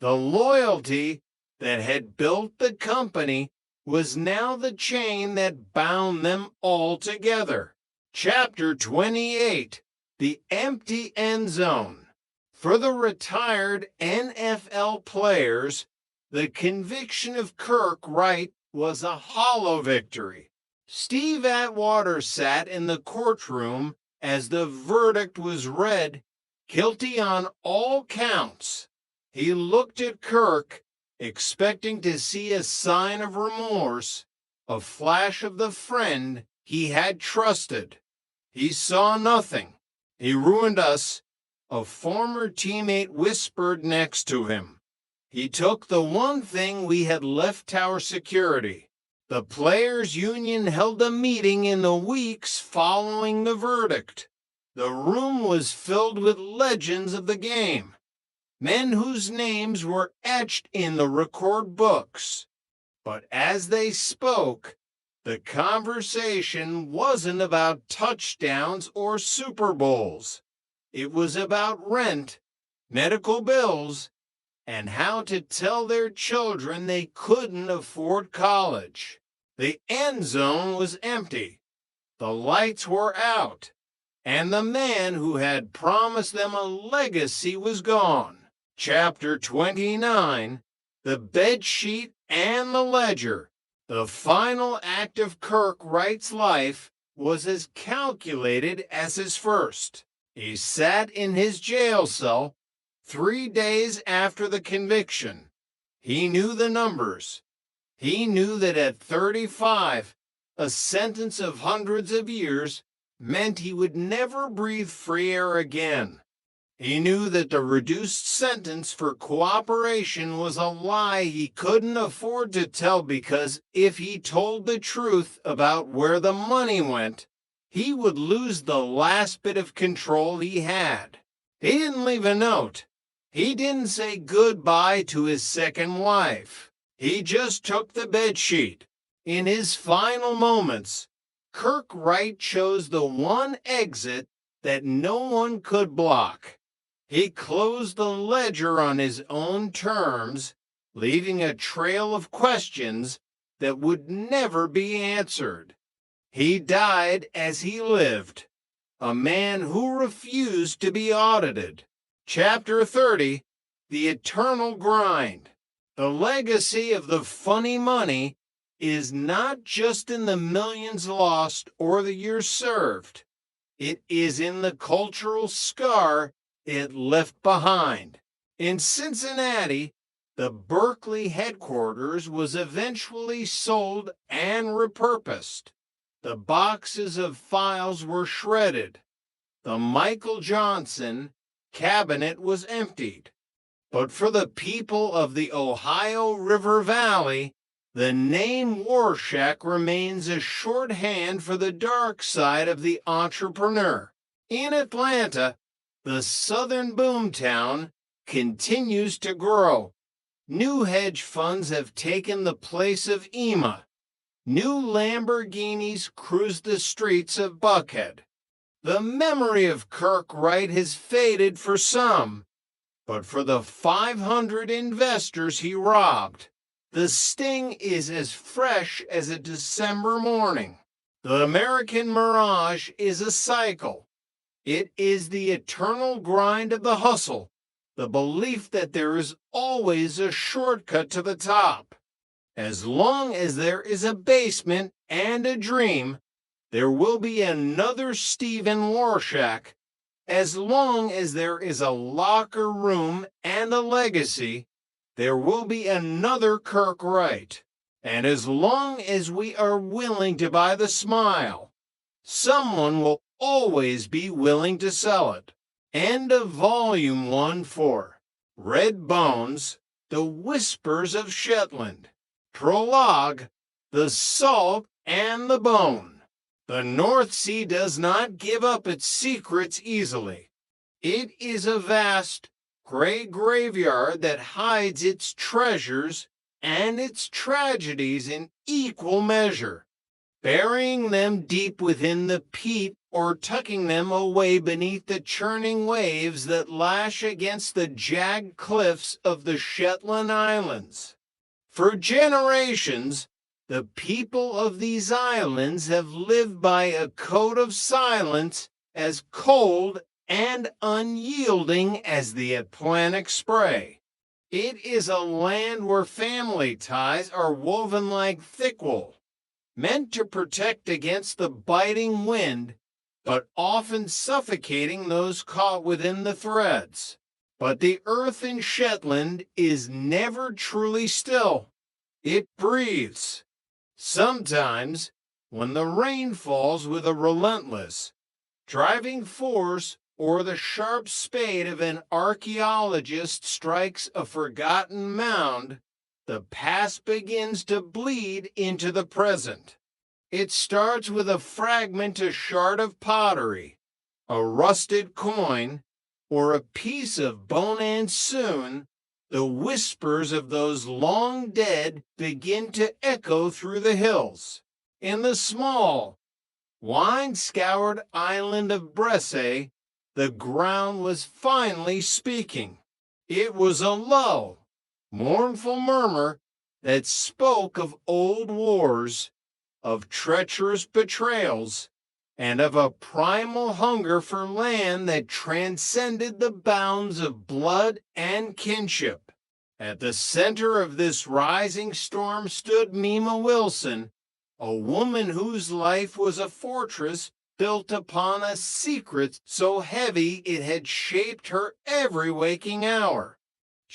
The loyalty that had built the company was now the chain that bound them all together. Chapter 28, The Empty End Zone. For the retired NFL players, the conviction of Kirk Wright was a hollow victory. Steve Atwater sat in the courtroom as the verdict was read, guilty on all counts. He looked at Kirk, expecting to see a sign of remorse, a flash of the friend he had trusted. He saw nothing. "He ruined us," a former teammate whispered next to him. "He took the one thing we had left our security." The players' union held a meeting in the weeks following the verdict. The room was filled with legends of the game, men whose names were etched in the record books. But as they spoke, the conversation wasn't about touchdowns or Super Bowls. It was about rent, medical bills, and how to tell their children they couldn't afford college. The end zone was empty. The lights were out, and the man who had promised them a legacy was gone. Chapter 29, The Bedsheet and the Ledger. The final act of Kirk Wright's life was as calculated as his first. He sat in his jail cell 3 days after the conviction. He knew the numbers. He knew that at 35, a sentence of hundreds of years meant he would never breathe free air again. He knew that the reduced sentence for cooperation was a lie he couldn't afford to tell, because if he told the truth about where the money went, he would lose the last bit of control he had. He didn't leave a note. He didn't say goodbye to his second wife. He just took the bedsheet. In his final moments, Kirk Wright chose the one exit that no one could block. He closed the ledger on his own terms, leaving a trail of questions that would never be answered. He died as he lived, a man who refused to be audited. Chapter 30, The Eternal Grind. The legacy of the funny money is not just in the millions lost or the years served. It is in the cultural scar it left behind. In Cincinnati, the Berkeley headquarters was eventually sold and repurposed. The boxes of files were shredded. The Michael Johnson cabinet was emptied. But for the people of the Ohio River Valley, the name Warshak remains a shorthand for the dark side of the entrepreneur. In Atlanta, the southern boomtown continues to grow. New hedge funds have taken the place of EMA. New Lamborghinis cruise the streets of Buckhead. The memory of Kirk Wright has faded for some, but for the 500 investors he robbed, the sting is as fresh as a December morning. The American mirage is a cycle. It is the eternal grind of the hustle, the belief that there is always a shortcut to the top. As long as there is a basement and a dream, there will be another Stephen Warshak. As long as there is a locker room and a legacy, there will be another Kirk Wright. And as long as we are willing to buy the smile, someone will always be willing to sell it. End of Volume 1 for Red Bones, The Whispers of Shetland. Prologue, The Salt and the Bone. The North Sea does not give up its secrets easily. It is a vast, gray graveyard that hides its treasures and its tragedies in equal measure, burying them deep within the peat or tucking them away beneath the churning waves that lash against the jagged cliffs of the Shetland Islands. For generations, the people of these islands have lived by a code of silence as cold and unyielding as the Atlantic spray. It is a land where family ties are woven like thick wool, meant to protect against the biting wind, but often suffocating those caught within the threads. But the earth in Shetland is never truly still. It breathes. Sometimes, when the rain falls with a relentless, driving force, or the sharp spade of an archaeologist strikes a forgotten mound, the past begins to bleed into the present. It starts with a fragment, a shard of pottery, a rusted coin, or a piece of bone, and soon the whispers of those long dead begin to echo through the hills. In the small, wine-scoured island of Bresse, the ground was finally speaking. It was a low, mournful murmur that spoke of old wars, of treacherous betrayals, and of a primal hunger for land that transcended the bounds of blood and kinship. At the center of this rising storm stood Mima Wilson, a woman whose life was a fortress built upon a secret so heavy it had shaped her every waking hour.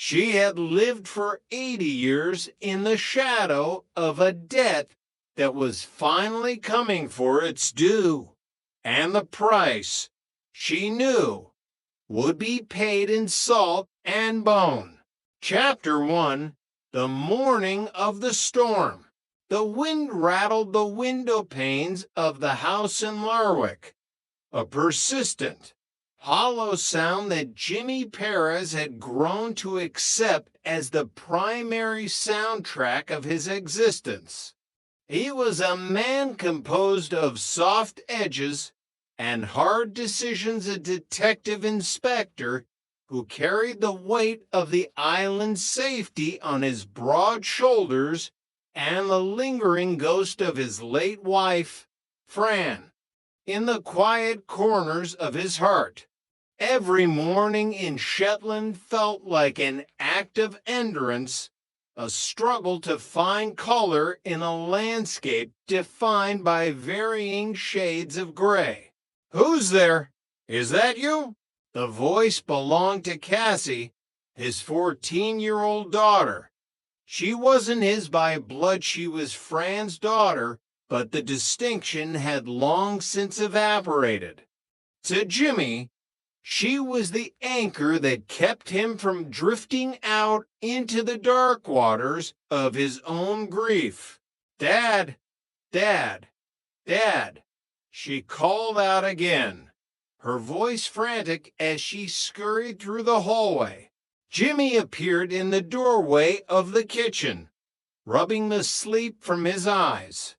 She had lived for 80 years in the shadow of a debt that was finally coming for its due, and the price, she knew, would be paid in salt and bone. Chapter 1: The Morning of the Storm. The wind rattled the window panes of the house in Larwick, a persistent, hollow sound that Jimmy Perez had grown to accept as the primary soundtrack of his existence. He was a man composed of soft edges and hard decisions, a detective inspector who carried the weight of the island's safety on his broad shoulders and the lingering ghost of his late wife, Fran, in the quiet corners of his heart. Every morning in Shetland felt like an act of endurance, a struggle to find color in a landscape defined by varying shades of gray. "Who's there? Is that you?" The voice belonged to Cassie, his 14-year-old daughter. She wasn't his by blood, she was Fran's daughter, but the distinction had long since evaporated. To Jimmy, she was the anchor that kept him from drifting out into the dark waters of his own grief. "Dad, Dad, Dad," she called out again, her voice frantic as she scurried through the hallway. Jimmy appeared in the doorway of the kitchen, rubbing the sleep from his eyes.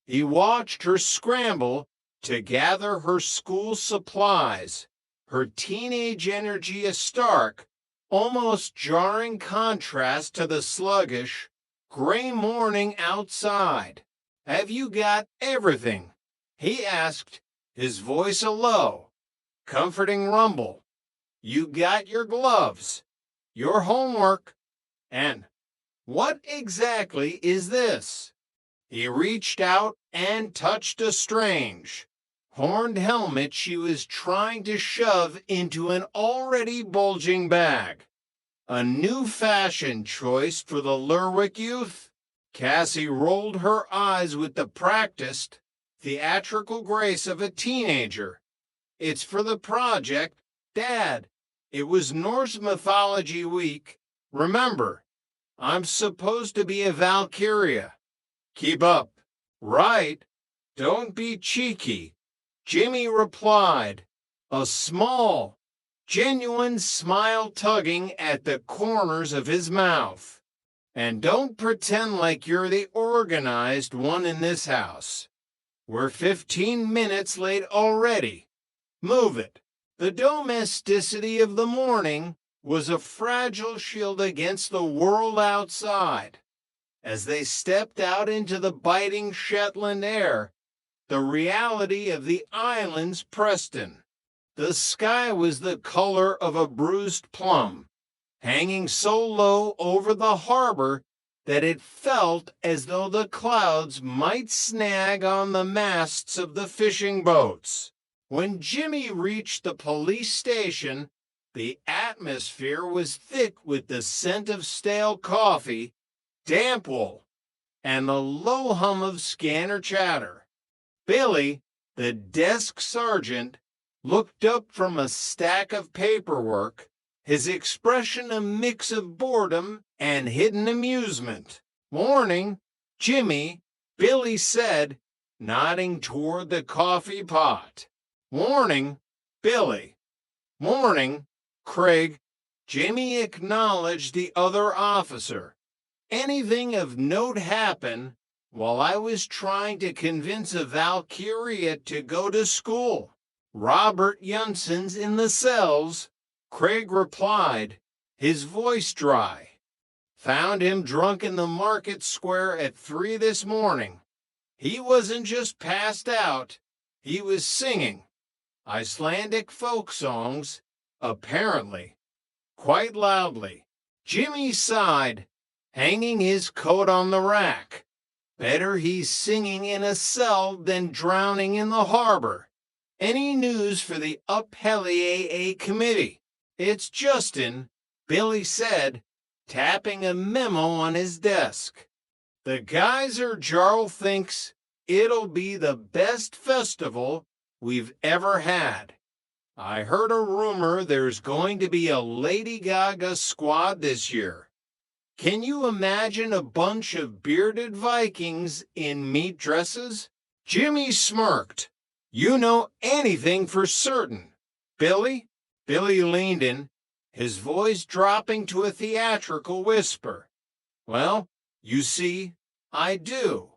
He watched her scramble to gather her school supplies, her teenage energy a stark, almost jarring contrast to the sluggish, gray morning outside. "Have you got everything?" he asked, his voice a low, comforting rumble. "You got your gloves, your homework, and what exactly is this?" He reached out and touched a strange, horned helmet she was trying to shove into an already bulging bag. A new fashion choice for the Lerwick youth? Cassie rolled her eyes with the practiced, theatrical grace of a teenager. "It's for the project, Dad. It was Norse mythology week. Remember, I'm supposed to be a Valkyria." "Keep up." "Right. Don't be cheeky," Jimmy replied, a small, genuine smile tugging at the corners of his mouth. "And don't pretend like you're the organized one in this house. We're 15 minutes late already. Move it." The domesticity of the morning was a fragile shield against the world outside. As they stepped out into the biting Shetland air, the reality of the islands pressed in. The sky was the color of a bruised plum, hanging so low over the harbor that it felt as though the clouds might snag on the masts of the fishing boats. When Jimmy reached the police station, the atmosphere was thick with the scent of stale coffee, damp wool, and the low hum of scanner chatter. Billy, the desk sergeant, looked up from a stack of paperwork, his expression a mix of boredom and hidden amusement. "Morning, Jimmy," Billy said, nodding toward the coffee pot. "Morning, Billy." "Morning, Craig." Jimmy acknowledged the other officer. "Anything of note happen while I was trying to convince a Valkyria to go to school?" "Robert Junson's in the cells," Craig replied, his voice dry. "Found him drunk in the market square at 3 this morning. He wasn't just passed out, he was singing Icelandic folk songs, apparently, quite loudly." Jimmy sighed, hanging his coat on the rack. "Better he's singing in a cell than drowning in the harbor. Any news for the Up Hellier committee?" "It's Justin," Billy said, tapping a memo on his desk. The geyser Jarl thinks it'll be the best festival we've ever had. I heard a rumor there's going to be a Lady Gaga squad this year. Can you imagine a bunch of bearded Vikings in meat dresses? Jimmy smirked. You know anything for certain, Billy? Billy leaned in, his voice dropping to a theatrical whisper. Well, you see, I do.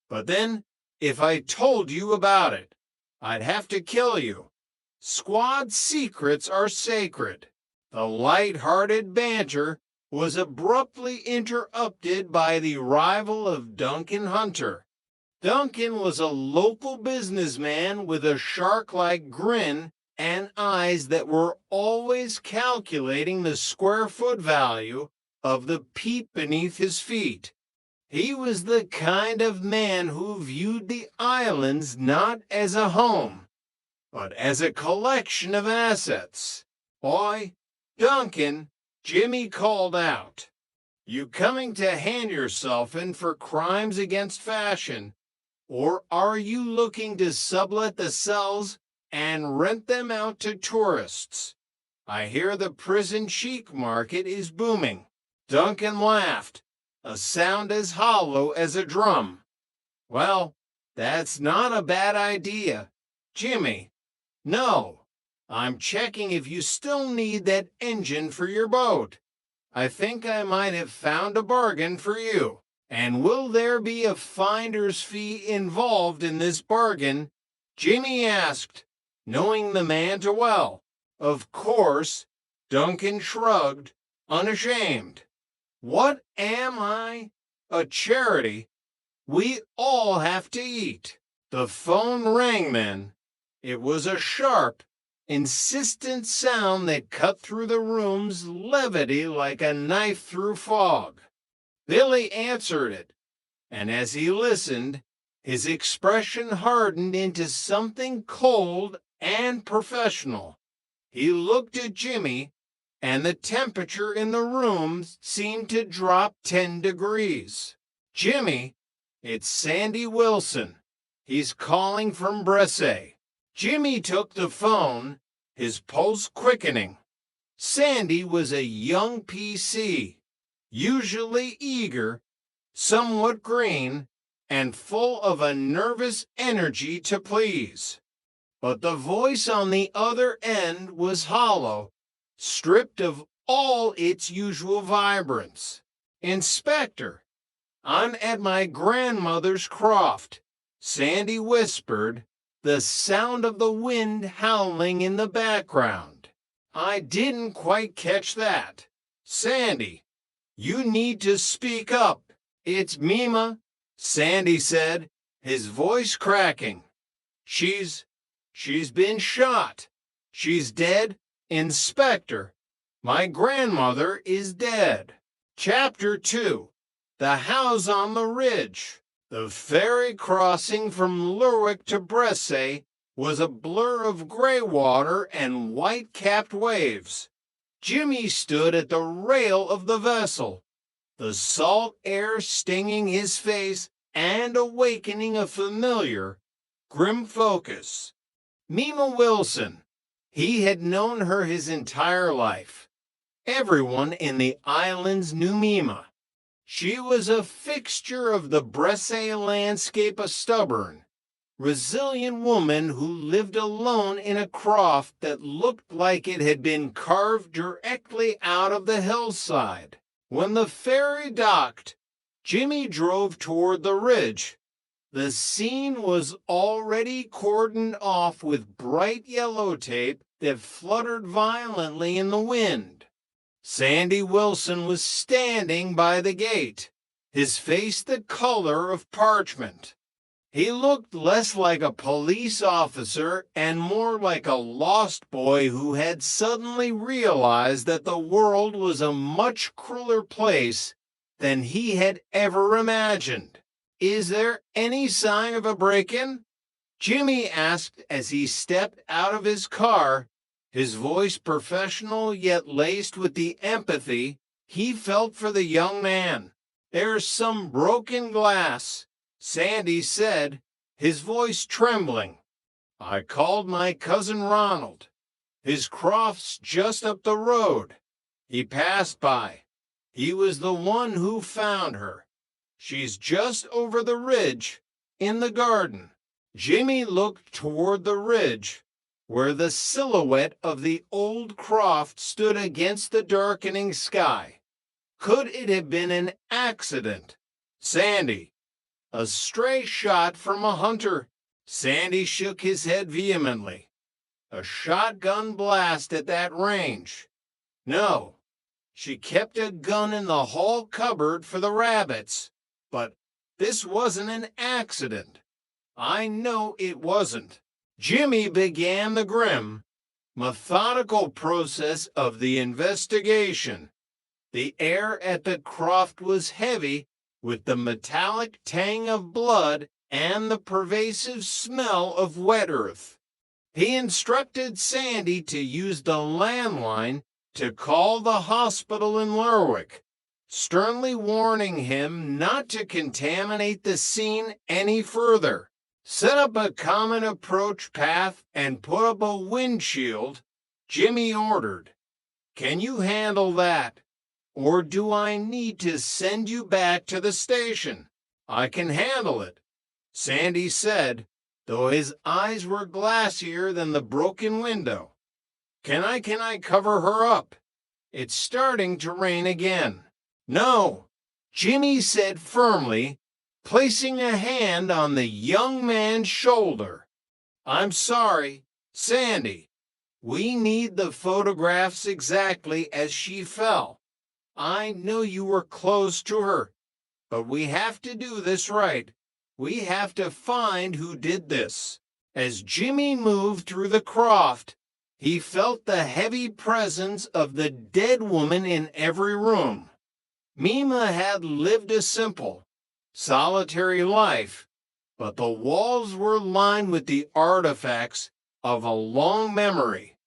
But then, if I told you about it, I'd have to kill you. Squad secrets are sacred. The light-hearted banter was abruptly interrupted by the arrival of Duncan Hunter. Duncan was a local businessman with a shark-like grin and eyes that were always calculating the square foot value of the peat beneath his feet. He was the kind of man who viewed the islands not as a home, but as a collection of assets. Boy, Duncan, Jimmy called out. You coming to hand yourself in for crimes against fashion, or are you looking to sublet the cells and rent them out to tourists? I hear the prison chic market is booming. Duncan laughed, a sound as hollow as a drum. Well, that's not a bad idea. Jimmy, no, I'm checking if you still need that engine for your boat. I think I might have found a bargain for you. And will there be a finder's fee involved in this bargain? Jimmy asked, knowing the man too well. Of course, Duncan shrugged, unashamed. What am I? A charity. We all have to eat. The phone rang then. It was a sharp, insistent sound that cut through the room's levity like a knife through fog. Billy answered it, and as he listened, his expression hardened into something cold and professional. He looked at Jimmy, and the temperature in the room seemed to drop 10 degrees. Jimmy, it's Sandy Wilson. He's calling from Bresse. Jimmy took the phone, his pulse quickening. Sandy was a young PC, usually eager, somewhat green, and full of a nervous energy to please. But the voice on the other end was hollow, stripped of all its usual vibrance. Inspector, I'm at my grandmother's croft, Sandy whispered, the sound of the wind howling in the background. I didn't quite catch that. Sandy, you need to speak up. It's Mima, Sandy said, his voice cracking. She's been shot. She's dead, Inspector. My grandmother is dead. Chapter 2. The House on the Ridge. The ferry crossing from Lerwick to Bresse was a blur of gray water and white-capped waves. Jimmy stood at the rail of the vessel, the salt air stinging his face and awakening a familiar, grim focus. Mima Wilson. He had known her his entire life. Everyone in the islands knew Mima. She was a fixture of the Bresse landscape, a stubborn, resilient woman who lived alone in a croft that looked like it had been carved directly out of the hillside. When the ferry docked, Jimmy drove toward the ridge. The scene was already cordoned off with bright yellow tape that fluttered violently in the wind. Sandy Wilson was standing by the gate, his face the color of parchment. He looked less like a police officer and more like a lost boy who had suddenly realized that the world was a much crueler place than he had ever imagined. Is there any sign of a break-in? Jimmy asked as he stepped out of his car, his voice professional yet laced with the empathy he felt for the young man. "There's some broken glass," Sandy said, his voice trembling. "I called my cousin Ronald. His croft's just up the road. He passed by. He was the one who found her. She's just over the ridge, in the garden." Jimmy looked toward the ridge, where the silhouette of the old croft stood against the darkening sky. Could it have been an accident? Sandy. A stray shot from a hunter. Sandy shook his head vehemently. A shotgun blast at that range. No. She kept a gun in the hall cupboard for the rabbits. But this wasn't an accident. I know it wasn't. Jimmy began the grim, methodical process of the investigation. The air at the croft was heavy with the metallic tang of blood and the pervasive smell of wet earth. He instructed Sandy to use the landline to call the hospital in Lerwick, sternly warning him not to contaminate the scene any further. Set up a common approach path and put up a windshield, Jimmy ordered. "Can you handle that? Or do I need to send you back to the station?" "I can handle it," Sandy said, though his eyes were glassier than the broken window. Can I cover her up? It's starting to rain again." "No," Jimmy said firmly, placing a hand on the young man's shoulder. "I'm sorry, Sandy. We need the photographs exactly as she fell. I know you were close to her, but we have to do this right. We have to find who did this." As Jimmy moved through the croft, he felt the heavy presence of the dead woman in every room. Mima had lived a simple, solitary life, but the walls were lined with the artifacts of a long memory.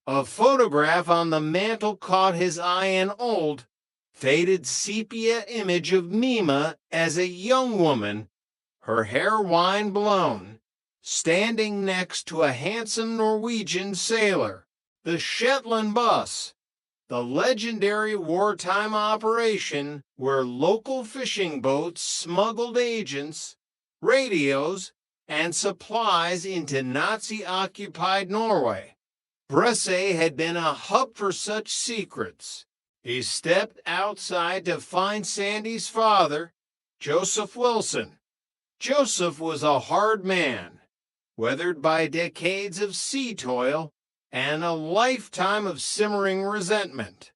A photograph on the mantel caught his eye, an old, faded sepia image of Mima as a young woman, her hair wind-blown, standing next to a handsome Norwegian sailor. The Shetland bus, the legendary wartime operation where local fishing boats smuggled agents, radios, and supplies into Nazi-occupied Norway. Bressay had been a hub for such secrets. He stepped outside to find Sandy's father, Joseph Wilson. Joseph was a hard man, weathered by decades of sea toil and a lifetime of simmering resentment.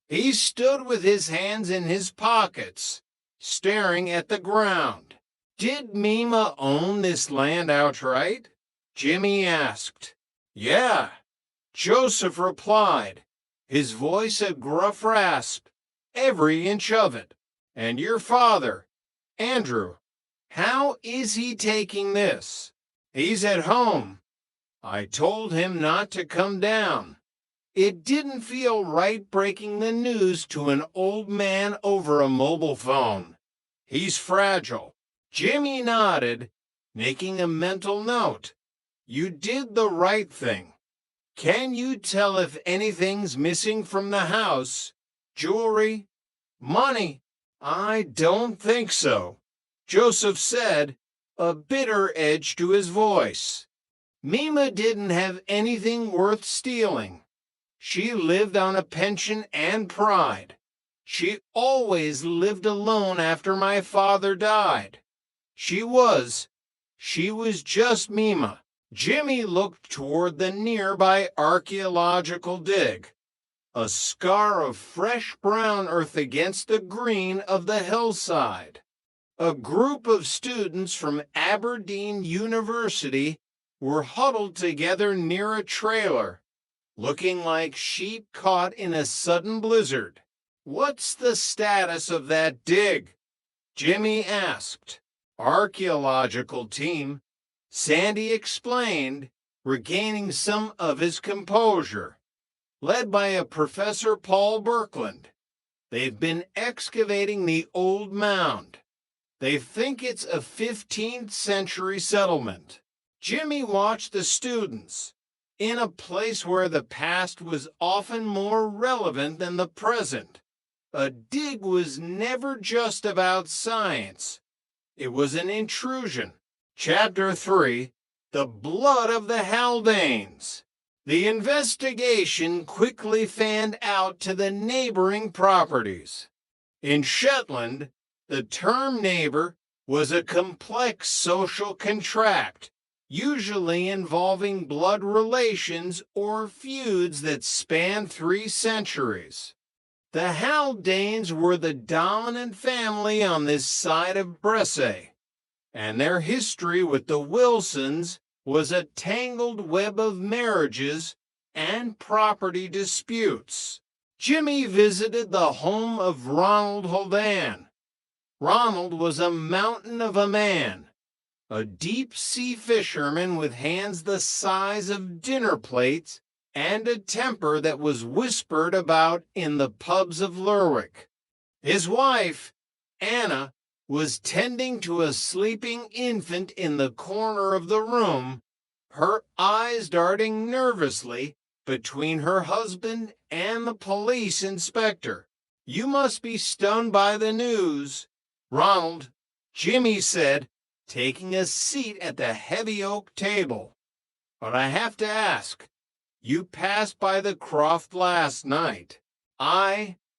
He stood with his hands in his pockets, staring at the ground. "Did Mima own this land outright?" Jimmy asked. "Yeah," Joseph replied, his voice a gruff rasp. "Every inch of it. And your father, Andrew, how is he taking this?" "He's at home. I told him not to come down. It didn't feel right breaking the news to an old man over a mobile phone. He's fragile." Jimmy nodded, making a mental note. "You did the right thing. Can you tell if anything's missing from the house? Jewelry? Money?" "I don't think so," Joseph said, a bitter edge to his voice. "Mima didn't have anything worth stealing. She lived on a pension and pride. She always lived alone after my father died. She was just Mima." Jimmy looked toward the nearby archaeological dig, a scar of fresh brown earth against the green of the hillside. A group of students from Aberdeen University were huddled together near a trailer, looking like sheep caught in a sudden blizzard. "What's the status of that dig?" Jimmy asked. "Archaeological team," Sandy explained, regaining some of his composure. Led by a Professor Paul Birkland, they've been excavating the old mound. They think it's a 15th century settlement. Jimmy watched the students. In a place where the past was often more relevant than the present, a dig was never just about science. It was an intrusion. Chapter 3, The Blood of the Haldanes. The investigation quickly fanned out to the neighboring properties. In Shetland, the term neighbor was a complex social contract, usually involving blood relations or feuds that spanned 3 centuries. The Haldanes were the dominant family on this side of Bresse, and their history with the Wilsons was a tangled web of marriages and property disputes. Jimmy visited the home of Ronald Haldane. Ronald was a mountain of a man, a deep-sea fisherman with hands the size of dinner plates and a temper that was whispered about in the pubs of Lerwick. His wife, Anna, was tending to a sleeping infant in the corner of the room, her eyes darting nervously between her husband and the police inspector. "You must be stunned by the news, Ronald," Jimmy said, taking a seat at the heavy oak table. "But I have to ask, you passed by the croft last night."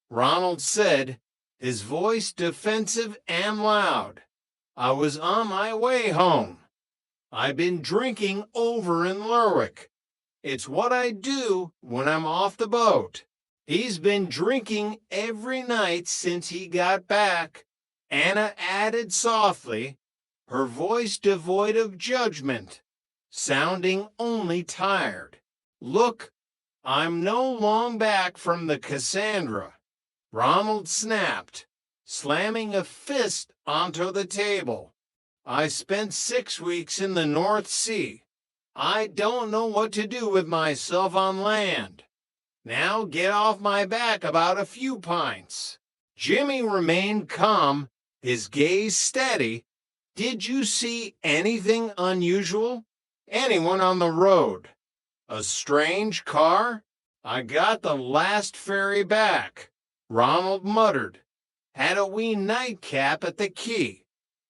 Ronald said, his voice defensive and loud. "I was on my way home. I've been drinking over in Lerwick. It's what I do when I'm off the boat." "He's been drinking every night since he got back," Anna added softly, her voice devoid of judgment, sounding only tired. "Look, I'm no long back from the Cassandra," Ronald snapped, slamming a fist onto the table. "I spent 6 weeks in the North Sea. I don't know what to do with myself on land. Now get off my back about a few pints." Jimmy remained calm, his gaze steady. "Did you see anything unusual? Anyone on the road? A strange car?" "I got the last ferry back," Ronald muttered. "Had a wee nightcap at the quay.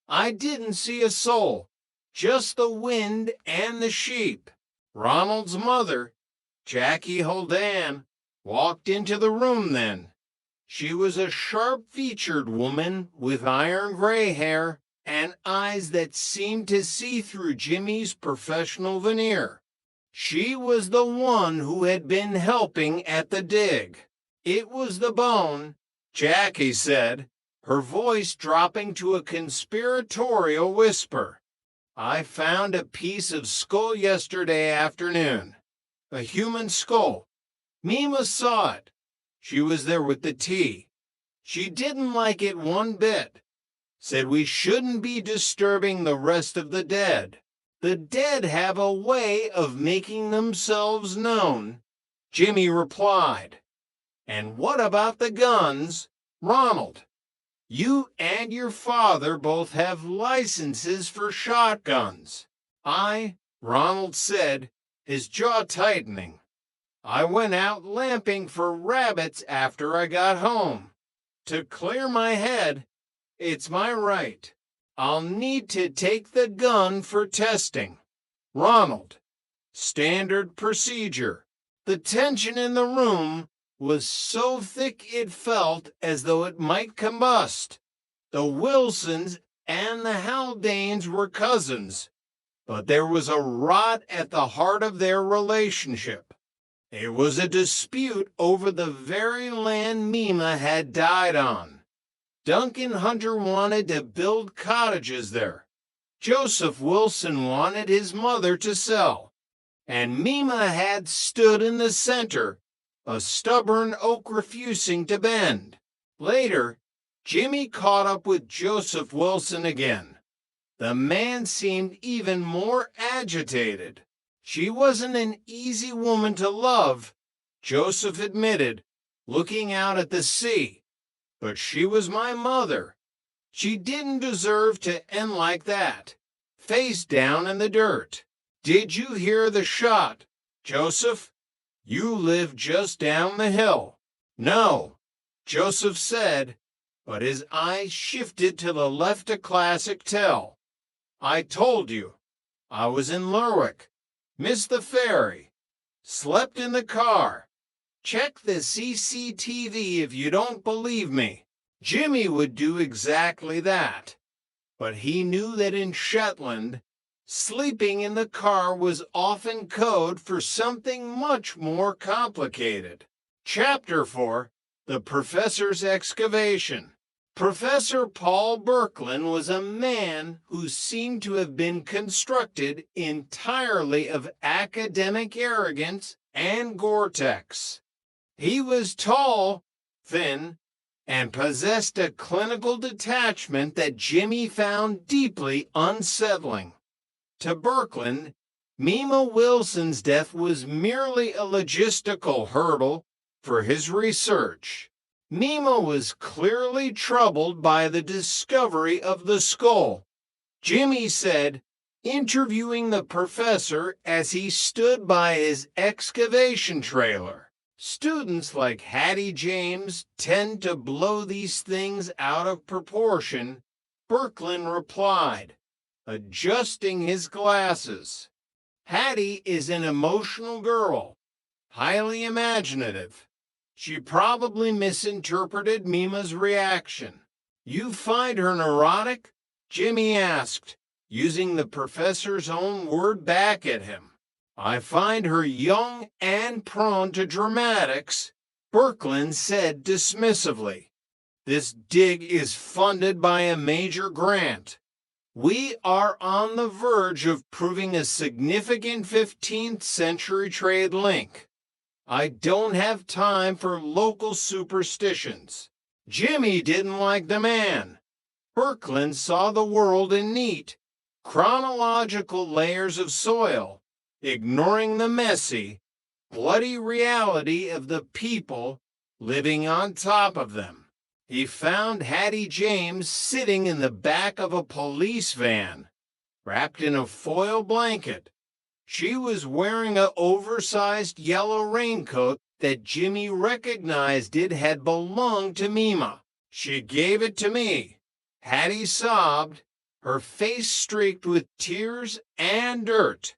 I didn't see a soul, just the wind and the sheep." Ronald's mother, Jackie Haldane, walked into the room then. She was a sharp-featured woman with iron gray hair and eyes that seemed to see through Jimmy's professional veneer. She was the one who had been helping at the dig. "It was the bone," Jackie said, her voice dropping to a conspiratorial whisper. "I found a piece of skull yesterday afternoon. A human skull. Mima saw it. She was there with the tea. She didn't like it one bit. Said we shouldn't be disturbing the rest of the dead. The dead have a way of making themselves known," Jimmy replied. "And what about the guns, Ronald? You and your father both have licenses for shotguns." Ronald said, his jaw tightening. "I went out lamping for rabbits after I got home. To clear my head, it's my right. I'll need to take the gun for testing." "Ronald, standard procedure." The tension in the room was so thick it felt as though it might combust. The Wilsons and the Haldanes were cousins, but there was a rot at the heart of their relationship. It was a dispute over the very land Mima had died on. Duncan Hunter wanted to build cottages there. Joseph Wilson wanted his mother to sell. And Mima had stood in the center, a stubborn oak refusing to bend. Later, Jimmy caught up with Joseph Wilson again. The man seemed even more agitated. She wasn't an easy woman to love, Joseph admitted, looking out at the sea. But she was my mother. She didn't deserve to end like that, face down in the dirt. Did you hear the shot, Joseph? You live just down the hill. No, Joseph said, but his eyes shifted to the left of Classic Tell. I told you. I was in Lerwick. Missed the ferry. Slept in the car. Check the CCTV if you don't believe me. Jimmy would do exactly that. But he knew that in Shetland, sleeping in the car was often code for something much more complicated. Chapter 4, The Professor's Excavation. Professor Paul Birkeland was a man who seemed to have been constructed entirely of academic arrogance and Gore-Tex. He was tall, thin, and possessed a clinical detachment that Jimmy found deeply unsettling. To Birkeland, Mima Wilson's death was merely a logistical hurdle for his research. Mima was clearly troubled by the discovery of the skull. Jimmy said, interviewing the professor as he stood by his excavation trailer. Students like Hattie James tend to blow these things out of proportion, Birkeland replied, adjusting his glasses. Hattie is an emotional girl, highly imaginative. She probably misinterpreted Mima's reaction. You find her neurotic? Jimmy asked, using the professor's own word back at him. I find her young and prone to dramatics, Birkeland said dismissively. This dig is funded by a major grant. We are on the verge of proving a significant 15th century trade link. I don't have time for local superstitions. Jimmy didn't like the man. Birkeland saw the world in neat, chronological layers of soil, ignoring the messy, bloody reality of the people living on top of them. He found Hattie James sitting in the back of a police van, wrapped in a foil blanket. She was wearing an oversized yellow raincoat that Jimmy recognized it had belonged to Mima. She gave it to me. Hattie sobbed, her face streaked with tears and dirt.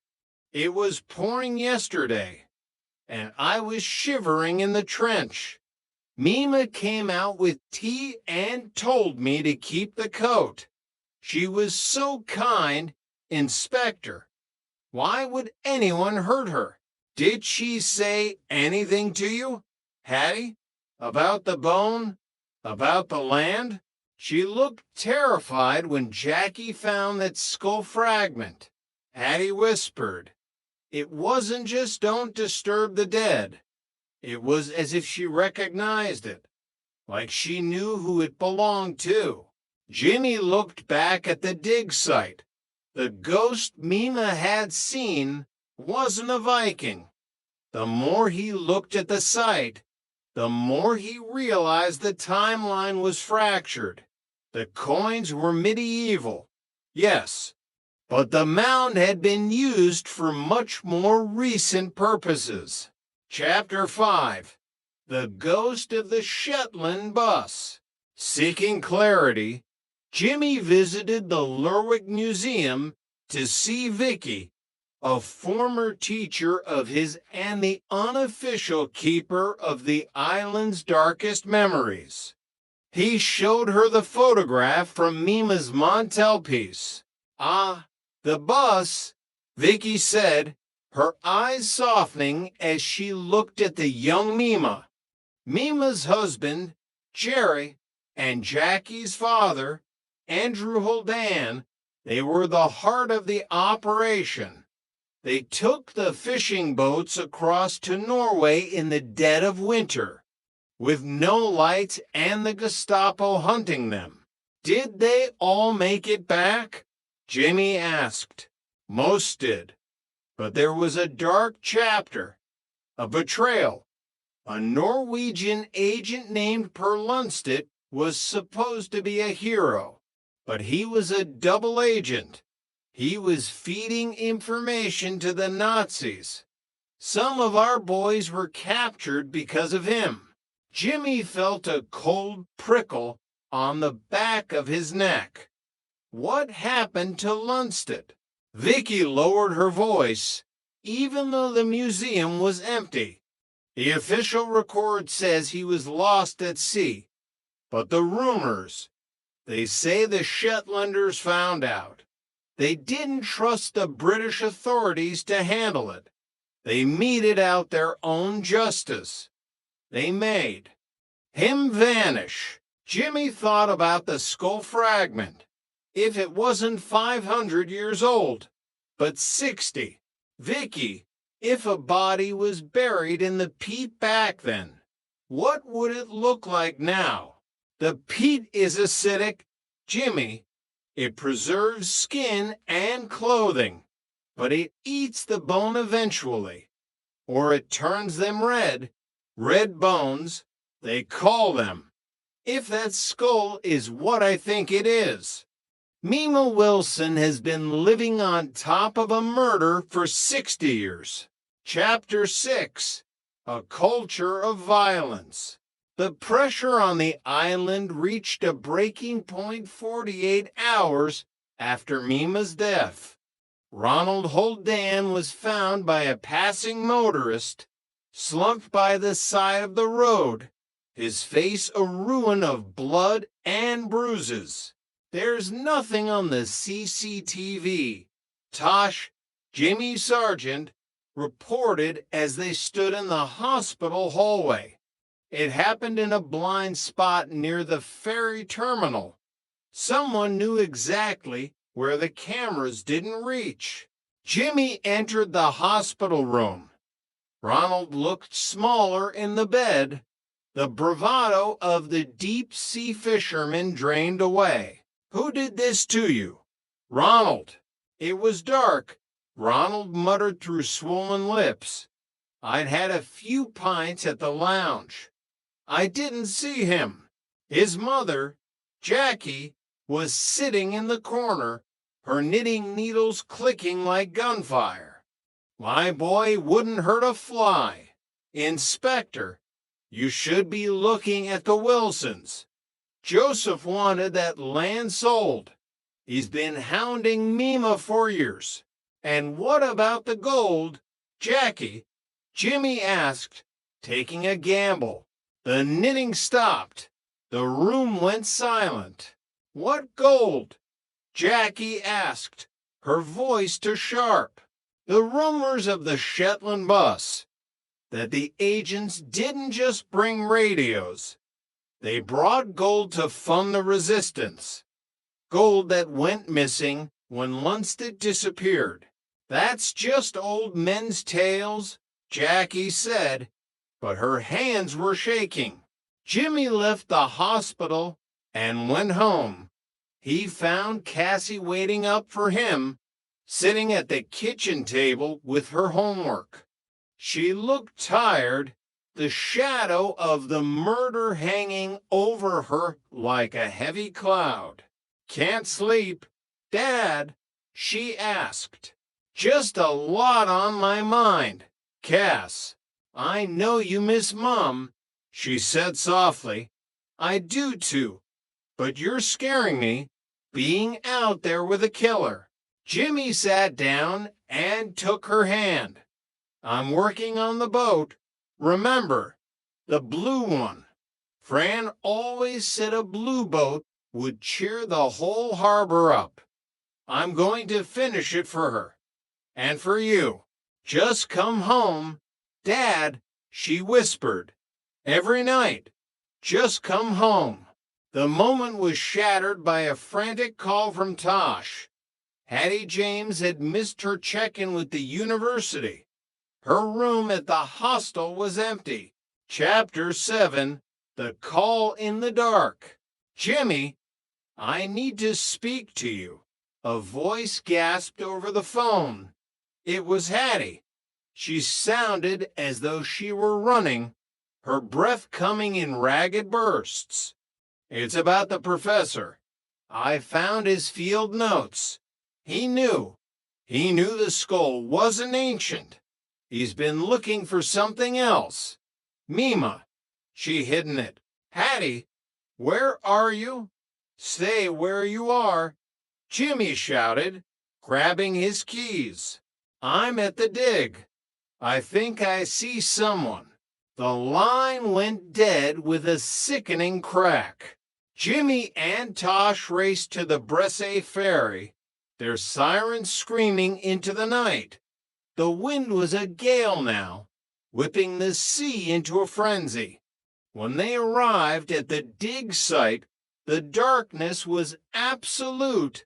It was pouring yesterday, and I was shivering in the trench. Mima came out with tea and told me to keep the coat. She was so kind, Inspector. Why would anyone hurt her? Did she say anything to you, Hattie? About the bone? About the land? She looked terrified when Jackie found that skull fragment. Hattie whispered. It wasn't just don't disturb the dead. It was as if she recognized it, like she knew who it belonged to. Jimmy looked back at the dig site. The ghost Mima had seen wasn't a Viking. The more he looked at the site, the more he realized the timeline was fractured. The coins were medieval, yes, but the mound had been used for much more recent purposes. Chapter 5, The Ghost of the Shetland Bus. Seeking clarity, Jimmy visited the Lerwick Museum to see Vicky, a former teacher of his and the unofficial keeper of the island's darkest memories. He showed her the photograph from Mima's mantelpiece. Ah, the bus, Vicky said, her eyes softening as she looked at the young Mima. Mima's husband, Jerry, and Jackie's father, Andrew Holdan, they were the heart of the operation. They took the fishing boats across to Norway in the dead of winter, with no lights and the Gestapo hunting them. Did they all make it back? Jimmy asked. Most did. But there was a dark chapter, a betrayal. A Norwegian agent named Per Lundstedt was supposed to be a hero, but he was a double agent. He was feeding information to the Nazis. Some of our boys were captured because of him. Jimmy felt a cold prickle on the back of his neck. What happened to Lundstedt? Vicky lowered her voice, even though the museum was empty. The official record says he was lost at sea, but the rumors, they say the Shetlanders found out. They didn't trust the British authorities to handle it. They meted out their own justice. They made him vanish. Jimmy thought about the skull fragment. If it wasn't 500 years old, but 60. Vicky, if a body was buried in the peat back then, what would it look like now? The peat is acidic. Jimmy, it preserves skin and clothing, but it eats the bone eventually, or it turns them red. Red bones, they call them. If that skull is what I think it is. Mima Wilson has been living on top of a murder for 60 years. Chapter 6, A Culture of Violence. The pressure on the island reached a breaking point 48 hours after Mima's death. Ronald Holdan was found by a passing motorist, slumped by the side of the road, his face a ruin of blood and bruises. There's nothing on the CCTV. Tosh, Jimmy Sargent, reported as they stood in the hospital hallway. It happened in a blind spot near the ferry terminal. Someone knew exactly where the cameras didn't reach. Jimmy entered the hospital room. Ronald looked smaller in the bed. The bravado of the deep-sea fisherman drained away. Who did this to you? Ronald. It was dark. Ronald muttered through swollen lips. I'd had a few pints at the lounge. I didn't see him. His mother, Jackie, was sitting in the corner, her knitting needles clicking like gunfire. My boy wouldn't hurt a fly. Inspector, you should be looking at the Wilsons. Joseph wanted that land sold. He's been hounding Mima for years. And what about the gold? Jackie, Jimmy asked, taking a gamble. The knitting stopped. The room went silent. What gold? Jackie asked, her voice too sharp. The rumors of the Shetland bus. That the agents didn't just bring radios. They brought gold to fund the resistance. Gold that went missing when Lundstedt disappeared. That's just old men's tales, Jackie said, but her hands were shaking. Jimmy left the hospital and went home. He found Cassie waiting up for him, sitting at the kitchen table with her homework. She looked tired, the shadow of the murder hanging over her like a heavy cloud. Can't sleep, Dad? She asked. Just a lot on my mind. Cass, I know you miss Mom, she said softly. I do too, but you're scaring me, being out there with a killer. Jimmy sat down and took her hand. I'm working on the boat. Remember, the blue one. Fran always said a blue boat would cheer the whole harbor up. I'm going to finish it for her. And for you. Just come home. Dad, she whispered. Every night. Just come home. The moment was shattered by a frantic call from Tosh. Hattie James had missed her check-in with the university. Her room at the hostel was empty. Chapter 7, The Call in the Dark. Jimmy, I need to speak to you. A voice gasped over the phone. It was Hattie. She sounded as though she were running, her breath coming in ragged bursts. It's about the professor. I found his field notes. He knew. He knew the skull wasn't ancient. He's been looking for something else. Mima. She hidden it. Hattie, where are you? Stay where you are. Jimmy shouted, grabbing his keys. I'm at the dig. I think I see someone. The line went dead with a sickening crack. Jimmy and Tosh raced to the Bresse ferry, their sirens screaming into the night. The wind was a gale now, whipping the sea into a frenzy. When they arrived at the dig site, the darkness was absolute,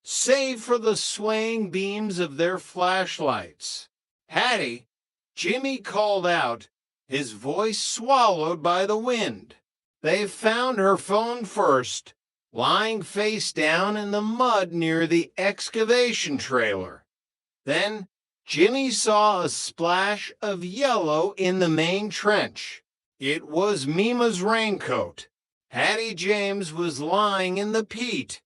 save for the swaying beams of their flashlights. Hattie, Jimmy called out, his voice swallowed by the wind. They found her phone first, lying face down in the mud near the excavation trailer. Then Jimmy saw a splash of yellow in the main trench. It was Mima's raincoat. Hattie James was lying in the peat,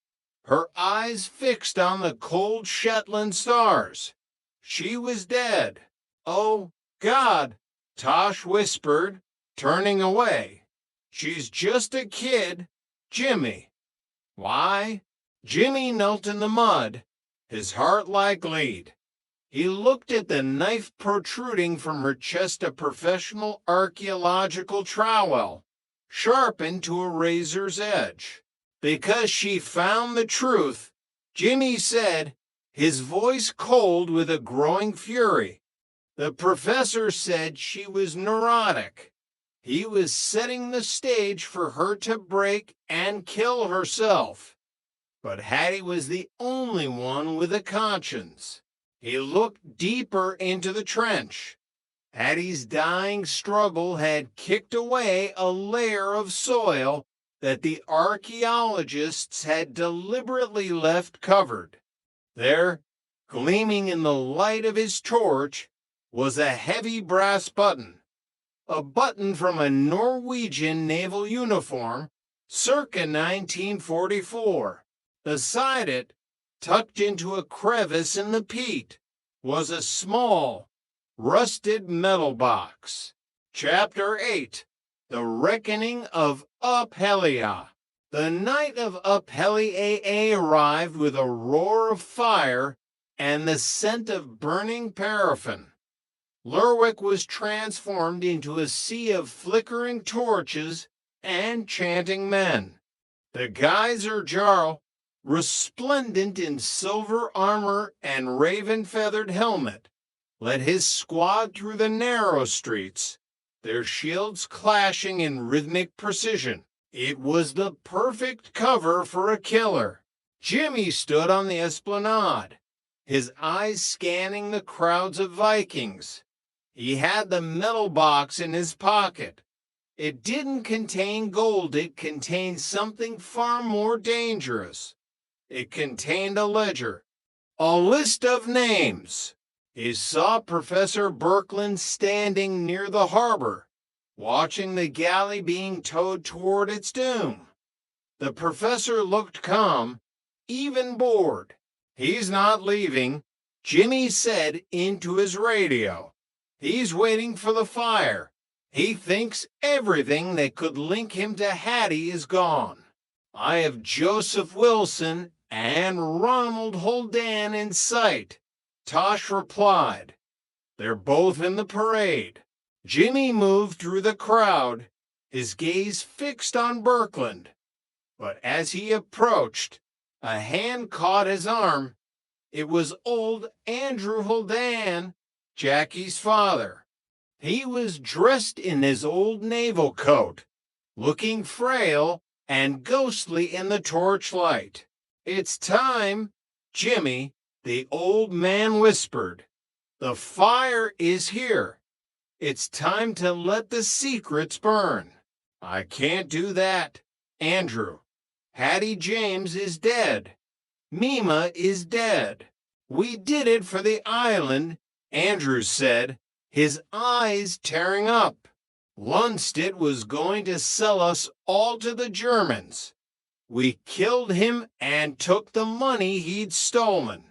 her eyes fixed on the cold Shetland stars. She was dead. Oh, God, Tosh whispered, turning away. She's just a kid, Jimmy. Why? Jimmy knelt in the mud, his heart like lead. He looked at the knife protruding from her chest of professional archaeological trowel, sharpened to a razor's edge. Because she found the truth, Jimmy said, his voice cold with a growing fury. The professor said she was neurotic. He was setting the stage for her to break and kill herself. But Hattie was the only one with a conscience. He looked deeper into the trench. Hattie's dying struggle had kicked away a layer of soil that the archaeologists had deliberately left covered. There, gleaming in the light of his torch, was a heavy brass button. A button from a Norwegian naval uniform, circa 1944. Beside it, tucked into a crevice in the peat, was a small, rusted metal box. Chapter 8. The Reckoning of Uphelia. The night of Uphelia arrived with a roar of fire and the scent of burning paraffin. Lerwick was transformed into a sea of flickering torches and chanting men. The geyser Jarl, resplendent in silver armor and raven-feathered helmet, led his squad through the narrow streets, their shields clashing in rhythmic precision. It was the perfect cover for a killer. Jimmy stood on the esplanade, his eyes scanning the crowds of Vikings. He had the metal box in his pocket. It didn't contain gold. It contained something far more dangerous. It contained a ledger, a list of names. He saw Professor Birkeland standing near the harbor, watching the galley being towed toward its doom. The professor looked calm, even bored. He's not leaving, Jimmy said into his radio. He's waiting for the fire. He thinks everything that could link him to Hattie is gone. I have Joseph Wilson and Ronald Holdan in sight, Tosh replied. They're both in the parade. Jimmy moved through the crowd, his gaze fixed on Birkeland. But as he approached, a hand caught his arm. It was old Andrew Holdan, Jackie's father. He was dressed in his old naval coat, looking frail and ghostly in the torchlight. It's time, Jimmy, the old man whispered. The fire is here. It's time to let the secrets burn. I can't do that, Andrew. Hattie James is dead. Mima is dead. We did it for the island, Andrew said, his eyes tearing up. Lundstedt was going to sell us all to the Germans. We killed him and took the money he'd stolen.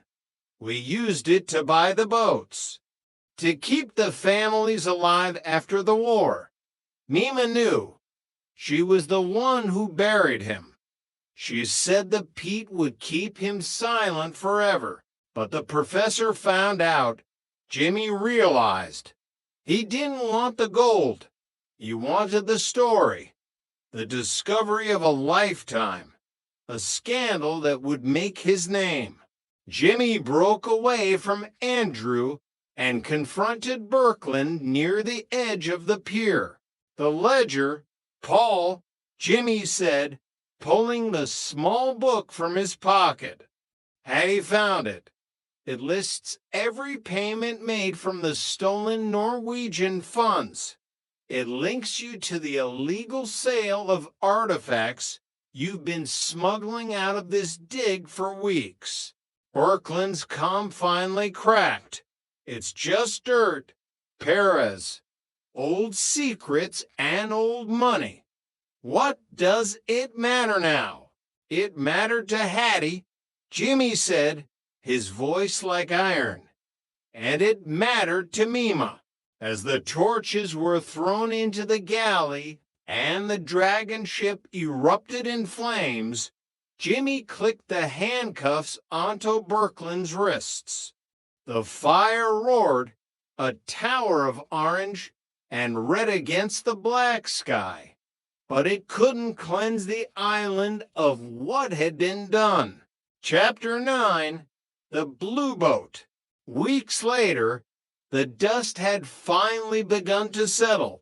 We used it to buy the boats, to keep the families alive after the war. Mima knew. She was the one who buried him. She said the peat would keep him silent forever, but the professor found out. Jimmy realized. He didn't want the gold. He wanted the story, the discovery of a lifetime, a scandal that would make his name. Jimmy broke away from Andrew and confronted Birkeland near the edge of the pier. The ledger, Paul, Jimmy said, pulling the small book from his pocket. Had he found it? It lists every payment made from the stolen Norwegian funds. It links you to the illegal sale of artifacts you've been smuggling out of this dig for weeks. Birkeland's calm finally cracked. It's just dirt, Perez, old secrets and old money. What does it matter now? It mattered to Hattie, Jimmy said, his voice like iron. And it mattered to Mima. As the torches were thrown into the galley and the dragon ship erupted in flames, Jimmy clicked the handcuffs onto Birkeland's wrists. The fire roared, a tower of orange and red against the black sky. But it couldn't cleanse the island of what had been done. Chapter 9, The Blue Boat. Weeks later, the dust had finally begun to settle.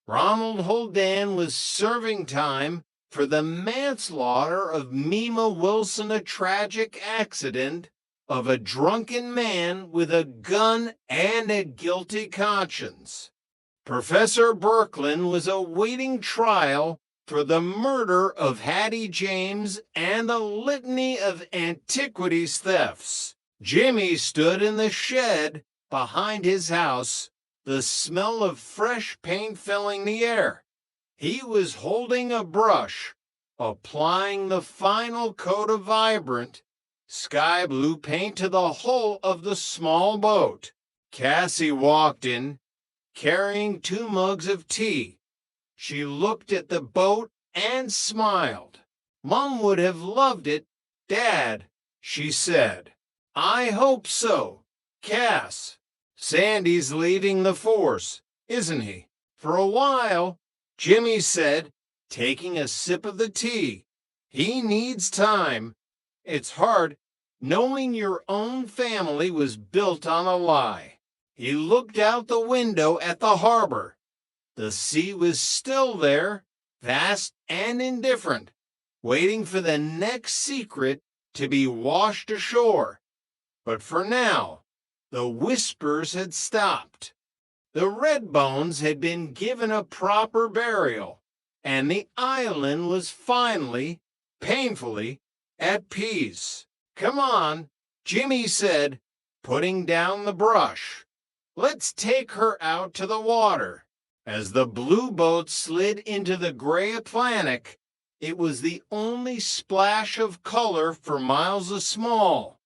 Ronald Holdan was serving time for the manslaughter of Mima Wilson, a tragic accident of a drunken man with a gun and a guilty conscience. Professor Birkeland was awaiting trial for the murder of Hattie James and a litany of antiquities thefts. Jimmy stood in the shed behind his house, the smell of fresh paint filling the air. He was holding a brush, applying the final coat of vibrant sky blue paint to the hull of the small boat. Cassie walked in, carrying 2 mugs of tea. She looked at the boat and smiled. Mom would have loved it, Dad, she said. I hope so, Cass. Sandy's leading the force, isn't he? For a while, Jimmy said, taking a sip of the tea. He needs time. It's hard knowing your own family was built on a lie. He looked out the window at the harbor. The sea was still there, vast and indifferent, waiting for the next secret to be washed ashore. But for now, the whispers had stopped. The Redbones had been given a proper burial, and the island was finally, painfully, at peace. Come on, Jimmy said, putting down the brush. Let's take her out to the water. As the blue boat slid into the gray Atlantic, it was the only splash of color for miles small.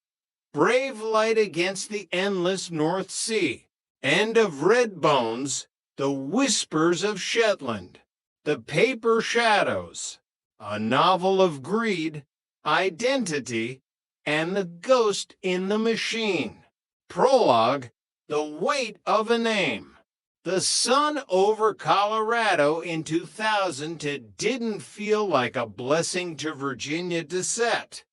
Brave light against the endless North Sea. End of Redbones, The Whispers of Shetland. The Paper Shadows. A novel of greed, identity, and the ghost in the machine. Prologue, The Weight of a Name. The sun over Colorado in 2000 didn't feel like a blessing to Virginia to set.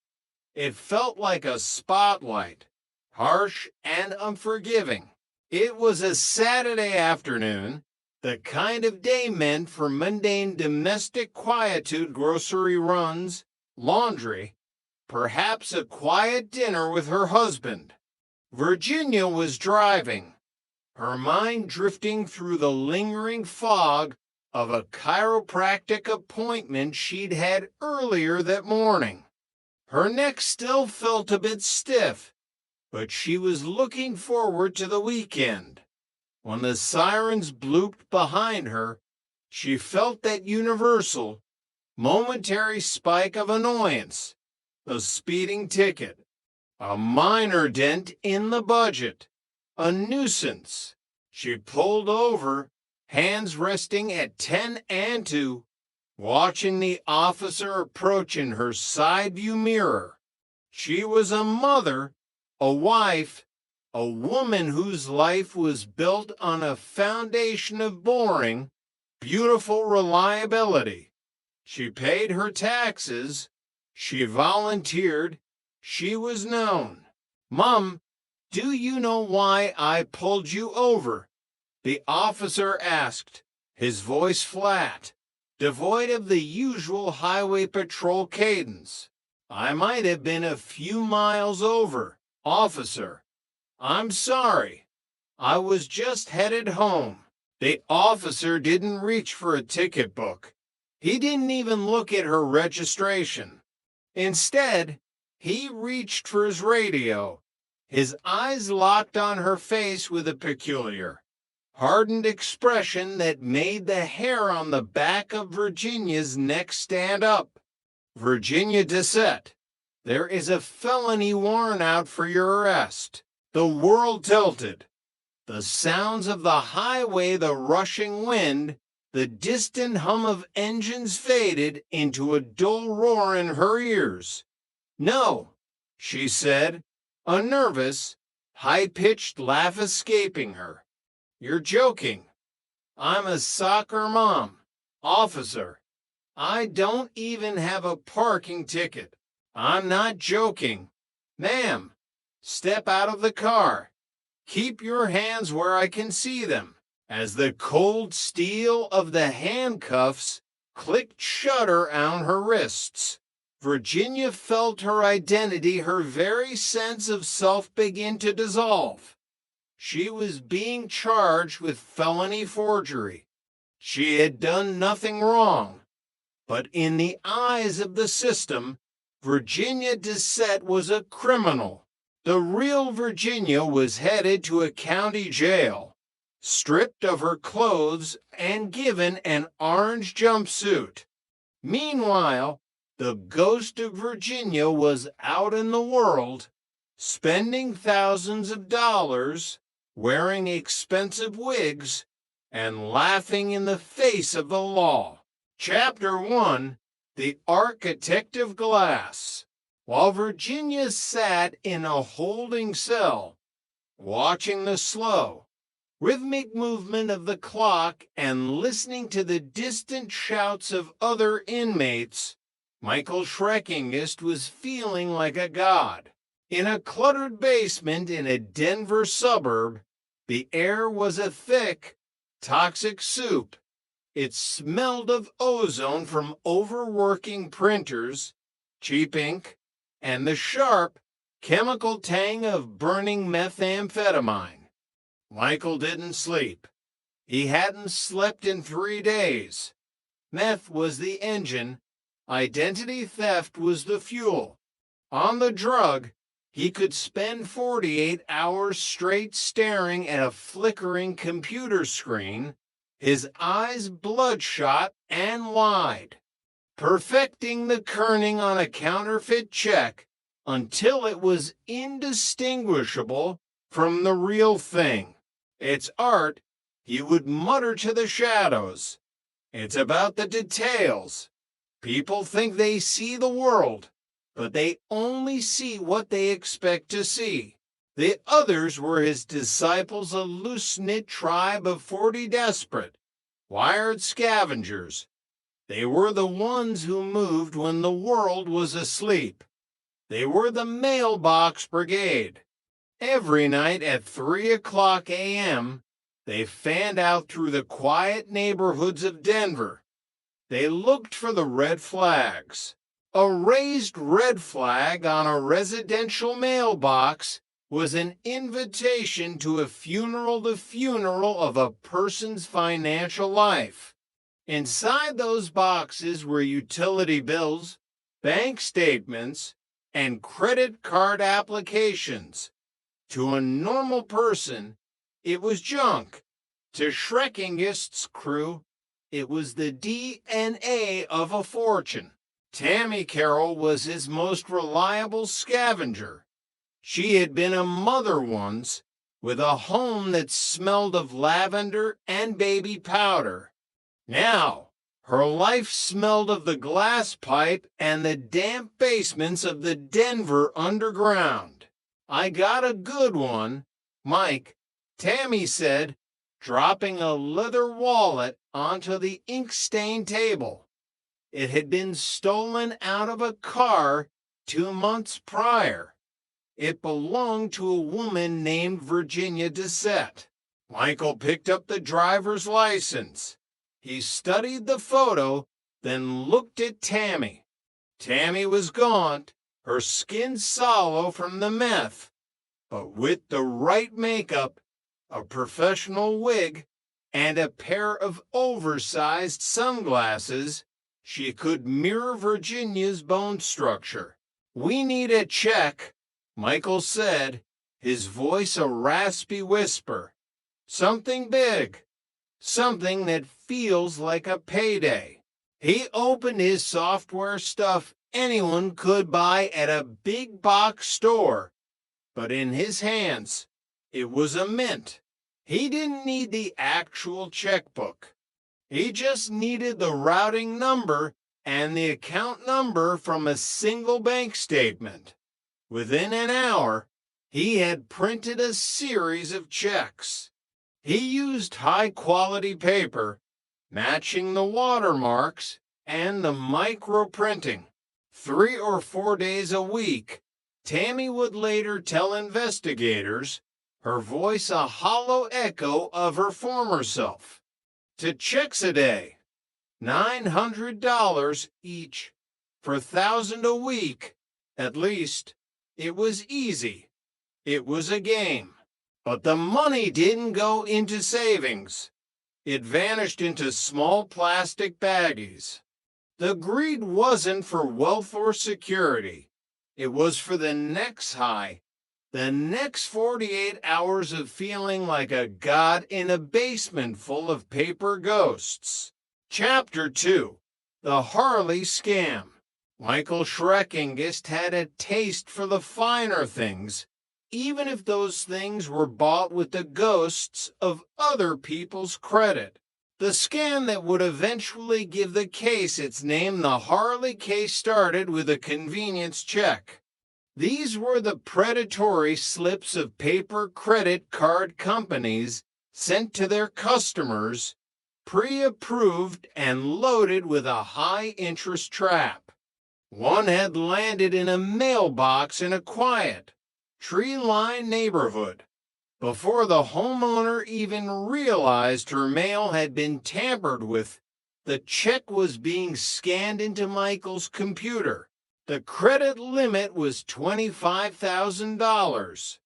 It felt like a spotlight, harsh and unforgiving. It was a Saturday afternoon, the kind of day meant for mundane domestic quietude, grocery runs, laundry, perhaps a quiet dinner with her husband. Virginia was driving, her mind drifting through the lingering fog of a chiropractic appointment she'd had earlier that morning. Her neck still felt a bit stiff, but she was looking forward to the weekend. When the sirens blooped behind her, she felt that universal, momentary spike of annoyance. The speeding ticket, a minor dent in the budget, a nuisance. She pulled over, hands resting at 10 and 2, watching the officer approach in her side view mirror. She was a mother, a wife, a woman whose life was built on a foundation of boring, beautiful reliability. She paid her taxes. She volunteered. She was known. "Mom, do you know why I pulled you over?" the officer asked, his voice flat, devoid of the usual highway patrol cadence. "I might have been a few miles over, officer. I'm sorry. I was just headed home." The officer didn't reach for a ticket book. He didn't even look at her registration. Instead, he reached for his radio, his eyes locked on her face with a peculiar, hardened expression that made the hair on the back of Virginia's neck stand up. "Virginia Dissett, there is a felony warrant out for your arrest." The world tilted. The sounds of the highway, the rushing wind, the distant hum of engines faded into a dull roar in her ears. "No," she said, a nervous, high-pitched laugh escaping her. "You're joking. I'm a soccer mom, officer. I don't even have a parking ticket. I'm not joking. Ma'am, step out of the car. Keep your hands where I can see them." As the cold steel of the handcuffs clicked shut on her wrists, Virginia felt her identity, her very sense of self begin to dissolve. She was being charged with felony forgery. She had done nothing wrong. But in the eyes of the system, Virginia Dissett was a criminal. The real Virginia was headed to a county jail, stripped of her clothes and given an orange jumpsuit. Meanwhile, the ghost of Virginia was out in the world, spending thousands of dollars, wearing expensive wigs, and laughing in the face of the law. Chapter 1: The Architect of Glass. While Virginia sat in a holding cell, watching the slow, rhythmic movement of the clock and listening to the distant shouts of other inmates, Michael Schreckingist was feeling like a god. In a cluttered basement in a Denver suburb, the air was a thick, toxic soup. It smelled of ozone from overworking printers, cheap ink, and the sharp, chemical tang of burning methamphetamine. Michael didn't sleep. He hadn't slept in 3 days. Meth was the engine. Identity theft was the fuel. On the drug, he could spend 48 hours straight staring at a flickering computer screen, his eyes bloodshot and wide, perfecting the kerning on a counterfeit check until it was indistinguishable from the real thing. It's art, he would mutter to the shadows. It's about the details. People think they see the world, but they only see what they expect to see. The others were his disciples, a loose-knit tribe of 40 desperate, wired scavengers. They were the ones who moved when the world was asleep. They were the mailbox brigade. Every night at 3:00 a.m., they fanned out through the quiet neighborhoods of Denver. They looked for the red flags. A raised red flag on a residential mailbox was an invitation to a funeral, the funeral of a person's financial life. Inside those boxes were utility bills, bank statements, and credit card applications. To a normal person, it was junk. To Shrekingist's crew, it was the DNA of a fortune. Tammy Carroll was his most reliable scavenger. She had been a mother once, with a home that smelled of lavender and baby powder. Now, her life smelled of the glass pipe and the damp basements of the Denver underground. I got a good one, Mike, Tammy said, dropping a leather wallet onto the ink-stained table. It had been stolen out of a car 2 months prior. It belonged to a woman named Virginia Dissett. Michael picked up the driver's license. He studied the photo, then looked at Tammy. Tammy was gaunt, her skin sallow from the meth, but with the right makeup, a professional wig, and a pair of oversized sunglasses, she could mirror Virginia's bone structure. "We need a check," Michael said, his voice a raspy whisper. "Something big. Something that feels like a payday." He opened his software stuff anyone could buy at a big box store, but in his hands, it was a mint. He didn't need the actual checkbook. He just needed the routing number and the account number from a single bank statement. Within an hour, he had printed a series of checks. He used high-quality paper, matching the watermarks and the micro-printing. 3 or 4 days a week, Tammy would later tell investigators, her voice a hollow echo of her former self. "To checks a day, $900 each, for $1,000 a week, at least. It was easy. It was a game. But the money didn't go into savings. It vanished into small plastic baggies. The greed wasn't for wealth or security. It was for the next high, the next 48 hours of feeling like a god in a basement full of paper ghosts. Chapter 2. The Harley Scam. Michael Schreckingist had a taste for the finer things, even if those things were bought with the ghosts of other people's credit. The scam that would eventually give the case its name, the Harley case, started with a convenience check. These were the predatory slips of paper credit card companies sent to their customers, pre-approved and loaded with a high-interest trap. One had landed in a mailbox in a quiet, tree-lined neighborhood. Before the homeowner even realized her mail had been tampered with, the check was being scanned into Michael's computer. The credit limit was $25,000.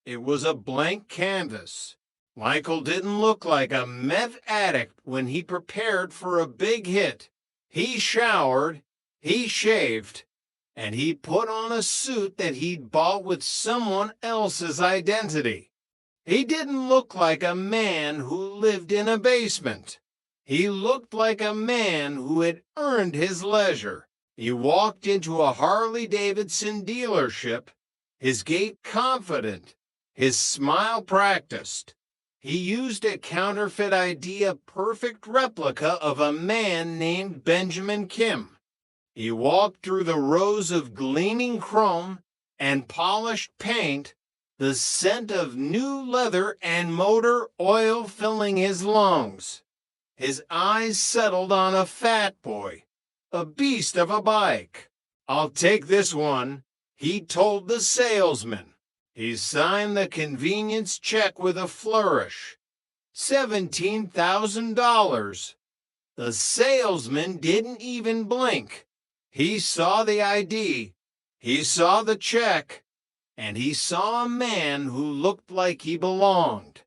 It was a blank canvas. Michael didn't look like a meth addict when he prepared for a big hit. He showered, he shaved, and he put on a suit that he'd bought with someone else's identity. He didn't look like a man who lived in a basement. He looked like a man who had earned his leisure. He walked into a Harley-Davidson dealership, his gait confident, his smile practiced. He used a counterfeit ID, a perfect replica of a man named Benjamin Kim. He walked through the rows of gleaming chrome and polished paint, the scent of new leather and motor oil filling his lungs. His eyes settled on a fat boy, a beast of a bike. "I'll take this one," he told the salesman. He signed the convenience check with a flourish. $17,000. The salesman didn't even blink. He saw the ID, he saw the check, and he saw a man who looked like he belonged.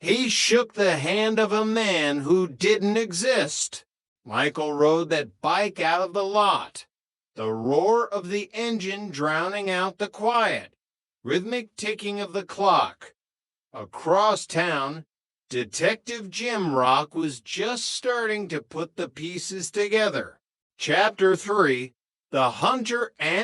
He shook the hand of a man who didn't exist. Michael rode that bike out of the lot, the roar of the engine drowning out the quiet. rhythmic ticking of the clock. Across town, Detective Jim Rock was just starting to put the pieces together. Chapter 3, The Hunter and